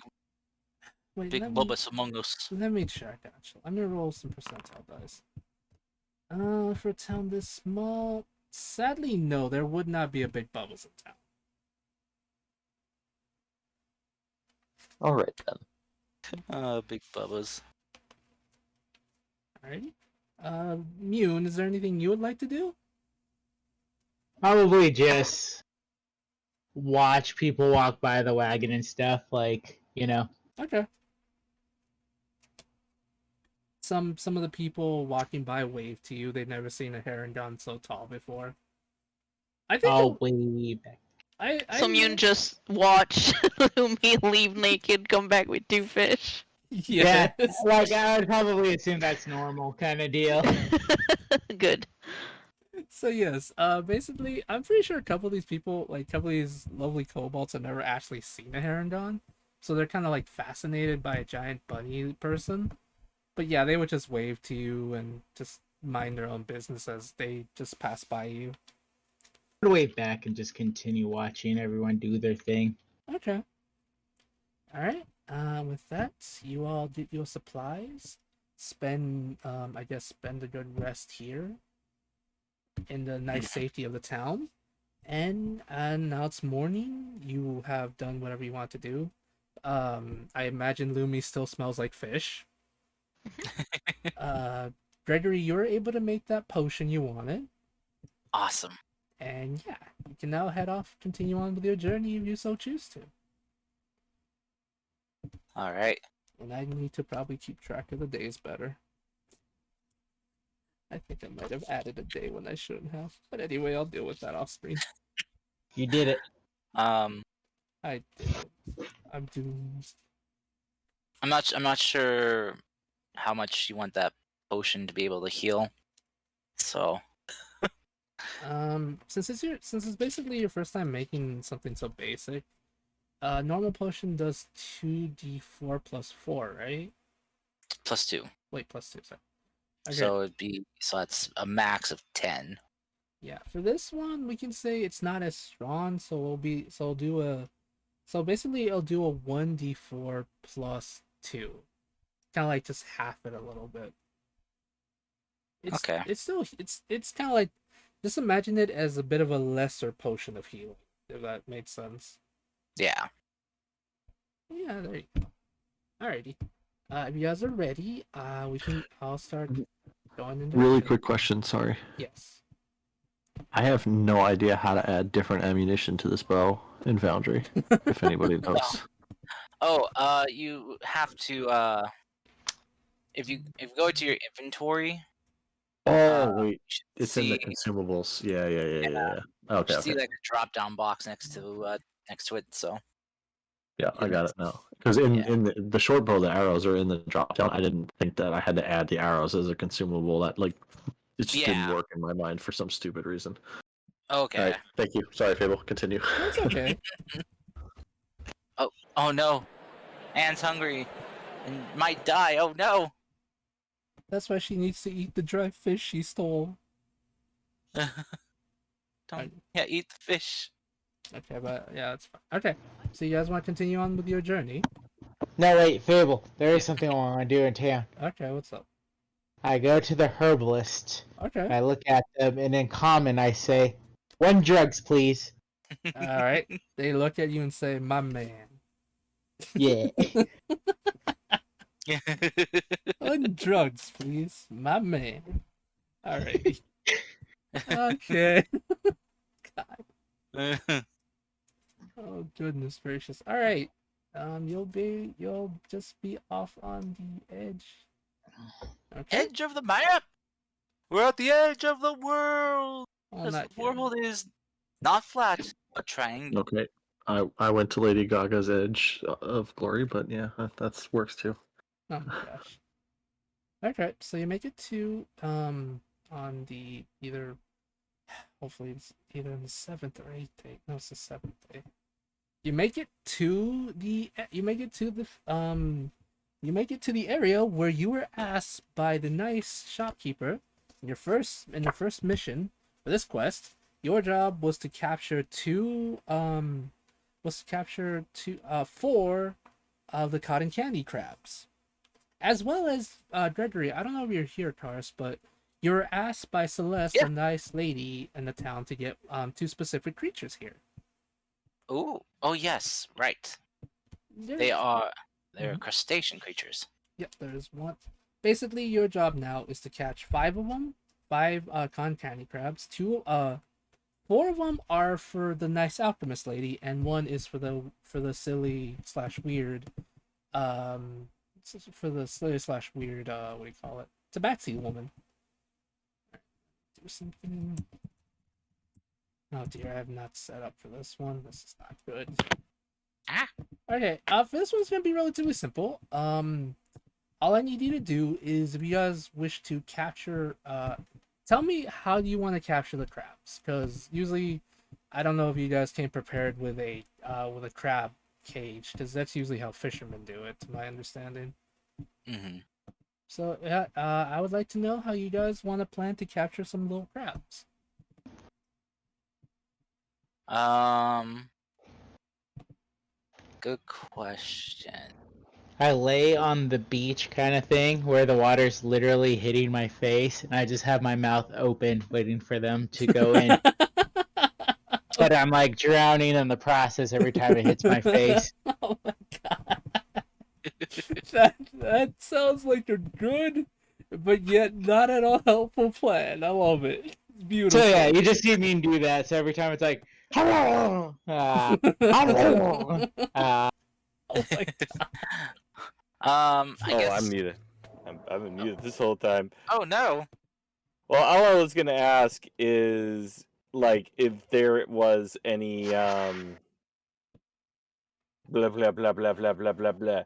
let Bubba's among us. Let me check, actually. Let me roll some percentile dice. For a town this small, sadly, no, there would not be a Big Bubba's in town. Alright then. Big Bubba's. Alrighty. Mune, is there anything you would like to do? Probably just watch people walk by the wagon and stuff, like, you know. Okay. Some of the people walking by wave to you. They've never seen a heron so tall before. I think I'll wave back. So Mune just watch Lumi leave naked, come back with 2 fish. Yes. Yeah, like I would probably assume that's normal kind of deal. Good. So yes, basically, I'm pretty sure a couple of these people, like a couple of these lovely kobolds, have never actually seen a heron. So they're kind of like fascinated by a giant bunny person. But yeah, they would just wave to you and just mind their own business as they just pass by you. I'd wave back and just continue watching everyone do their thing. Okay. Alright. With that, you all get your supplies. Spend a good rest here in the nice safety of the town. And now it's morning. You have done whatever you want to do. I imagine Lumi still smells like fish. Gregory, you're able to make that potion you wanted. Awesome. And yeah, you can now head off, continue on with your journey if you so choose to. Alright. And I need to probably keep track of the days better. I think I might have added a day when I shouldn't have. But anyway, I'll deal with that off screen. You did it. I did. I'm doomed. I'm not sure how much you want that potion to be able to heal. So Since it's basically your first time making something so basic, normal potion does 2d4 plus 4, right? +2. Wait, plus 2, sorry. Okay. So that's a max of 10. Yeah, for this one, we can say it's not as strong, so basically it'll do a 1d4 plus 2. Kind of like just half it a little bit. Okay. It's still it's kind of like, just imagine it as a bit of a lesser potion of healing, if that makes sense. Yeah. Yeah, there you go. Alrighty. If you guys are ready, I'll start going into Really action. quick question, sorry. Yes. I have no idea how to add different ammunition to this bow in Foundry, if anybody knows. Oh, you have to if you go to your inventory, Oh, wait. you should It's in the see consumables. Yeah. Okay, you see okay. like a drop down box next to it. So Yeah, I you got it now. Because in, Yeah. in the short bow, the arrows are in the drop down. I didn't think that I had to add the arrows as a consumable. That, like, it just didn't Yeah. work in my mind for some stupid reason. Okay. All right, thank you. Sorry, Fable. Continue. That's okay. Oh no, Anne's hungry and might die. Oh no. That's why she needs to eat the dry fish she stole. Yeah, eat the fish. Okay, but yeah, that's fine. Okay, so you guys want to continue on with your journey? No, wait, Fable. There is something I want to do in town. Okay, what's up? I go to the herbalist. Okay. I look at them, and in common, I say, "One drugs, please." All right. They look at you and say, "My man." Yeah. On drugs, please, my man. All right. Okay. God. Oh goodness gracious. All right. You'll just be off on the edge. Okay. Edge of the map. We're at the edge of the world. Oh, This not yet. world is not flat, but triangular. Okay. I went to Lady Gaga's Edge of Glory, but yeah, that works too. Oh my gosh. Okay, so you make it to on the hopefully it's either on the 7th or 8th day. No, it's the 7th day. You make it to the area where you were asked by the nice shopkeeper in your first mission for this quest. Your job was to capture four of the cotton candy crabs, as well as Gregory. I don't know if you're here, Taurus, but you were asked by Celeste, Yeah. a nice lady in the town, to get 2 specific creatures here. Ooh. Oh yes, right. They're crustacean creatures. Yep, there's one. Basically, your job now is to catch 5 of them, 5 cotton candy crabs. 4 of them are for the nice alchemist lady, and 1 is for the silly / weird, what do you call it? Tabaxi woman. Do something. Oh dear, I have not set up for this one. This is not good. Okay, for this one's gonna be relatively simple. All I need you to do is, if you guys wish to capture, tell me how do you want to capture the crabs? Because usually, I don't know if you guys came prepared with a crab cage, because that's usually how fishermen do it, to my understanding. Mm-hmm. So yeah, I would like to know how you guys want to plan to capture some little crabs. Good question. I lay on the beach kind of thing where the water's literally hitting my face, and I just have my mouth open waiting for them to go in. But I'm like drowning in the process every time it hits my face. Oh my god. That sounds like a good, but yet not at all helpful plan. I love it. It's beautiful. So yeah, you just see me do that. So every time it's like, hello, hello. Oh my god. I guess. I'm muted. I've been muted this whole time. Oh no. Well, all I was gonna ask is, like, if there was any blah blah blah blah blah blah blah blah.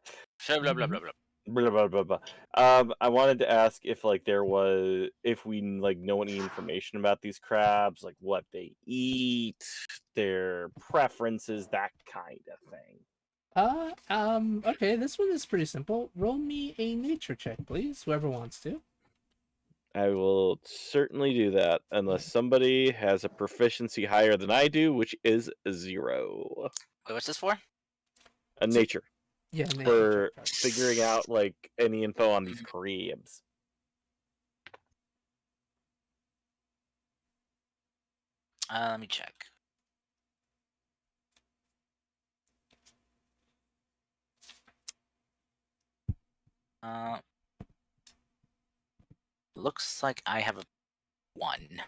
Blah blah blah blah blah. Blah, blah, blah, blah. I wanted to ask if if we like know any information about these crabs, like what they eat, their preferences, that kind of thing. Okay, this one is pretty simple. Roll me a nature check, please, whoever wants to. I will certainly do that unless somebody has a proficiency higher than I do, which is 0. Wait, what's this for? A nature Yeah, nature for check. figuring out like any info on these crabs. Let me check. Uh, looks like I have a 1.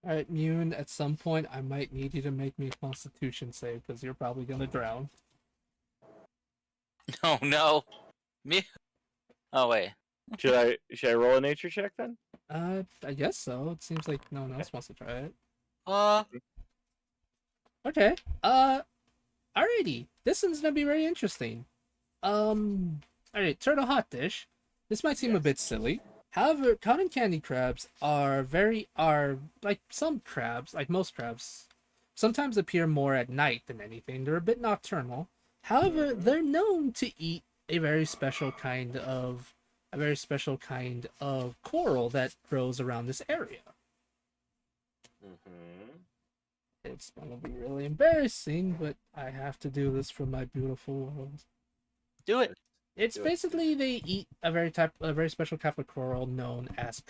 Alright, Mune, at some point I might need you to make me a constitution save, because you're probably gonna drown. Oh no, me. Oh wait. Should I roll a nature check then? I guess so. It seems like no one else wants to try it. Uh, Okay, alrighty. This one's gonna be very interesting. Alright, turtle hot dish. This might seem a bit silly. However, cotton candy crabs are like some crabs, like most crabs, sometimes appear more at night than anything. They're a bit nocturnal. However, they're known to eat a very special kind of coral that grows around this area. It's gonna be really embarrassing, but I have to do this for my beautiful world. do it. It's basically they eat a very special type of coral known as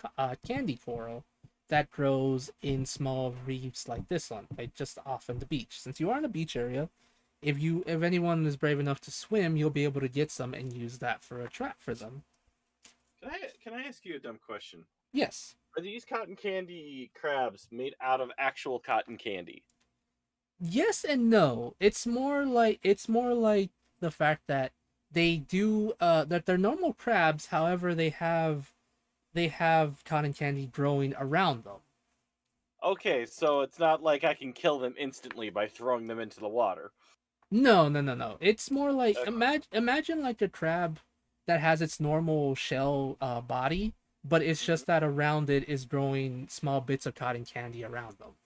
candy coral that grows in small reefs like this one, like just off on the beach. Since you are in a beach area, if anyone is brave enough to swim, you'll be able to get some and use that for a trap for them. Can I ask you a dumb question? Yes. Are these cotton candy crabs made out of actual cotton candy? Yes and no. It's more like the fact that they do that they're normal crabs, however they have cotton candy growing around them. Okay, so it's not like I can kill them instantly by throwing them into the water. No. It's more like imagine like a crab that has its normal shell body, but it's just that around it is growing small bits of cotton candy around them.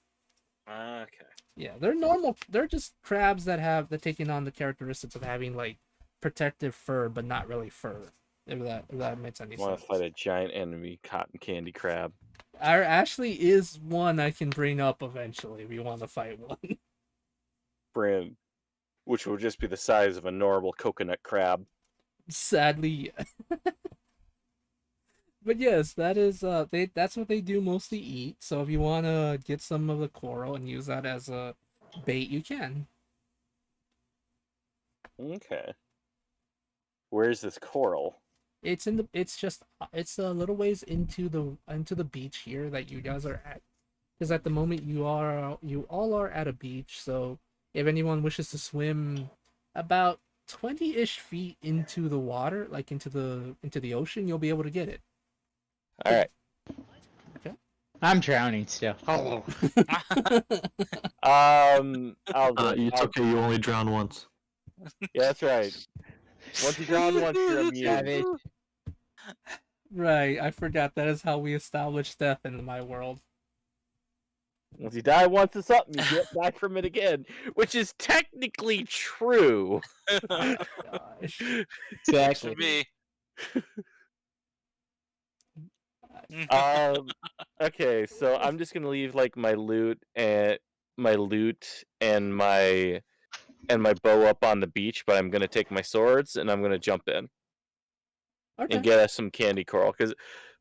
Okay. Yeah, they're normal. They're just crabs that taking on the characteristics of having like protective fur, but not really fur. If that makes any sense. Want to fight a giant enemy cotton candy crab? There actually is one I can bring up eventually if you want to fight one. Brand, which will just be the size of a normal coconut crab. Sadly, but yes, that's what they do mostly eat. So if you want to get some of the coral and use that as a bait, you can. Okay. Where's this coral? It's a little ways into the beach here that you guys are at. Because at the moment you all are at a beach, so if anyone wishes to swim about 20-ish feet into the water, like into the ocean, you'll be able to get it. All right. Okay. I'm drowning still. It's okay. You only drown once. Yeah, that's right. Once you drown once, you're immune. Savage. Right, I forgot that is how we establish death in my world. Once you die once of something, you get back from it again, which is technically true. Gosh. Exactly. Me. Okay, so I'm just gonna leave like my loot and my bow up on the beach, but I'm gonna take my swords and I'm gonna jump in Okay, and get us some candy coral because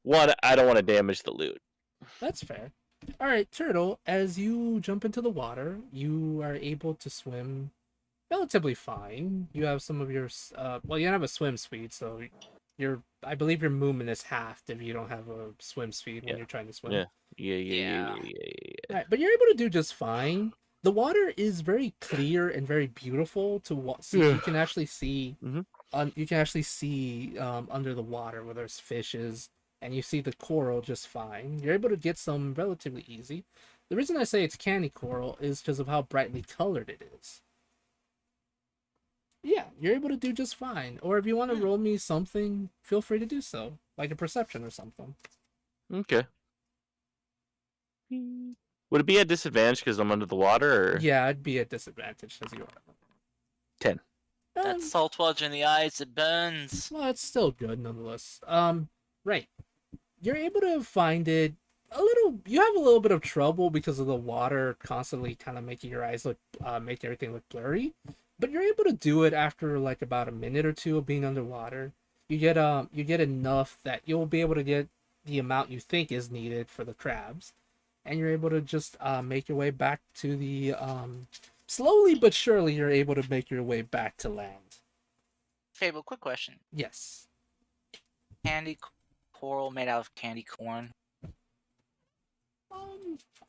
one, I don't want to damage the loot. that's fair. All right, Turtle, as you jump into the water, you are able to swim relatively fine. You have some of your well, you don't have a swim speed, so I believe your movement is halved if you don't have a swim speed when you're trying to swim. Yeah. All right, but you're able to do just fine. The water is very clear and very beautiful to see. You can actually see, Mhm. you can actually see under the water where there's fishes, and you see the coral just fine. You're able to get some relatively easy. The reason I say it's candy coral is because of how brightly colored it is. Yeah, you're able to do just fine. Or if you want to Hmm. roll me something, feel free to do so, like a perception or something. Okay. Would it be a disadvantage because I'm under the water? Or... Yeah, I'd be at disadvantage as you are. 10. That salt water in the eyes, it burns. Well, it's still good nonetheless. Right. You're able to find it a little. You have a little bit of trouble because of the water constantly kind of making your eyes look, make everything look blurry. But you're able to do it after like about a minute or two of being underwater. You get enough that you'll be able to get the amount you think is needed for the crabs, and you're able to just make your way back to the slowly but surely you're able to make your way back to land. Fable, quick question. Yes. Candy coral made out of candy corn.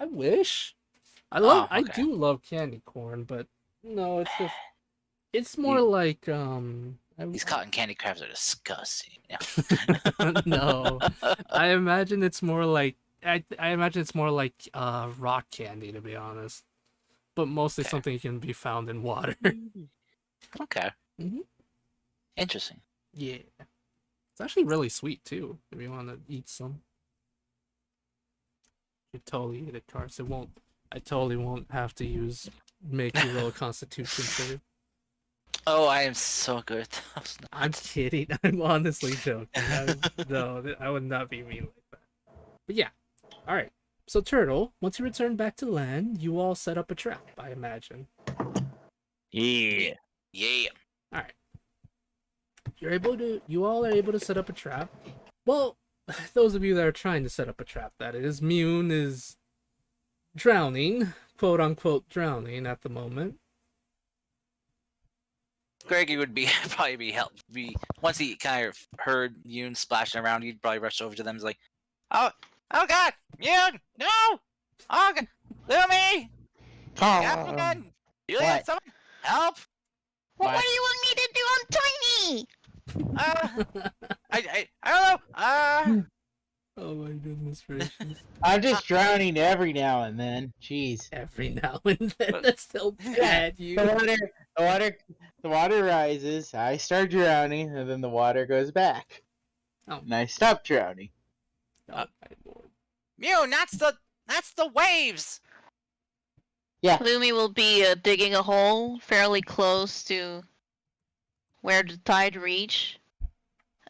I wish. I okay. do love candy corn, but no, it's just it's more You- like These cotton candy crabs are disgusting. no. I imagine it's more like I imagine it's more like rock candy, to be honest. But mostly Okay. something can be found in water. Okay. Mhm. Interesting. Yeah. It's actually really sweet too, if you want to eat some. You totally eat it, Cars. I totally won't have to make you roll a constitution save. Oh, I am so good at those. I'm kidding. I'm honestly joking. No, I would not be mean like that. But yeah. Alright. So Turtle, once you return back to land, you all set up a trap, I imagine. Yeah. Yeah. Alright. You all are able to set up a trap. Well, those of you that are trying to set up a trap, that is, Mune is drowning, quote unquote drowning at the moment. Greggy would be probably be once he kind of heard Yoon splashing around, he'd probably rush over to them. He's like, "Oh, oh God, Yoon, no! Oh God, Lumi, Captain Gun, Julia, What? someone help! Well, What? what do you want me to do? I'm tiny. I don't know. Oh my goodness gracious. I'm just drowning every now and then. Jeez. Every now and then, that's still bad, you. The water rises. I start drowning, and then the water goes back. Oh. And I stop drowning. Oh my lord. Yoon, that's the waves. Yeah. Lumi will be digging a hole fairly close to where the tide reach,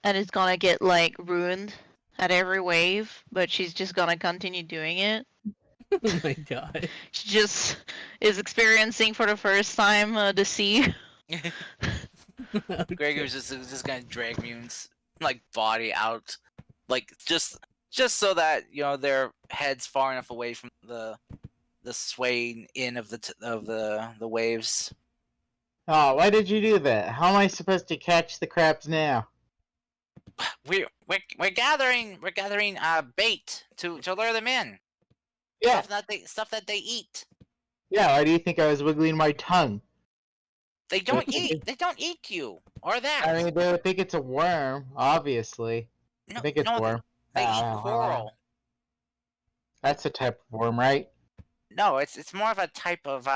and it's gonna get like ruined at every wave, but she's just gonna continue doing it. Oh my god. She just is experiencing for the first time the sea. Greggy was just gonna drag Yoon's like body out, like just so that their heads far enough away from the swaying in of the waves. Oh, why did you do that? How am I supposed to catch the crabs now? We're gathering bait to lure them in. Yeah. Stuff that they eat. Yeah, why do you think I was wiggling my tongue? They don't eat you or that. I mean, they would think it's a worm, obviously. no, I think it's no, worm. They eat Ah, coral. That's a type of worm, right? No, it's more of a type of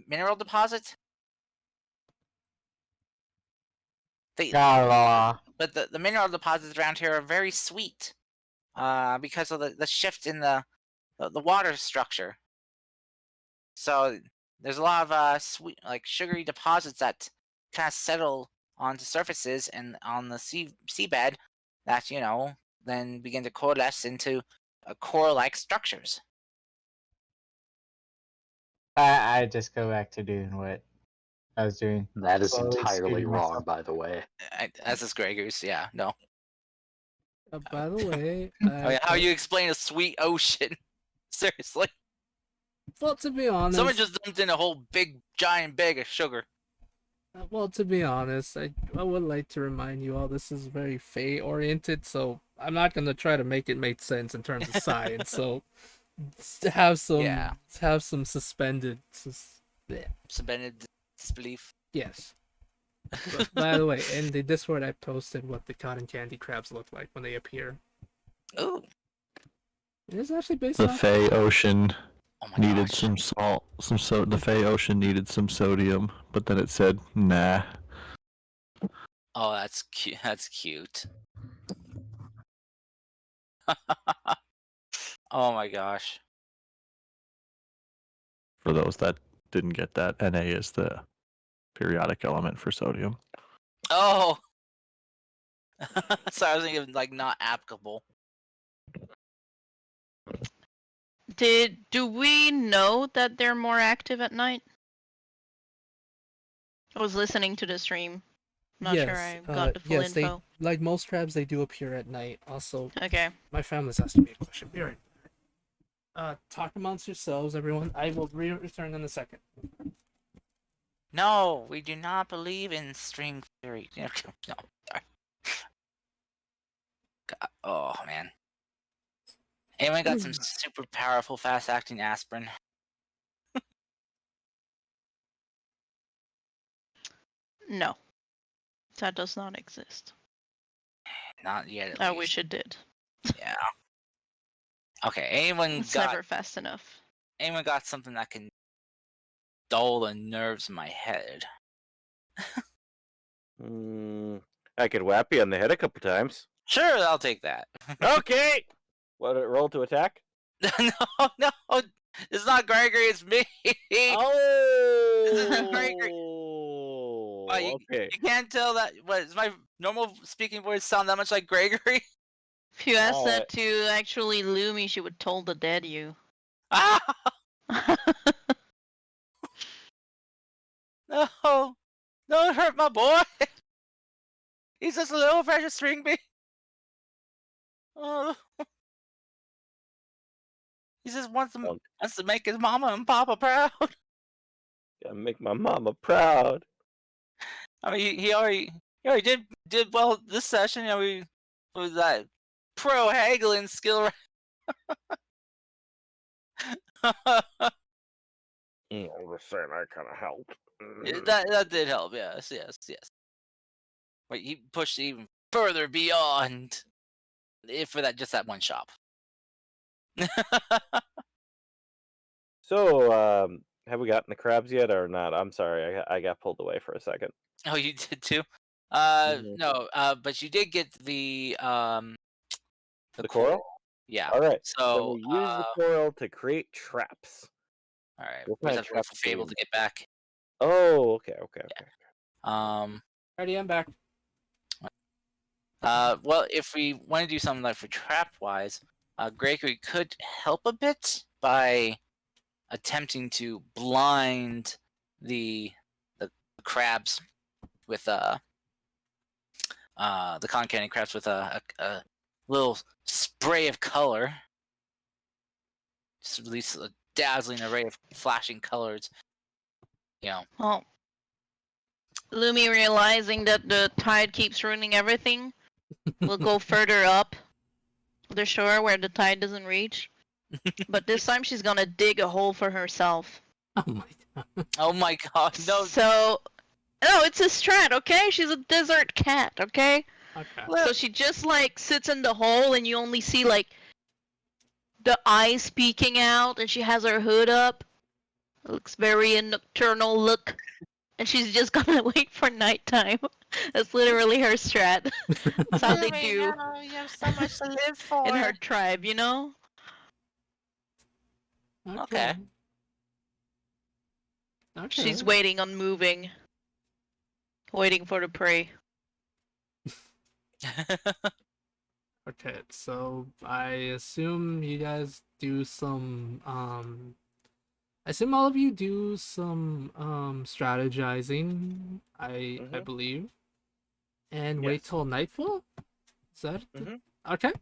mineral deposit. But the mineral deposits around here are very sweet, because of the shift in the water structure. So there's a lot of sweet, like sugary deposits that kind of settle onto surfaces and on the seabed that then begin to coalesce into coral-like structures. I just go back to doing what I was doing. That is Slowly entirely scooting wrong, myself. by the way. As is Grey Goose, yeah, no. By the way, I mean, how you explain a sweet ocean? Seriously, well, to be honest, someone just dumped in a whole giant bag of sugar. well, to be honest, I would like to remind you all this is very Fey oriented, so I'm not gonna try to make it make sense in terms of science. So have some suspended. Suspended disbelief. Yes. But, by the way, in the Discord, I posted what the cotton candy crabs look like when they appear. Ooh. It is actually based The off. Fey Ocean. Oh my Needed gosh. some salt, the Fey Ocean needed some sodium, but then it said nah. Oh, that's cute. That's cute. Oh my gosh. For those that didn't get that, Na is the periodic element for sodium. Oh. So I was thinking like not applicable. Do we know that they're more active at night? I was listening to the stream. Not sure I got the full yes, they info. like most crabs. They do appear at night. Also, Okay. my family's asking me a question. Be right back. Talk amongst yourselves, everyone. I will return in a second. No, we do not believe in string theory. No, sorry. God, oh man. Anyone got some super powerful, fast-acting aspirin? No. That does not exist. Not yet, at I least. wish it did. Yeah. Okay. Anyone It's got? never fast enough. Anyone got something that can dull the nerves in my head? I could whap you on the head a couple times. Sure, I'll take that. Okay. What? Roll to attack. No, it's not Gregory. It's me. Gregory. Oh. Why, Okay. you can't tell that. What does my normal speaking voice sound that much like Gregory? If you asked Alright. that to actually Lumi, she would told the dead you. Ah! No! Don't hurt my boy! He's just a little precious string bean. Oh. He just wants to make his mama and papa proud. Gotta make my mama proud. I mean, he already did well this session. You know, we was that pro haggling skill. I'm just saying that kind of helped. that did help. Yes. Wait, he pushed even further beyond for that one shop. So, have we gotten the crabs yet or not? I'm sorry, I got pulled away for a second. Oh, you did too. Mhm. No. But you did get the The coral? Yeah. All right. Then So we use the coral to create traps. all right. What We kind just of have to wait for traps do we Fable to get back. Oh, okay. Alrighty, I'm back. Well, if we want to do something like for trap wise, Gregory could help a bit by attempting to blind the crabs with the cotton candy crabs with a little spray of color. Just release a dazzling array of flashing colors. You know. Well, Lumi realizing that the tide keeps ruining everything will go further up the shore where the tide doesn't reach. But this time she's gonna dig a hole for herself. Oh my god. Oh my god, no. So, no, it's a strat, okay? She's a desert cat, okay? Okay. So she just like sits in the hole and you only see like the eyes peeking out and she has her hood up. It looks very a nocturnal look. And she's just gonna wait for nighttime. That's literally her strat. That's how they do You have so much to live for. in her tribe, you know? Okay. She's waiting on moving. Waiting for the prey. Okay, so I assume you guys do some I assume all of you do some strategizing, I believe. And wait till nightfall? Is that okay?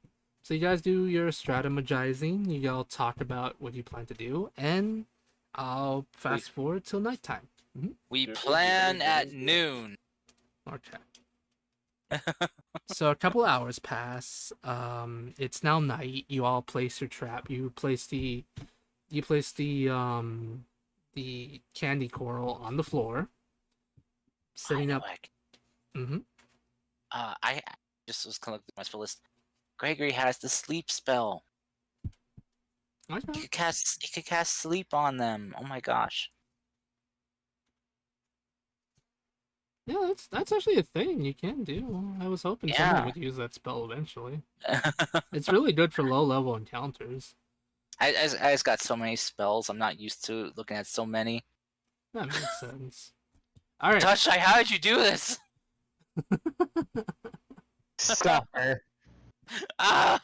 So you guys do your strategizing, you all talk about what you plan to do, and I'll fast forward till nighttime. We plan at noon. Okay. So a couple hours pass. It's now night. You all place your trap. You place the candy coral on the floor. Setting up. I just was kind of looking at my spell list. Gregory has the sleep spell. Okay. You could cast sleep on them. Oh my gosh. Yeah, that's actually a thing you can do. I was hoping someone Yeah. would use that spell eventually. It's really good for low level encounters. I just got so many spells. I'm not used to looking at so many. That makes sense. All right. Touchlight, how did you do this? Stop her. Ah!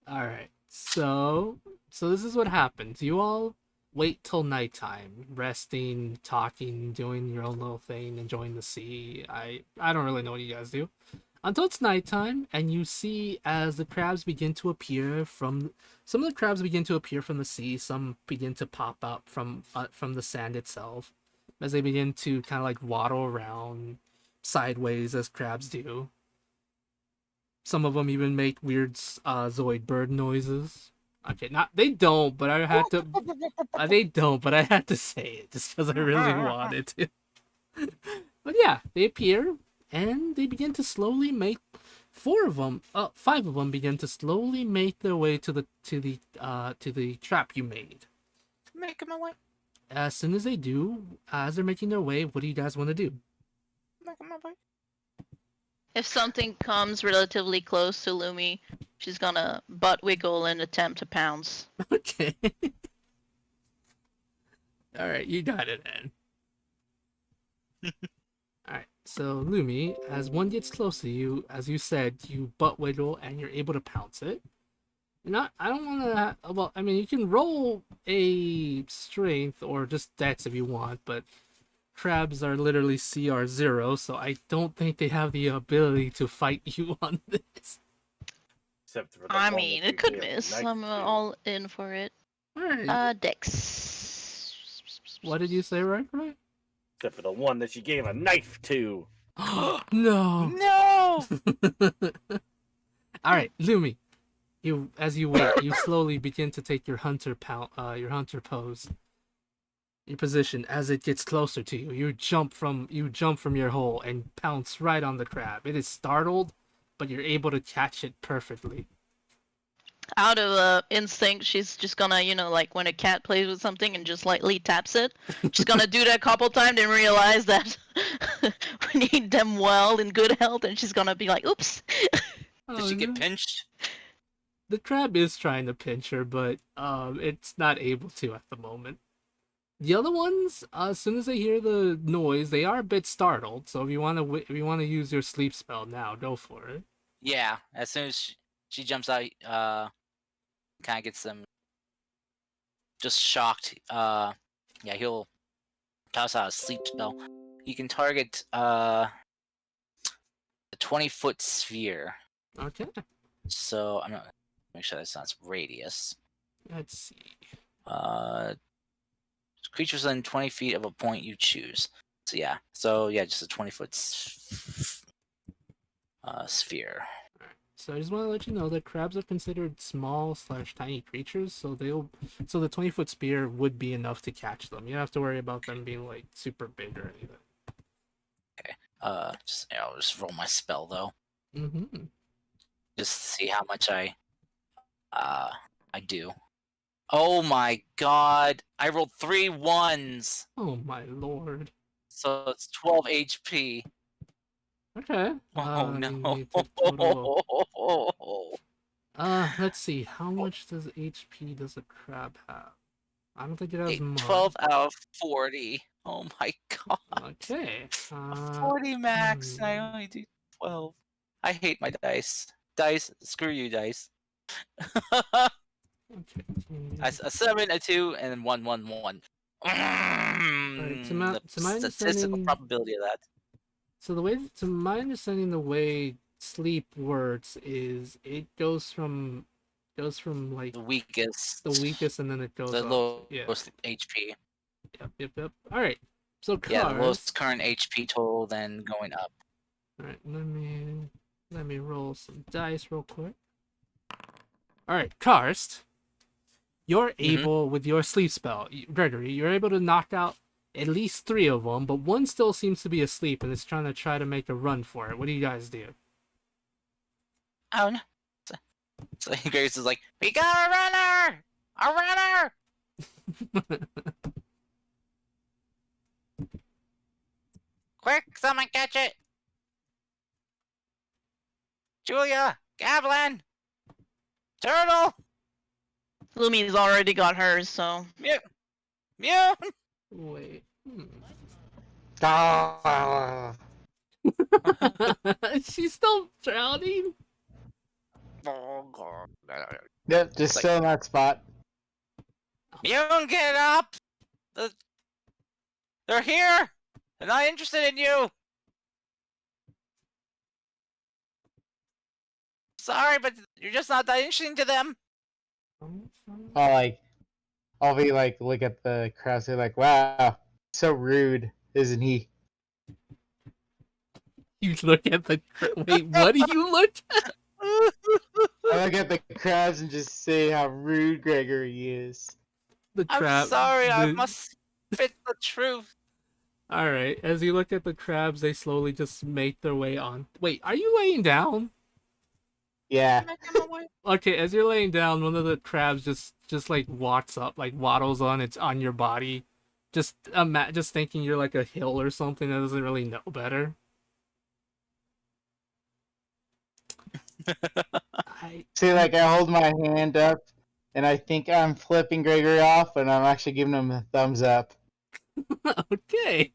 All right. So this is what happens. You all wait till nighttime, resting, talking, doing your own little thing, enjoying the sea. I don't really know what you guys do. Until it's nighttime, and you see as the crabs begin to appear from some of the crabs begin to appear from the sea. Some begin to pop up from the sand itself, as they begin to kind of like waddle around sideways as crabs do. Some of them even make weird Zoid bird noises. Okay, not they don't, but I had to. They don't, but I had to say it just because I really wanted to. But yeah, they appear and they begin to slowly make five of them begin to slowly make their way to the trap you made. Making my way. As soon as they do, as they're making their way, what do you guys want to do? Making my way. If something comes relatively close to Lumi, she's gonna butt wiggle and attempt to pounce. Okay. All right, you got it, then. All right, so Lumi, as one gets close to you, as you said, you butt wiggle and you're able to pounce it. I don't want to. Well, I mean, you can roll a strength or just dex if you want, but crabs are literally CR0, so I don't think they have the ability to fight you on this. Except for the I one mean, that you it could gave a miss. knife I'm to. all in for it. Alright. Dex. What did you say, right? Except for the one that you gave a knife to. No. No! Alright, Lumi. As you wait, you slowly begin to take your hunter pose. Your position as it gets closer to you. You jump from your hole and pounce right on the crab. It is startled, but you're able to catch it perfectly. Out of instinct, she's just gonna, like when a cat plays with something and just lightly taps it. She's gonna do that a couple times and realize that we need them well in good health, and she's gonna be like, "Oops." Did she get pinched? The crab is trying to pinch her, but it's not able to at the moment. The other ones, as soon as they hear the noise, they are a bit startled. So if you want to use your sleep spell now, go for it. Yeah, as soon as she jumps out, kind of gets them just shocked. Yeah, he'll toss out a sleep spell. You can target a 20-foot sphere. Okay. So I'm not make sure that's not radius. Let's see. Creatures within 20 feet of a point you choose. So yeah, just a 20-foot sphere. So I just want to let you know that crabs are considered small/tiny creatures, so the 20-foot spear would be enough to catch them. You don't have to worry about them being like super big or anything. Okay. I'll just roll my spell though. Mm-hmm. Just to see how much I do. Oh my god! I rolled 3 1s. Oh my lord. So it's 12 HP. Okay. Oh You no. need to total let's see. How much does HP does a crab have? I don't think it has much. 12 out of 40. Oh my god. Okay. 40 max. I only do 12. I hate my dice. Dice, screw you, dice. Okay. A 7, a 2, and then 1, 1, 1. To my Statistical understanding, probability of that. So to my understanding, the way sleep works is it goes from like The weakest. and then it goes The up. lowest HP. Yep. All right. So cars. Yeah, the lowest current HP total, then going up. All right. Let me roll some dice real quick. All right, Karst. You're able with your sleep spell, Gregory. You're able to knock out at least 3 of them, but one still seems to be asleep and is trying to make a run for it. What do you guys do? Oh no. So Grace is like, we got a runner! A runner! Quick, someone catch it! Julia! Gavlin! Turtle! Lumi's already got hers, so. Mew! Mew! Wait. Ah. She's still drowning? Yep, just Like- still in that spot. Mew, get up! They're here! They're not interested in you! Sorry, but you're just not that interesting to them. I'll be like, look at the crowd, say like, wow, so rude, isn't he? You look at the. Wait, what do you look at? I look at the crowds and just say how rude Gregory is. The I'm crab. sorry, I the- must spit the truth. Alright, as you look at the crabs, they slowly just make their way on. Wait, are you laying down? Yeah. Okay, as you're laying down, one of the crabs just like walks up, like waddles on your body, just thinking you're like a hill or something that doesn't really know better. See, like, I hold my hand up, and I think I'm flipping Gregory off, and I'm actually giving him a thumbs up. Okay.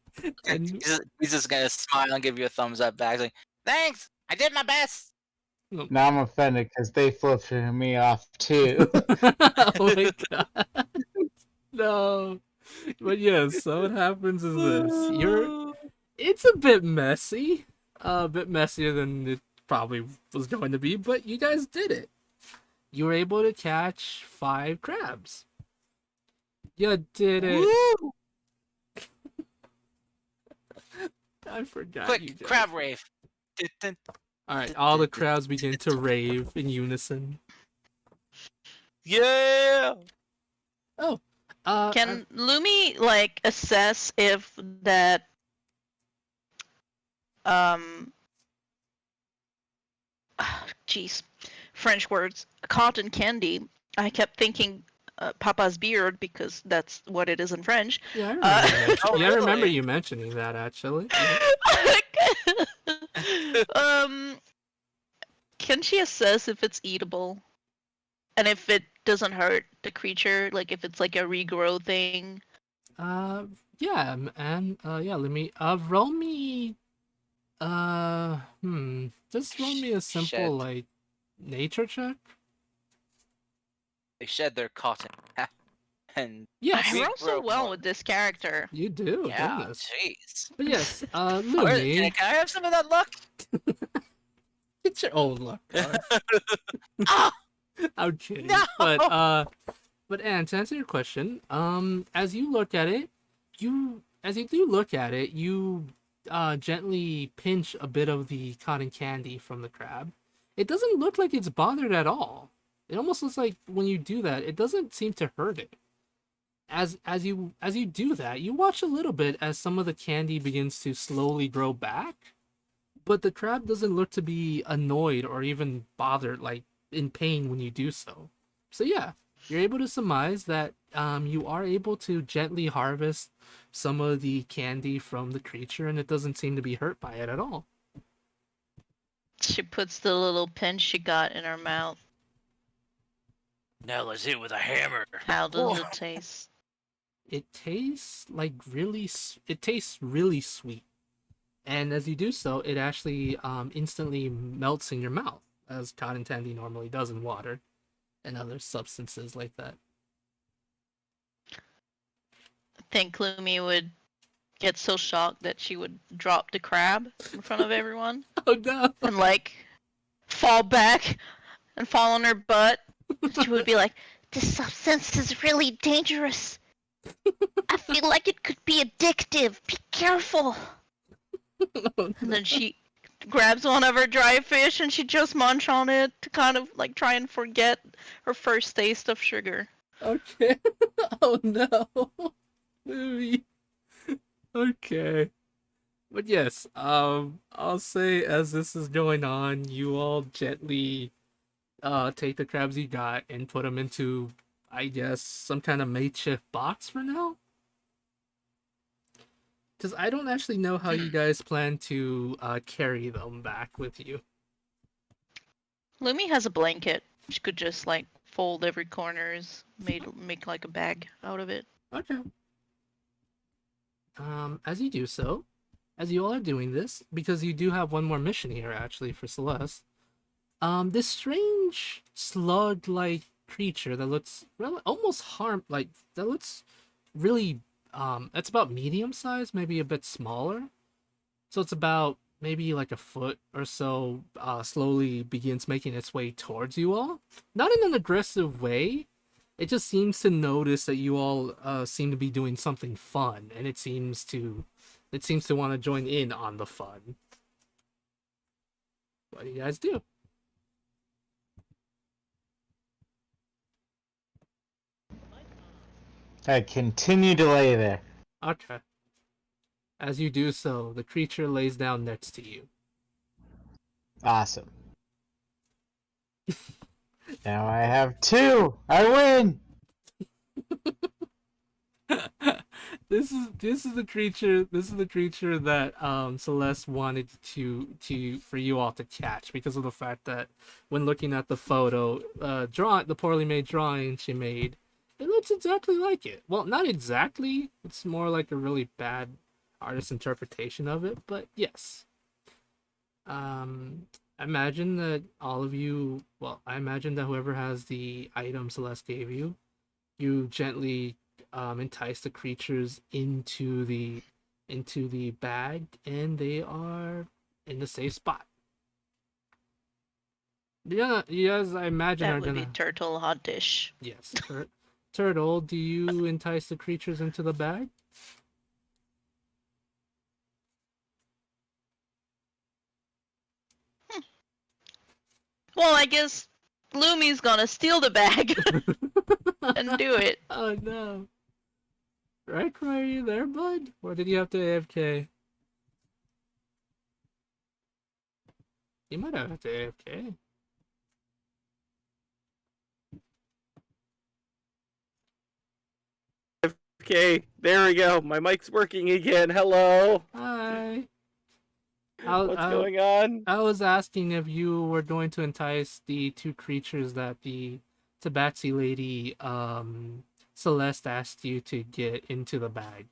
And He's just gonna smile and give you a thumbs up back. Like, thanks, I did my best. Now I'm offended because they flipped me off too. oh my god. No. But yes, so what happens is this. It's a bit messy. A bit messier than it probably was going to be, but you guys did it. You were able to catch 5 crabs. You did it. Woo! I forgot you Quick, guys. crab rave. Alright, all the crabs begin to rave in unison. Yeah. Oh. Can Lumi like assess if that jeez, French words, cotton candy? I kept thinking Papa's beard because that's what it is in French. Yeah, I remember, Oh, I remember really? you mentioning that actually. Can she assess if it's eatable? And if it doesn't hurt the creature, like if it's like a regrow thing? Yeah, and yeah, let me roll me just roll me a simple Shed. like nature check. They shed their cotton. And Yes, I roll so regrow well more. with this character. you do. Yeah, Goodness. jeez. But yes, Can Lumi, I have some of that luck? it's your own luck. Ah! I'm kidding. No! But Anne, to answer your question, as you look at it, you gently pinch a bit of the cotton candy from the crab. It doesn't look like it's bothered at all. It almost looks like when you do that, it doesn't seem to hurt it. As you do that, you watch a little bit as some of the candy begins to slowly grow back, but the crab doesn't look to be annoyed or even bothered, like in pain when you do so. So yeah, you're able to surmise that you are able to gently harvest some of the candy from the creature, and it doesn't seem to be hurt by it at all. She puts the little pinch she got in her mouth. Now let's hit with a hammer. How does Whoa. it taste? It tastes like it tastes really sweet, and as you do so, it actually instantly melts in your mouth, as cotton candy normally does in water and other substances like that. I think Lumi would get so shocked that she would drop the crab in front of everyone Oh no! and like fall back and fall on her butt. She would be like, "This substance is really dangerous. I feel like it could be addictive. Be careful." Oh, And then she grabs one of her dry fish and she just munch on it to kind of like try and forget her first taste of sugar. okay. Oh no. Movie. Okay. But yes, I'll say as this is going on, you all gently take the crabs you got and put them into I guess, some kind of makeshift box for now? Because I don't actually know how you guys plan to carry them back with you. Lumi has a blanket. She could just like fold every corners, make like a bag out of it. Okay. As you do so, as you all are doing this, because you do have one more mission here actually for Celeste. This strange slug-like creature that looks almost that looks really it's about medium size, maybe a bit smaller. So it's about maybe like a foot or so, slowly begins making its way towards you all. Not in an aggressive way. It just seems to notice that you all seem to be doing something fun, and it seems to want to join in on the fun. What do you guys do? I continue to lay there. Okay. As you do so, the creature lays down next to you. Awesome. Now I have 2. I win. This is the creature. This is the creature that Celeste wanted to for you all to catch because of the fact that when looking at the photo, the poorly made drawing she made, it looks exactly like it. Well, not exactly. It's more like a really bad artist interpretation of it, but yes. I imagine that all of you. Well, I imagine that whoever has the item Celeste gave you, you gently entice the creatures into the bag, and they are in the safe spot. Yeah, yes, I imagine That are would gonna. be turtle hot dish. Yes, Turtle. Do you entice the creatures into the bag? Well, I guess Lumi's gonna steal the bag and do it. Oh no! Right, are you there, bud? Or did you have to AFK? You might have to AFK. Okay, there we go. My mic's working again. Hello. Hi. What's going on? I was asking if you were going to entice the 2 creatures that the Tabaxi lady, Celeste asked you to get into the bag.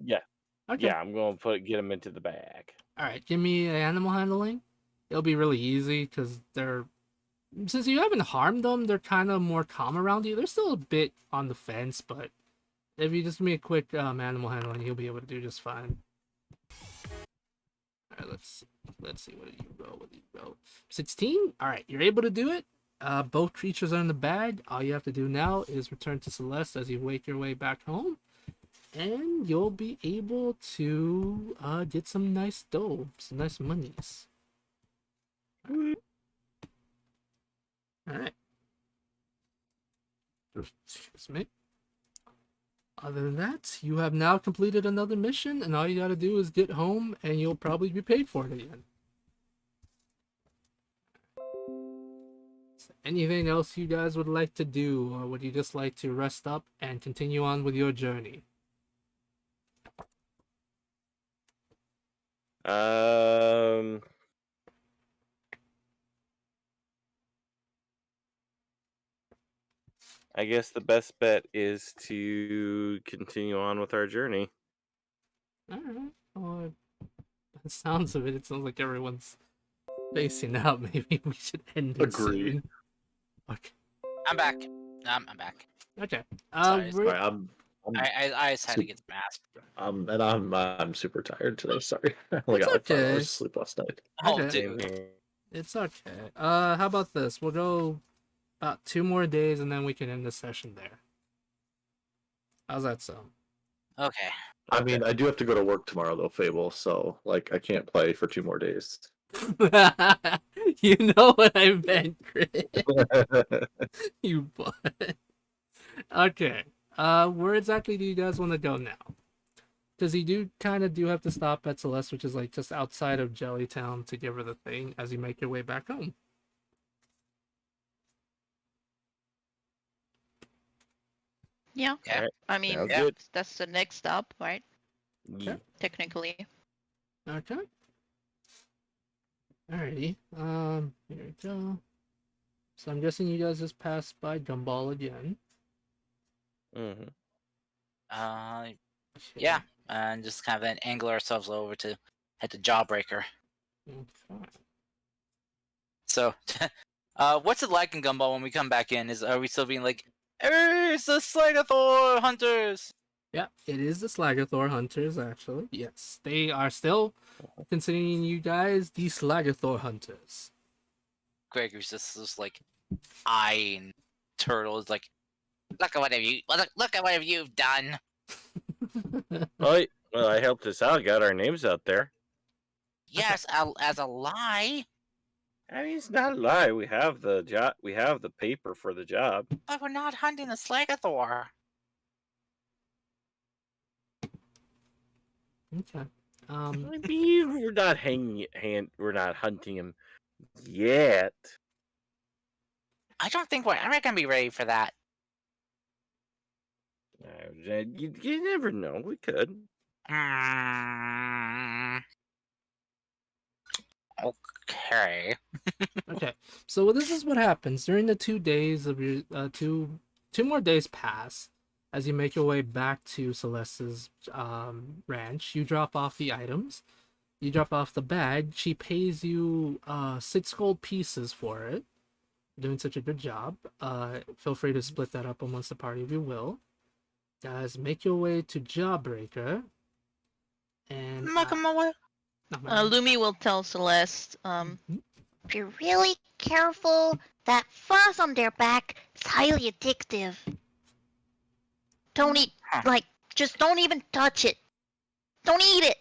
Yeah. Okay. Yeah, I'm going to get them into the bag. All right. Give me animal handling. It'll be really easy because since you haven't harmed them, they're kind of more calm around you. They're still a bit on the fence, but if you just give me a quick animal handling, you'll be able to do just fine. All right, let's see. What did you roll? 16. All right, you're able to do it. Both creatures are in the bag. All you have to do now is return to Celeste as you wake your way back home, and you'll be able to get some nice dough, some nice monies. All right. Excuse me. Other than that, you have now completed another mission, and all you gotta do is get home, and you'll probably be paid for it again. Anything else you guys would like to do, or would you just like to rest up and continue on with your journey? I guess the best bet is to continue on with our journey. Alright. Well, the sounds of it, it sounds like everyone's spacing out. Maybe we should end it Agreed. soon. Okay. I'm back. I'm back. Okay. Sorry, Sorry, I'm I just had to get the mask. and I'm super tired today. Sorry, I only It's got like 5 okay. hours of sleep last night. Oh, Okay. dude. It's okay. How about this? We'll go about 2 more days, and then we can end the session there. How's that sound? Okay. I mean, I do have to go to work tomorrow though, Fable. So like, I can't play for 2 more days. You know what I meant, Chris. You butt. Okay. Where exactly do you guys want to go now? Because you do kind of have to stop at Celeste, which is like just outside of Jellytown, to give her the thing as you make your way back home. Yeah. Yeah. Alright, I mean, sounds Yeah. good. that's the next stop, right? Yeah. Technically. Okay. Alrighty. Here we go. So I'm guessing you guys just passed by Gumball again. Mm-hmm. Okay. Yeah, and just kind of then angle ourselves over to head to Jawbreaker. Okay. So, what's it like in Gumball when we come back in? Are we still being like, "Hey, it's the Slagathor hunters"? Yeah, it is the Slagathor hunters, actually. Yes, they are still considering you guys the Slagathor hunters. Gregory's just like eyeing Turtle. Is like, look at what you've done. Well, I helped us out. Got our names out there. Yes, as a lie, I mean, it's not a lie. We have the job. We have the paper for the job. but we're not hunting the Slagathor. Okay. I mean, we're not we're not hunting him yet. I don't think we're ever gonna be ready for that. You never know. We could. Mm, okay. Okay, so this is what happens during the 2 days of your two more days pass as you make your way back to Celeste's ranch. You drop off the items. You drop off the bag. She pays you 6 gold pieces for it. Doing such a good job. Feel free to split that up amongst the party if you will. Guys, make your way to Jawbreaker. And Lumi will tell Celeste, If you're really careful, that fuzz on their back is highly addictive. Don't eat, just don't even touch it. Don't eat it.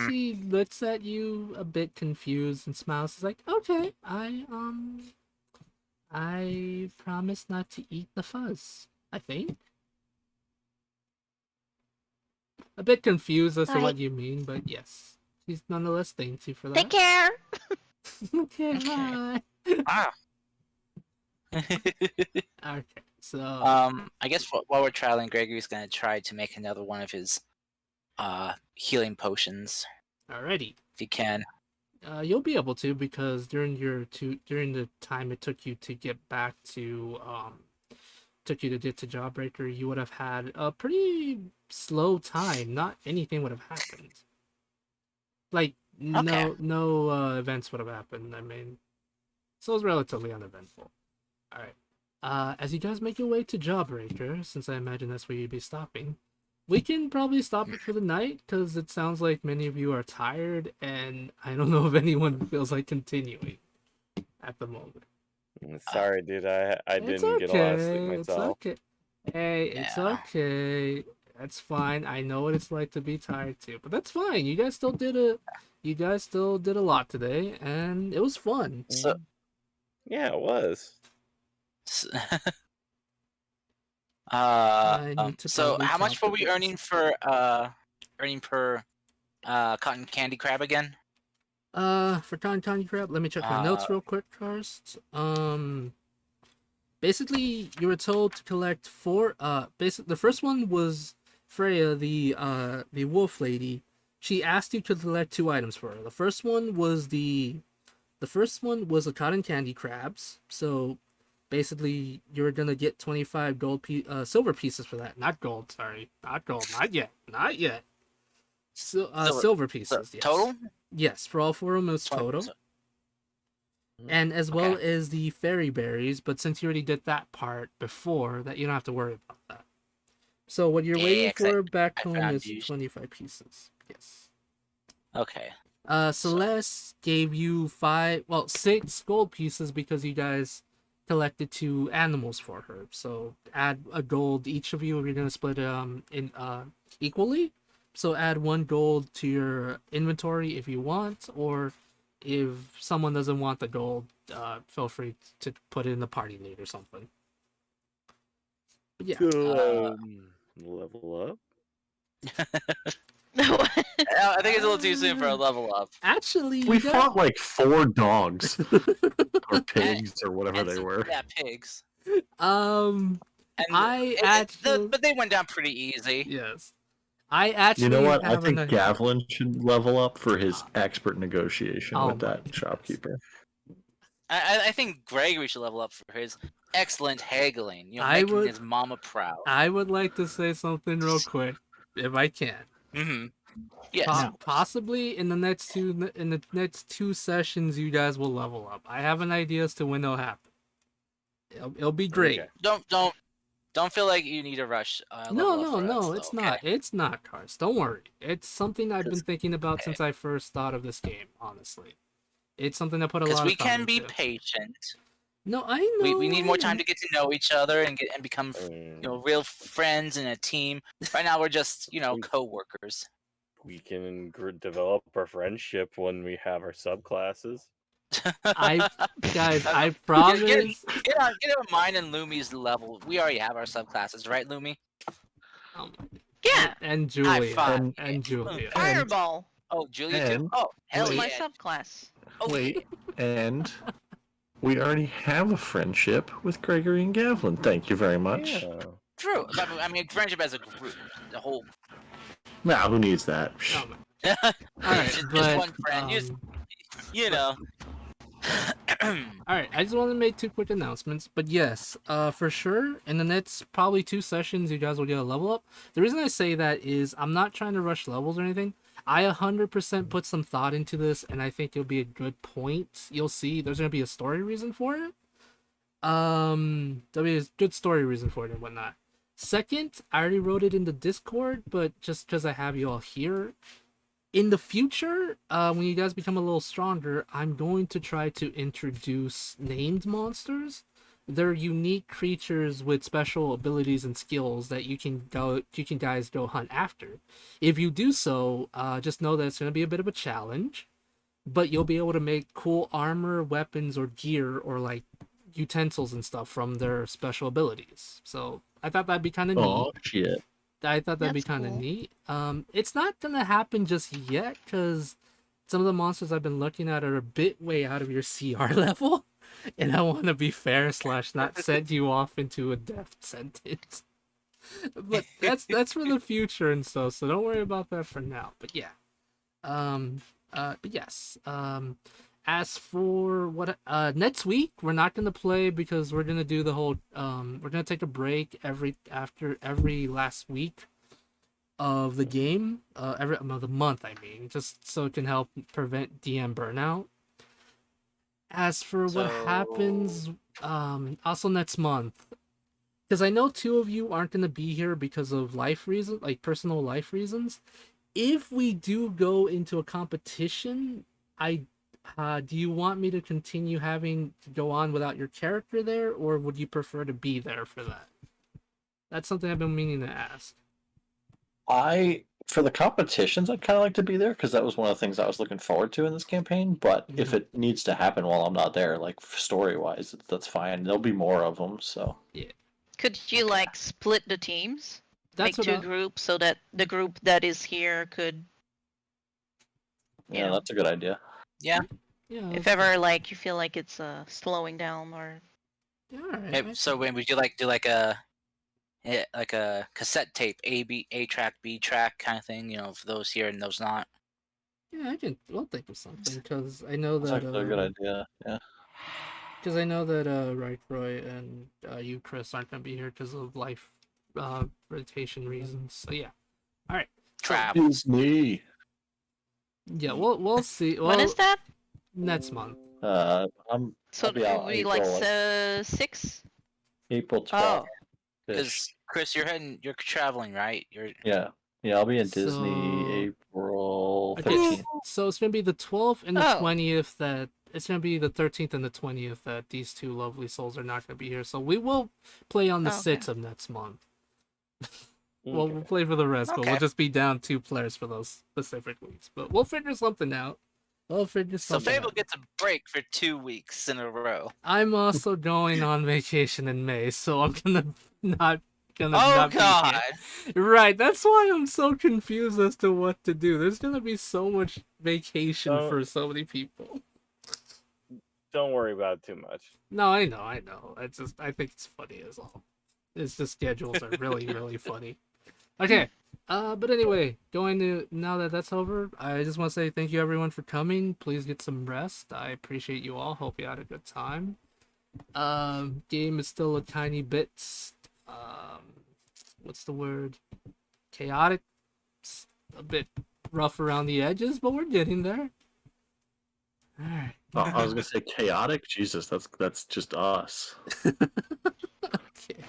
she looks at you a bit confused and smiles. She's like, "Okay, I promise not to eat the fuzz. I think." A bit confused as to what you mean, but yes, she's nonetheless thanks you for that. Take care. Okay, bye. Ah. Okay, so I guess while we're traveling, Gregory's gonna try to make another one of his healing potions. Alrighty. If he can. You'll be able to because during the time it took you to get back to get to Jawbreaker, you would have had a pretty slow time. Not anything would have happened. Like no events would have happened. I mean, so it was relatively uneventful. All right. As you guys make your way to Jawbreaker, since I imagine that's where you'd be stopping, we can probably stop it for the night because it sounds like many of you are tired, and I don't know if anyone feels like continuing at the moment. Sorry, dude. I didn't get a lot of sleep myself. It's okay. Hey, it's okay. That's fine. I know what it's like to be tired too, but that's fine. You guys still did a lot today, and it was fun. So, yeah, it was. So, I need to so probably how much count were the we earning for earning per cotton candy crab again? For cotton candy crab, let me check my notes real quick first. Basically, you were told to collect 4. The first one was Freya, the wolf lady. She asked you to collect 2 items for her. The first one was the cotton candy crabs. So basically, you're gonna get 25 silver pieces for that. Not gold, sorry, not gold, not yet. So silver pieces. Yes. Total? Yes, for all 4 of them, it's total. And as well as the fairy berries, but since you already did that part before, that you don't have to worry about that. So what you're waiting for back home is 25 pieces. Yes. Okay. Celeste gave you 6 gold pieces because you guys collected 2 animals for her. So add a gold each of you. You're gonna split in equally. So add 1 gold to your inventory if you want, or if someone doesn't want the gold, feel free to put it in the party loot or something. But yeah. Level up? I think it's a little too soon for a level up. Actually, we fought like 4 dogs or pigs or whatever they were. Yeah, pigs. And But they went down pretty easy. yes, I actually You know what? I have think an. Gavlin should level up for his expert negotiation Oh with my that goodness. shopkeeper. I think Gregory should level up for his excellent haggling. I Making would- his mama proud. I would like to say something real quick, if I can. Mm-hmm. Yes. No. Possibly in the next two sessions, you guys will level up. I have an idea as to when it'll happen. It'll be great. Okay. Don't feel like you need to rush. No, level up for us, though, it's okay? not. It's not, Cars. Don't worry. It's something I've been 'Cause- thinking about since I first thought of this game. Honestly, it's something I put a Because lot we of thought can be into. patient. No, I know. We need more time to get to know each other and become real friends and a team. Right now we're just co-workers. We can develop our friendship when we have our subclasses. Guys, I Get promise. on mine and Lumi's level. We already have our subclasses, right, Lumi? Yeah. And High Julia. five. And Julia. Fireball. Oh, Julia too. And- Oh, hell That's my yeah. subclass. Oh, Wait, and we already have a friendship with Gregory and Gavlin. Thank you very much. Yeah. True. I mean, friendship as a group, the whole. Now, who needs that? Oh, man. Alright, just but one friend. You know. Alright, I just want to make two quick announcements. But yes, for sure, in the next probably 2 sessions, you guys will get a level up. The reason I say that is I'm not trying to rush levels or anything. I 100% put some thought into this, and I think it'll be a good point. You'll see there's going to be a story reason for it. There'll be a good story reason for it and whatnot. Second, I already wrote it in the Discord, but just because I have you all here, in the future, when you guys become a little stronger, I'm going to try to introduce named monsters. They're unique creatures with special abilities and skills that you can guys go hunt after. If you do so, just know that it's going to be a bit of a challenge, but you'll be able to make cool armor, weapons, or gear, or like utensils and stuff from their special abilities. So I thought that'd be kind of Oh, neat. shit. I thought that'd be That's kind of cool. neat. It's not gonna happen just yet because some of the monsters I've been looking at are a bit way out of your CR level, and I want to be fair / not send you off into a death sentence. But that's for the future and stuff, so don't worry about that for now. But yeah, but yes. As for what next week, we're not gonna play because we're gonna do the whole we're gonna take a break after every last week of the game, every of the month, I mean, just so it can help prevent DM burnout. As for what happens also next month, because I know 2 of you aren't gonna be here because of life reasons, like personal life reasons. If we do go into a competition, do you want me to continue having to go on without your character there, or would you prefer to be there for that? That's something I've been meaning to ask. For the competitions, I'd kind of like to be there because that was one of the things I was looking forward to in this campaign. But if it needs to happen while I'm not there, like story wise, that's fine. There'll be more of them. So Could you like split the teams? That's Make what 2 groups so that the group that is here could, yeah, that's a good idea. Yeah. Yeah. if ever like you feel like it's slowing down or. Yeah, all right. Hey, so when would you do like a cassette tape, A track, B track kind of thing, for those here and those not? Yeah, I'll think of something because I know That's that actually a good idea. Yeah. because I know that Roy and you, Chris, aren't gonna be here because of life rotation reasons. So yeah. All right. Travel. Disney. Yeah, we'll see. Well, When is that? next month? So I'll be out it would be like April, 6. April 12th. Oh, Because Chris, you're traveling, right? Yeah, I'll be in So- Disney April Okay, 15th. so it's gonna be the 12th and the Oh. 20th that it's gonna be the 13th and the 20th that these 2 lovely souls are not gonna be here. So we will play on the Okay. 6th of next month. Well, Okay. we'll play for the rest, but we'll Okay. just be down 2 players for those specific weeks. But we'll figure something out. So something Fable out. gets a break for 2 weeks in a row. I'm also going on vacation in May, so I'm gonna not Oh not be here. God! Right, that's why I'm so confused as to what to do. There's gonna be so much vacation Oh. for so many people. Don't worry about it too much. No, I know. I think it's funny as all. It's the schedules are really, really funny. Okay. But anyway, now that that's over, I just want to say thank you everyone for coming. Please get some rest. I appreciate you all. Hope you had a good time. Game is still a tiny bit, what's the word? Chaotic. It's a bit rough around the edges, but we're getting there. All right. I was gonna say chaotic. Jesus, that's just us. Okay.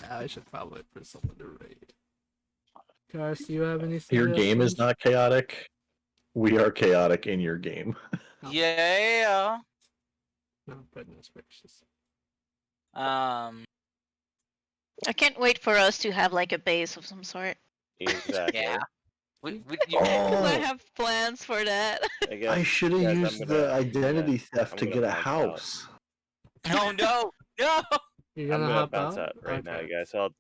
I should probably put someone to raid. Cars, do you have anything? Your to game is finish? not chaotic. We are chaotic in your game. Yeah. No, goodness gracious. Um. I can't wait for us to have like a base of some sort. Exactly. Yeah. You, I Oh, have plans for that. I guess. I should have guys, I'm used gonna- the identity theft I'm to gonna get a bounce out. house. Oh no! No! You're I'm gonna gonna hop bounce out? out right now, Okay. you guys. So I'll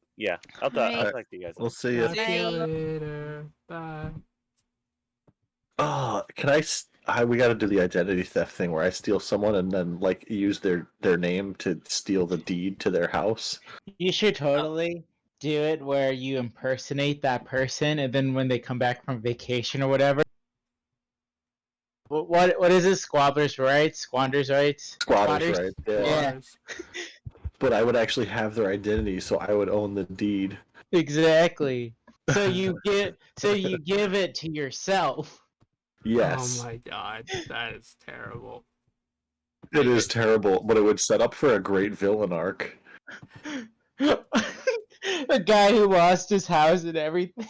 Alright. talk to you guys. We'll see you. Talk to you Bye. later. Bye. Oh, we got to do the identity theft thing where I steal someone and then like use their name to steal the deed to their house. You should totally do it where you impersonate that person, and then when they come back from vacation or whatever. What is it? Squabbler's rights? Squander's rights? Squatters, right? Yeah. Yeah. Bars. But I would actually have their identity, so I would own the deed. Exactly. So you give it to yourself. Yes, Oh my god, that is terrible. it is terrible, but it would set up for a great villain arc. The guy who lost his house and everything.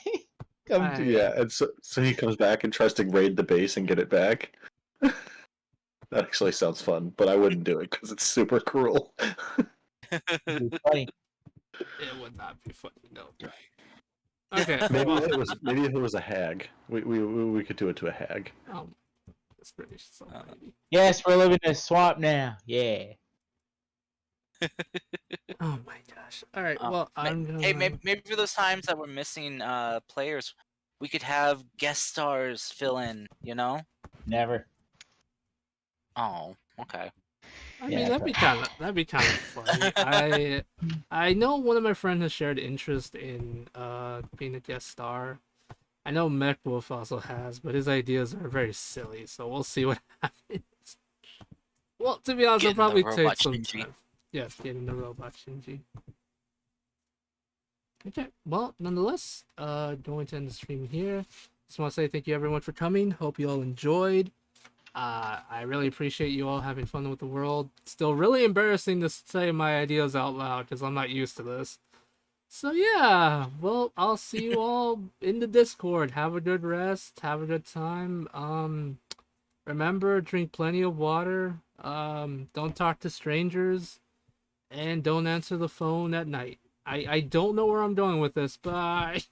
Come to Yeah, and so he comes back and tries to raid the base and get it back. That actually sounds fun, but I wouldn't do it because it's super cruel. It's funny. It would not be funny, no. Okay. Maybe well, if it was a hag, we could do it to a hag. that's gracious almighty. Yes, we're living in a swamp now. Yeah. Oh my gosh. All right. Well, Ma- I'm gonna. Hey, maybe for those times that we're missing players, we could have guest stars fill in. You know? Never. Oh, okay. I Yeah, mean, that'd be kind of funny. I know one of my friends has shared interest in being a guest star. I know Mech Wolf also has, but his ideas are very silly, so we'll see what happens. Well, to be honest, it'll Getting the probably take robot some Shinji. time. Yes, getting the robot Shinji. Okay, well, nonetheless, going to end the stream here. Just want to say thank you everyone for coming. Hope you all enjoyed. I really appreciate you all having fun with the world. Still really embarrassing to say my ideas out loud because I'm not used to this. So yeah, well, I'll see you all in the Discord. Have a good rest. Have a good time. Remember, drink plenty of water. Don't talk to strangers, and don't answer the phone at night. I don't know where I'm going with this. Bye.